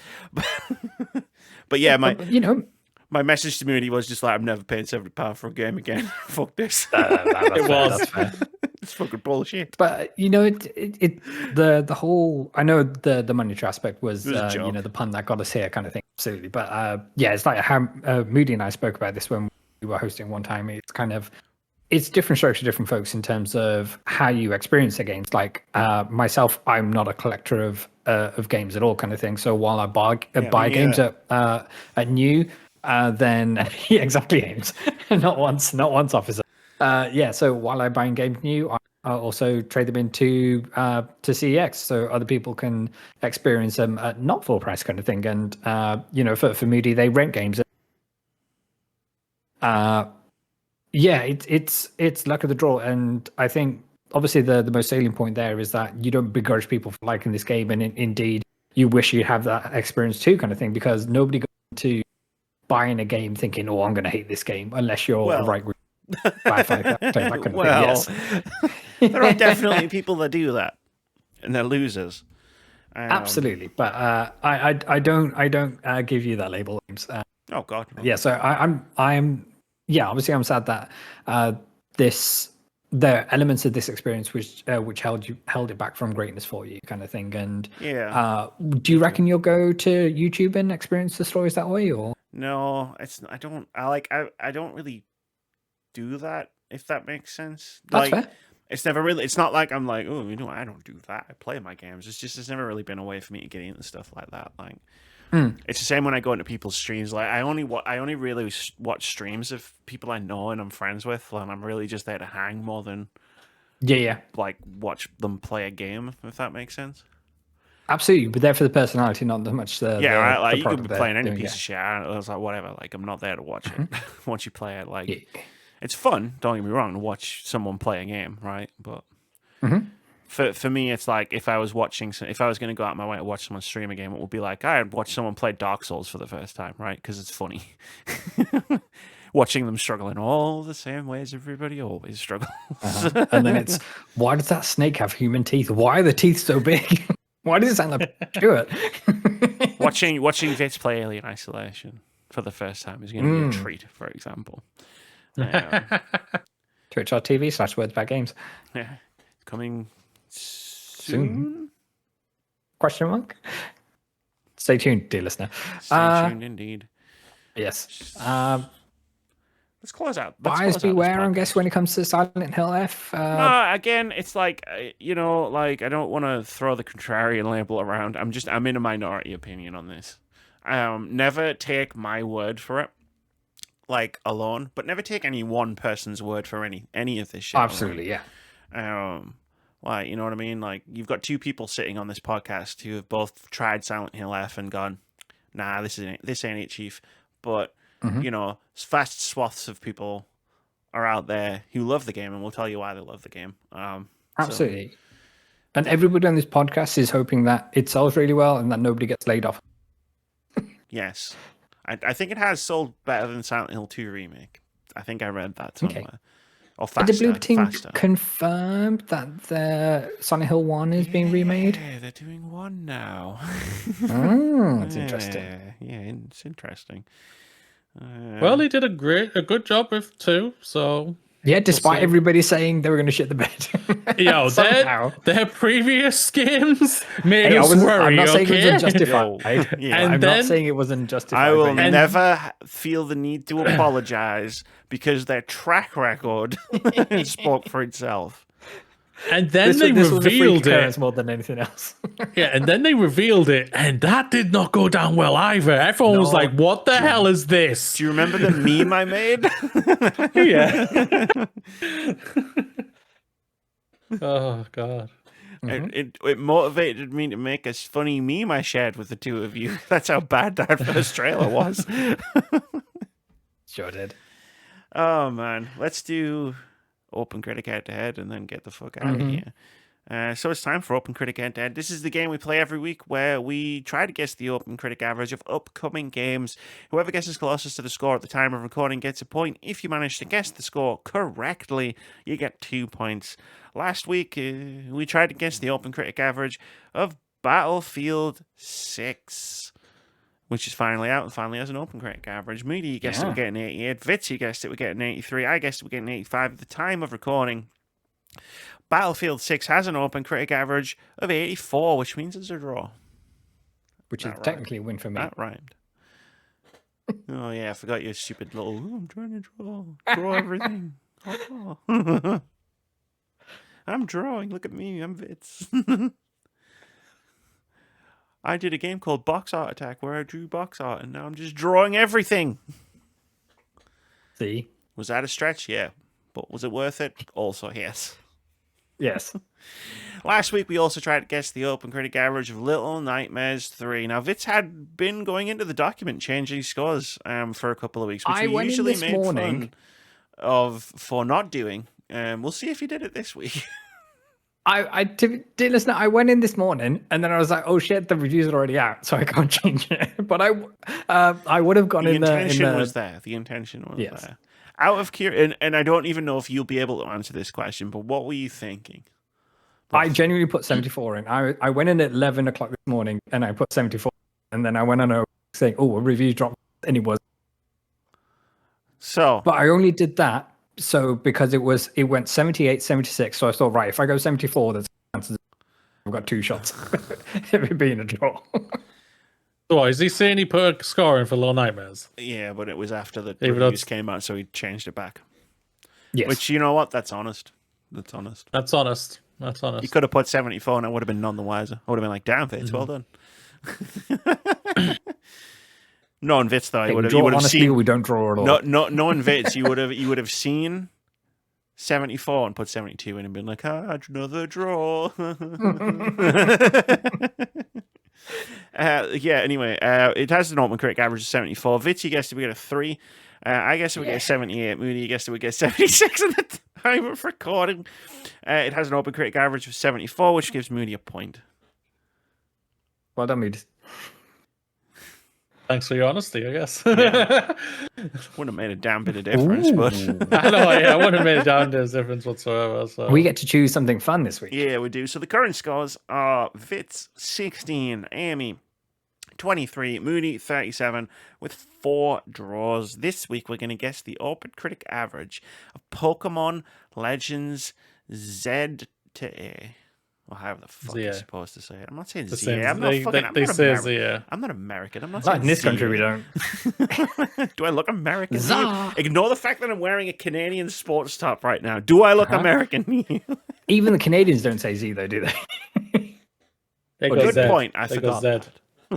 S1: But yeah, my message to Moody was just like, I'm never paying £70 for a game again. Fuck this.
S3: That's fair.
S1: It's fucking bullshit.
S3: But the whole, I know the monetary aspect was the pun that got us here kind of thing. Absolutely. But it's like how Moody and I spoke about this when we were hosting one time. It's kind of, it's different strokes for different folks in terms of how you experience the games. Like myself, I'm not a collector of games at all, kind of thing. So while I buy games at new, then exactly, Ames. not once, officer. So while I'm buying games new, I also trade them into to CEX, so other people can experience them at not full price, kind of thing. And for Moody, they rent games. It's luck of the draw, and I think obviously the most salient point there is that you don't begrudge people for liking this game, and indeed you wish you have that experience too, kind of thing, because nobody goes to buying a game thinking, oh, I'm going to hate this game, unless you're a right group.
S1: There are definitely people that do that, and they're losers.
S3: Absolutely, but I don't give you that label.
S1: Oh God, no.
S3: Yeah. So I'm obviously I'm sad that the elements of this experience which held it back from greatness for you, kind of thing. And do you reckon you'll go to YouTube and experience the stories that way, or
S1: no? I don't really do that, if that makes sense.
S3: That's fair.
S1: It's never really, it's not like I'm like, oh, I don't do that, I play my games. It's never really been a way for me to get into stuff like that. Like it's the same when I go into people's streams. Like I only really watch streams of people I know and I'm friends with, and I'm really just there to hang more than like watch them play a game, if that makes sense.
S3: Absolutely, but there for the personality, not that much the
S1: like
S3: the
S1: you could be playing any
S3: doing,
S1: piece of shit. I was like, whatever. Like I'm not there to watch it. Once you play it, like it's fun. Don't get me wrong, to watch someone play a game, right? But for me, it's like if I was going to go out my way to watch someone stream a game, it would be like I'd watch someone play Dark Souls for the first time, right? Because it's funny. Watching them struggle in all the same ways everybody always struggles.
S3: And then it's, why does that snake have human teeth? Why are the teeth so big? Why does it sound like Stuart?
S1: Watching Vitz play Alien Isolation for the first time is going to be a treat, for example.
S3: Twitch.tv/wordsbackgames.
S1: Yeah, coming soon?
S3: Question mark? Stay tuned, dear listener.
S1: Stay tuned indeed.
S3: Yes.
S1: Let's close out.
S3: Buyers beware, I guess, when it comes to Silent Hill F.
S1: No, again, it's like, like, I don't want to throw the contrarian label around. I'm in a minority opinion on this. Never take my word for it, like, alone, but never take any one person's word for any of this shit.
S3: Absolutely,
S1: right? Yeah. Like, you know what I mean? Like, you've got two people sitting on this podcast who have both tried Silent Hill F and gone, nah, this ain't it, Chief. But, vast swaths of people are out there who love the game and will tell you why they love the game.
S3: Absolutely. And everybody on this podcast is hoping that it sells really well and that nobody gets laid off.
S1: Yes. I think it has sold better than Silent Hill 2 Remake. I think I read that somewhere.
S3: Okay.
S1: Or faster.
S3: Did the Blue Team
S1: faster.
S3: confirmed that the Silent Hill 1 is being remade?
S1: Yeah, they're doing one now.
S3: That's interesting.
S1: Yeah, it's interesting.
S2: Well, they did a good job with 2, so
S3: Yeah, despite everybody saying they were going to shit the bed.
S2: Their previous games made us
S3: I'm
S2: worry.
S3: not saying it was
S2: okay?
S3: unjustified.
S1: Yeah.
S2: And
S3: I'm
S2: then-
S3: not saying it was unjustified.
S1: I will
S3: but
S1: never feel the need to apologize because their track record spoke for itself.
S2: And then
S3: this
S2: they
S3: was a freak
S2: revealed
S3: occurrence
S2: it.
S3: more than anything else.
S2: Yeah, and then they revealed it, and that did not go down well either. Everyone was
S1: No.
S2: like, "What the hell is this?"
S1: Do you remember the meme I made?
S2: Yeah. Oh God.
S1: It motivated me to make a funny meme I shared with the two of you. That's how bad that first trailer was.
S3: Sure did.
S1: Oh man, let's do OpenCritic Head-To-Head and then get the fuck out of here. So it's time for OpenCritic Head-To-Head. This is the game we play every week where we try to guess the OpenCritic average of upcoming games. Whoever guesses closest to the score at the time of recording gets a point. If you manage to guess the score correctly, you get 2 points. Last week, we tried to guess the OpenCritic average of Battlefield 6. Which is finally out and finally has an OpenCritic average. Moody, you guessed it would get an 88. Vitz, you guessed it would get an 83. I guessed it would get an 85 at the time of recording. Battlefield 6 has an OpenCritic average of 84, which means it's a draw.
S3: Which is technically a win for me.
S1: That rhymed. Oh, yeah, I forgot your stupid little, I'm trying to draw everything. Oh. I'm drawing, look at me, I'm Vitz. I did a game called Box Art Attack where I drew box art and now I'm just drawing everything.
S3: See?
S1: Was that a stretch? Yeah. But was it worth it? Also, yes.
S3: Yes.
S1: Last week we also tried to guess the OpenCritic average of Little Nightmares 3. Now, Vitz had been going into the document changing scores for a couple of weeks, which
S3: I
S1: we
S3: went in
S1: usually
S3: this
S1: made
S3: morning.
S1: fun for not doing. We'll see if he did it this week.
S3: I did listen. I went in this morning and then I was like, "Oh shit, the review's are already out, so I can't change it." But I would have gone
S1: The
S3: in the
S1: intention was there. The intention was
S3: Yes.
S1: there. Out of curiosity, and I don't even know if you'll be able to answer this question, but what were you thinking?
S3: I genuinely put 74 in. I went in at 11 o'clock this morning and I put 74, and then I went on a saying, "Oh, a review dropped," and it was.
S1: So,
S3: But I only did that because it went 78, 76. So I thought, right, if I go 74, there's chances I've got 2 shots of it being a draw.
S2: So is he saying he put a score in for Little Nightmares?
S1: yeah, but it was after the
S2: Even though
S1: reviews
S2: it's-
S1: came out, so he changed it back.
S3: Yes.
S1: Which, you know what? That's honest. That's honest.
S2: That's honest. That's honest.
S1: You could have put 74 and I would have been none the wiser. I would have been like, damn, Vitz, well done. Knowing Vitz, though,
S3: Okay,
S1: you
S3: we
S1: would
S3: draw
S1: have
S3: honestly,
S1: seen...
S3: or we don't draw at all.
S1: Knowing Vitz, you would have seen 74 and put 72 in and been like, another draw. Anyway, it has an OpenCritic average of 74. Vitz, you guessed we get a 3. I guess we get a 78. Moody, you guessed we get 76 at the time of recording. It has an OpenCritic average of 74, which gives Moody a point.
S3: Well done, Moody.
S2: Thanks for your honesty, I guess.
S1: Wouldn't have made a damn bit of difference, but
S2: I know, yeah, I wouldn't have made a damn difference whatsoever. So.
S3: We get to choose something fun this week.
S1: yeah, we do. So the current scores are Vitz 16, Amy 23, Moody 37, with 4 draws. This week we're going to guess the OpenCritic average of Pokemon Legends Z to A. Or however the fuck
S2: Zia.
S1: you're supposed to say it. I'm not saying
S2: The
S1: Zia.
S2: same.
S1: I'm not fucking. I'm not
S2: say
S1: American.
S2: Zia.
S1: I'm not American. I'm not
S3: Not
S1: saying
S3: in this country, we
S1: Zia.
S3: don't.
S1: Do I look American? to you?
S3: Zah.
S1: Ignore the fact that I'm wearing a Canadian sports top right now. Do I look American? to you?
S3: Even the Canadians don't say Z, though, do they?
S2: They
S3: Oh,
S2: go
S1: Good
S2: Zed.
S1: point. I
S2: They
S1: forgot.
S2: go Zed.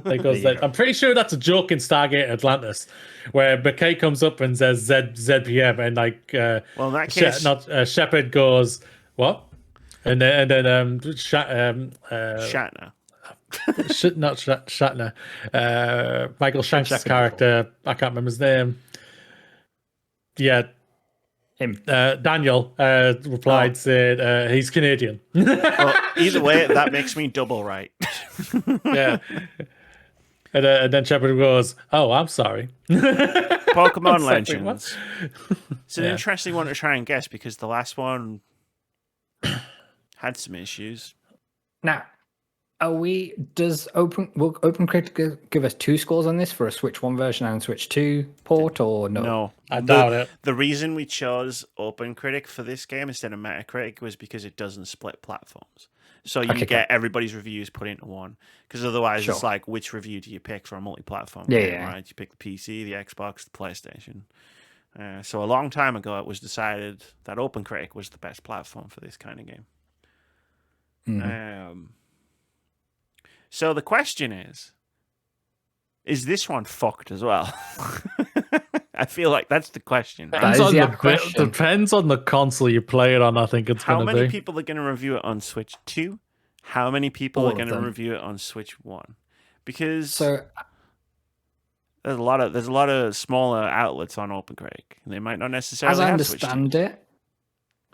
S2: They go
S3: There you
S2: Zed.
S3: go.
S2: I'm pretty sure that's a joke in Stargate Atlantis, where McKay comes up and says ZPM, and like,
S1: Well, in that case,
S2: Shepard goes what, and then
S1: Shatner.
S2: Shatner, Michael Shanks'
S3: Shepard
S2: character, I can't remember his name. Yeah,
S3: Him.
S2: Daniel replied, said he's Canadian.
S1: Well, either way, that makes me double right.
S2: Yeah. And then Shepard goes, "Oh, I'm sorry."
S1: Pokemon
S2: It's like, wait, what?
S1: Legends. It's an
S2: Yeah.
S1: interesting one to try and guess because the last one had some issues.
S3: Now, does will OpenCritic give us 2 scores on this for a Switch 1 version and Switch 2 port, or no?
S1: No.
S2: I doubt it.
S1: The reason we chose OpenCritic for this game instead of Metacritic was because it doesn't split platforms. So you
S3: Okay,
S1: get everybody's reviews put into one. Because otherwise it's
S3: Sure.
S1: like, which review do you pick for a multi-platform
S3: Yeah,
S1: game,
S3: yeah.
S1: right? You pick the PC, the Xbox, the PlayStation. So a long time ago, it was decided that OpenCritic was the best platform for this kind of game. So the question is this one fucked as well? I feel like that's the question. Right?
S3: That is the question.
S2: Depends on the console you play it on. I think it's
S1: How
S2: going to
S1: many
S2: be.
S1: people are going to review it on Switch 2? How many people
S3: All
S1: are
S3: of
S1: going to
S3: them.
S1: review it on Switch 1? Because
S3: So
S1: there's a lot of smaller outlets on OpenCritic. They might not necessarily
S3: as I
S1: have Switch 2.
S3: understand it,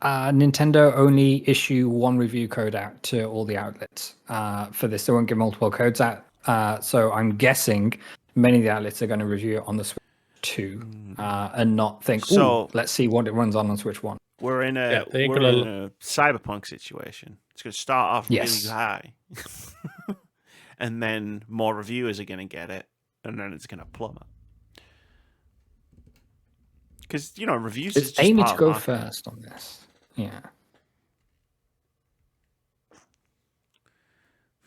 S3: Nintendo only issue 1 review code out to all the outlets for this. They won't give multiple codes out. So I'm guessing many of the outlets are going to review it on the Switch 2 and not think,
S1: So-
S3: let's see what it runs on Switch 1.
S1: We're in a
S2: they ain't
S1: we're
S2: gonna-
S1: in a cyberpunk situation. It's going to start off
S3: Yes.
S1: really high, and then more reviewers are going to get it, and then it's going to plummet. Because reviews is
S3: It's
S1: just
S3: aiming
S1: part
S3: to
S1: of
S3: go
S1: marketing.
S3: first on this. Yeah.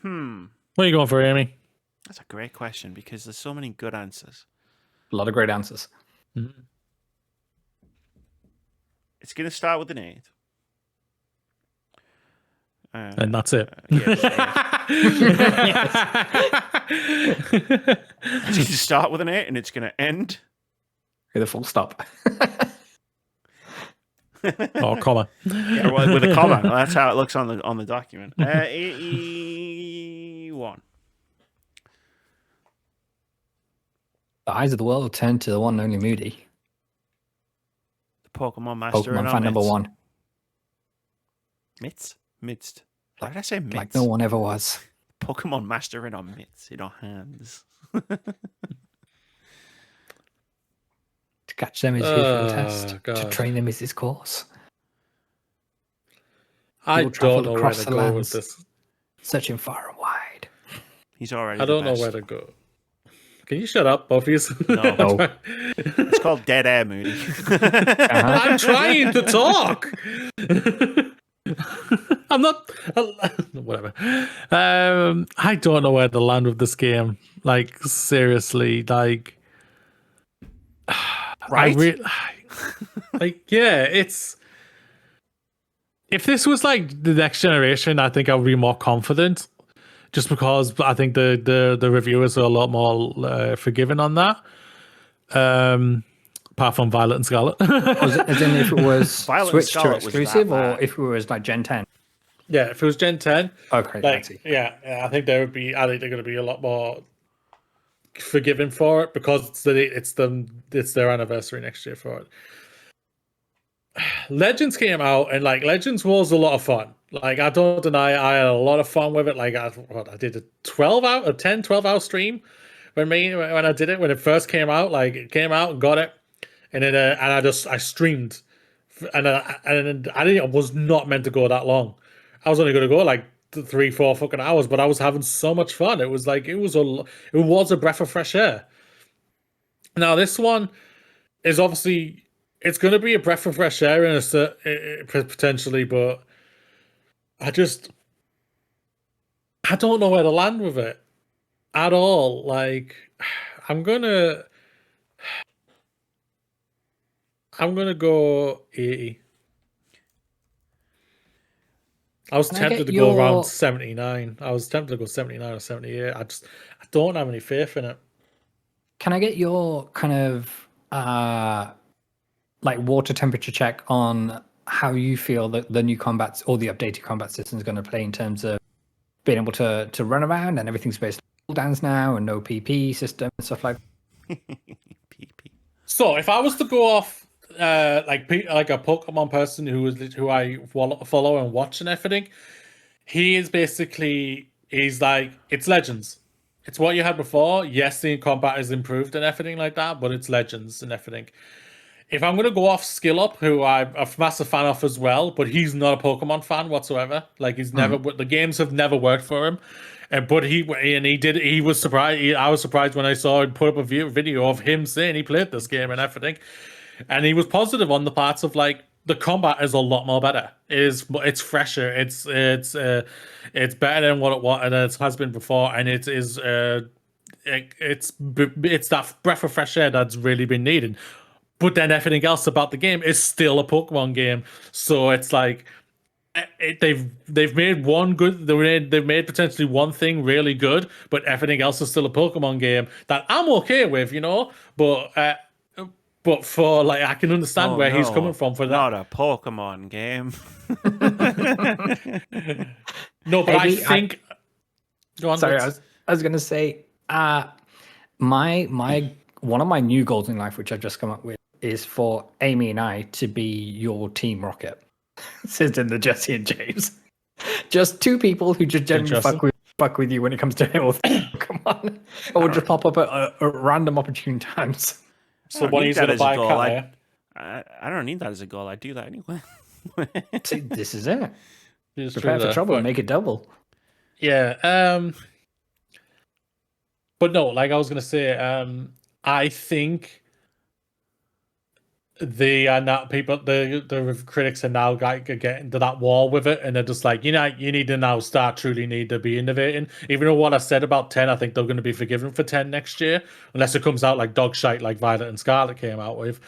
S2: What are you going for, Amy?
S1: That's a great question because there's so many good answers.
S3: A lot of great answers.
S1: It's going to start with an 8.
S2: And that's it.
S1: It's going to start with an 8 and it's going to end.
S3: With a full stop.
S2: Oh, comma.
S1: Yeah, well, with a comma. Well, that's how it looks on the document. 81.
S3: The eyes of the world turn to the one and only Moody.
S1: The Pokemon Master.
S3: Pokemon fan number 1.
S1: Midst. Why did I say midst?
S3: Like no one ever was.
S1: Pokemon Master in our midst, in our hands.
S3: To catch them is his real test. To
S2: God.
S3: train them is his course.
S2: I
S3: People travelled
S2: don't know where
S3: across
S2: to
S3: the
S2: go
S3: lands.
S2: with this.
S3: Searching far and wide.
S1: He's already
S2: I don't
S1: the
S2: know
S1: best.
S2: where to go. Can you shut up, both of you?
S1: No. It's called Dead Air, Moody.
S2: I'm trying to talk. I'm not. Whatever. I don't know where to land with this game. Like seriously, like.
S1: Right?
S2: Yeah, it's. If this was like the next generation, I think I would be more confident. Just because I think the reviewers are a lot more forgiving on that. Apart from Violet and Scarlet.
S3: As in if it was
S1: Violet and
S3: Switch 2
S1: Scarlet was
S3: exclusive
S1: that
S3: or
S1: bad.
S3: if it was like Gen 10.
S2: Yeah, if it was Gen 10,
S3: Okay, I
S2: like
S3: see.
S2: yeah, I think there would be. I think they're going to be a lot more forgiving for it because it's their anniversary next year for it. Legends came out and like Legends was a lot of fun. Like I don't deny I had a lot of fun with it. Like I did a 12 hour stream when I did it when it first came out. Like it came out, got it, and then I streamed, and I was not meant to go that long. I was only going to go like 3-4 fucking hours, but I was having so much fun. It was like it was a breath of fresh air. Now this one is obviously it's going to be a breath of fresh air in potentially, but I don't know where to land with it at all. Like, I'm gonna go 80. I was
S3: Can I
S2: tempted
S3: get
S2: to go around
S3: your-
S2: 79. I was tempted to go 79 or 78. I don't have any faith in it.
S3: Can I get your kind of like water temperature check on how you feel that the new combats or the updated combat system is going to play in terms of being able to run around and everything's based on cooldowns now and no PP system and stuff like that?
S1: PP.
S2: So if I was to go off like a Pokemon person who I follow and watch and everything, he's like, it's Legends. It's what you had before. Yes, the combat is improved and everything like that, but it's Legends and everything. If I'm gonna go off Skill Up, who I'm a massive fan of as well, but he's not a Pokemon fan whatsoever. Like he's never, the games have never worked for him. But he was surprised. I was surprised when I saw him put up a video of him saying he played this game and everything, and he was positive on the parts of like the combat is a lot more better. It's fresher. It's better than what it has been before, and it's that breath of fresh air that's really been needed. But then everything else about the game is still a Pokemon game, so it's like they've made one good. They've made potentially one thing really good, but everything else is still a Pokemon game that I'm okay with, you know. But for like, I can understand where he's coming from for that.
S1: Not a Pokemon game.
S2: No, but
S3: Maybe
S2: I think. Go on.
S3: Sorry,
S2: Vitz.
S3: I was going to say, my one of my new goals in life, which I've just come up with, is for Amy and I to be your Team Rocket. Says in the Jesse and James. Just two people who just generally fuck with you when it comes to health. Come on, or just pop up at random opportune times.
S2: So what he's going to buy a cat.
S1: I don't need that as a goal. I do that anyway.
S3: See, this is it.
S2: It's
S3: Prepare
S2: true
S3: for trouble and make it double.
S2: Yeah. But no, like I was going to say, I think the critics are now getting into that wall with it, and they're just like, you need to now truly need to be innovating. Even though what I said about 10, I think they're going to be forgiven for 10 next year, unless it comes out like dog shite like Violet and Scarlet came out with.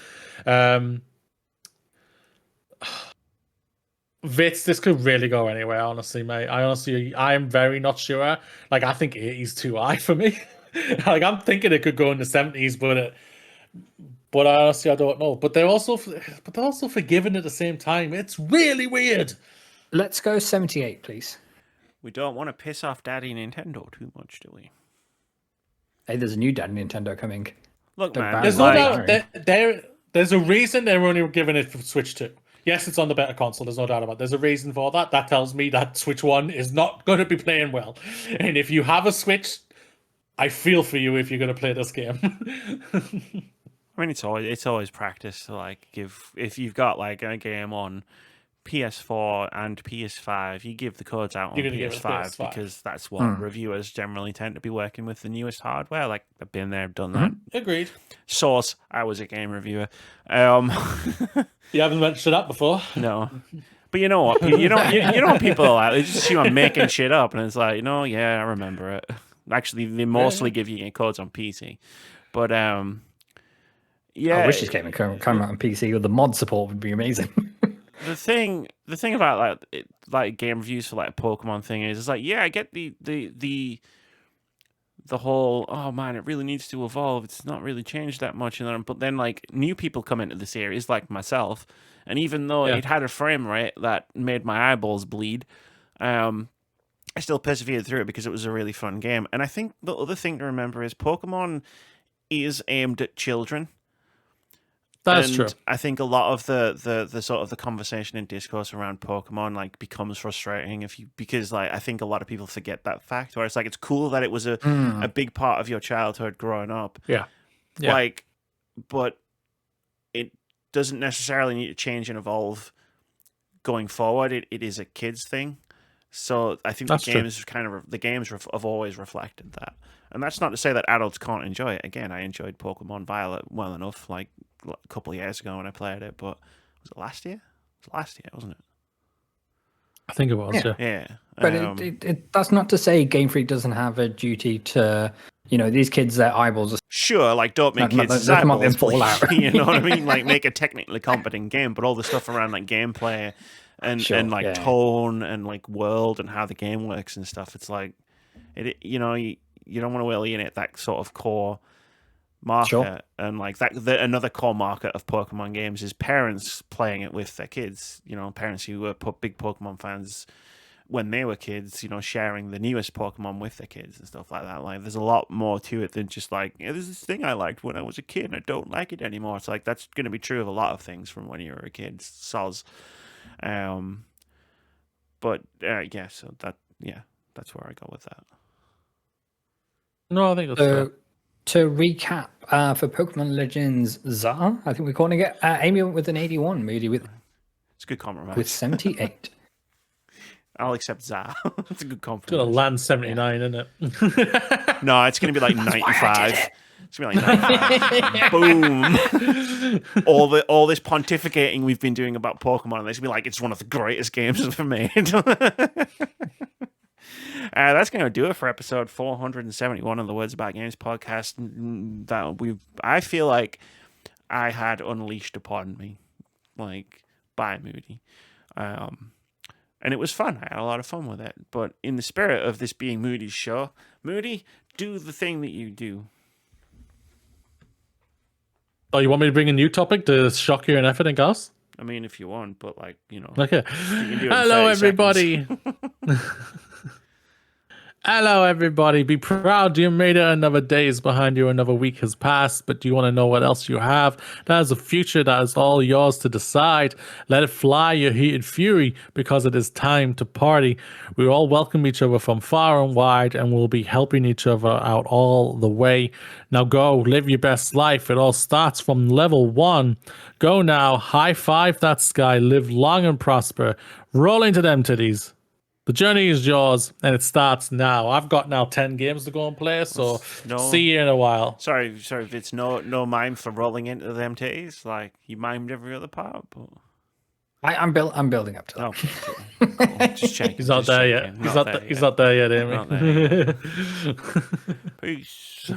S2: Vitz, this could really go anywhere, honestly, mate. I am very not sure. Like, I think 80's too high for me. Like, I'm thinking it could go in the 70s, but honestly, I don't know. But they're also forgiving at the same time. It's really weird.
S3: Let's go 78, please.
S1: We don't want to piss off Daddy Nintendo too much, do we?
S3: Hey, there's a new Dad Nintendo coming.
S1: Look,
S3: Don't
S1: man.
S3: ban
S2: There's
S3: it.
S2: no
S3: Like-
S2: doubt. There's a reason they're only giving it for Switch 2. Yes, it's on the better console. There's no doubt about it. There's a reason for that. That tells me that Switch 1 is not going to be playing well. And if you have a Switch, I feel for you if you're going to play this game.
S1: I mean, it's always practice to like if you've got like a game on PS4 and PS5, you give the codes out on
S2: You're gonna give it
S1: PS5
S2: PS5.
S1: because that's what reviewers generally tend to be working with the newest hardware. Like I've been there, done that.
S2: Agreed.
S1: Source, I was a game reviewer.
S2: You haven't mentioned that before.
S1: No. But you know what? You know what people are like. They just assume I'm making shit up, and it's like, yeah, I remember it. Actually, they mostly give you codes on PC, but yeah.
S3: I wish this game would come out on PC, or the mod support would be amazing.
S1: The thing about like game reviews for like Pokemon thing is, it's like, yeah, I get the whole, oh man, it really needs to evolve. It's not really changed that much, but then like new people come into the series like myself, and even though it had a frame rate that made my eyeballs bleed, I still persevered through it because it was a really fun game. And I think the other thing to remember is Pokemon is aimed at children.
S2: That's true.
S1: I think a lot of the sort of the conversation and discourse around Pokemon like becomes frustrating because like I think a lot of people forget that fact, where it's like it's cool that it was a big part of your childhood growing up.
S2: Yeah.
S1: Like, but it doesn't necessarily need to change and evolve going forward. It is a kids thing. So I think
S2: That's
S1: the games have always reflected that. And that's not to say that adults can't enjoy it. Again, I enjoyed Pokemon Violet well enough, like a couple of years ago when I played it, but was it last year? It was last year, wasn't it?
S2: I think it was, yeah.
S1: Yeah.
S3: But that's not to say Game Freak doesn't have a duty to, these kids, their eyeballs are
S1: Sure, like don't make kids
S3: let them up in
S1: eyeballs,
S3: Fallout.
S1: you know what I mean? Like make a technically competent game, but all the stuff around like gameplay and tone and like world and how the game works and stuff. It's like you don't want to alienate that sort of core market.
S3: Sure.
S1: And like another core market of Pokemon games is parents playing it with their kids. Parents who were big Pokemon fans when they were kids, sharing the newest Pokemon with their kids and stuff like that. Like, there's a lot more to it than just like, there's this thing I liked when I was a kid and I don't like it anymore. It's like, that's going to be true of a lot of things from when you were a kid. Soz. But so that's where I go with that.
S2: No, I think that's fair.
S3: To recap, for Pokemon Legends Zar, I think we're calling it, Amy went with an 81, Moody with
S1: It's a good compromise.
S3: with 78.
S1: I'll accept Za. It's a good
S2: It's gonna
S1: compromise.
S2: land 79, isn't it?
S1: No, it's going to be like 95. It's going to be like 95. Boom. All this pontificating we've been doing about Pokemon, and it's going to be like, it's one of the greatest games ever made. That's going to do it for episode 471 of the Words About Games podcast. I feel like I had unleashed upon me, like, by Moody. And it was fun. I had a lot of fun with it. But in the spirit of this being Moody's show, Moody, do the thing that you do.
S2: Oh, you want me to bring a new topic to shock you and everything else?
S1: I mean, if you want, but like,
S2: Okay.
S1: you can do it in
S2: Hello,
S1: 30
S2: everybody.
S1: seconds.
S2: Hello, everybody. Be proud you made it. Another day is behind you. Another week has passed. But do you want to know what else you have? That is a future that is all yours to decide. Let it fly, your heated fury, because it is time to party. We all welcome each other from far and wide, and we'll be helping each other out all the way. Now go, live your best life. It all starts from level 1. Go now, high five that sky, live long and prosper. Roll into them titties. The journey is yours, and it starts now. I've got now 10 games to go and play, so see you in a while.
S1: Sorry, it's no mime for rolling into them titties. Like, you mimed every other part, but...
S3: I'm building up to that.
S1: Okay, cool. Just checking.
S2: He's not there yet. He's not there yet, Amy.
S1: Not there yet. Peace.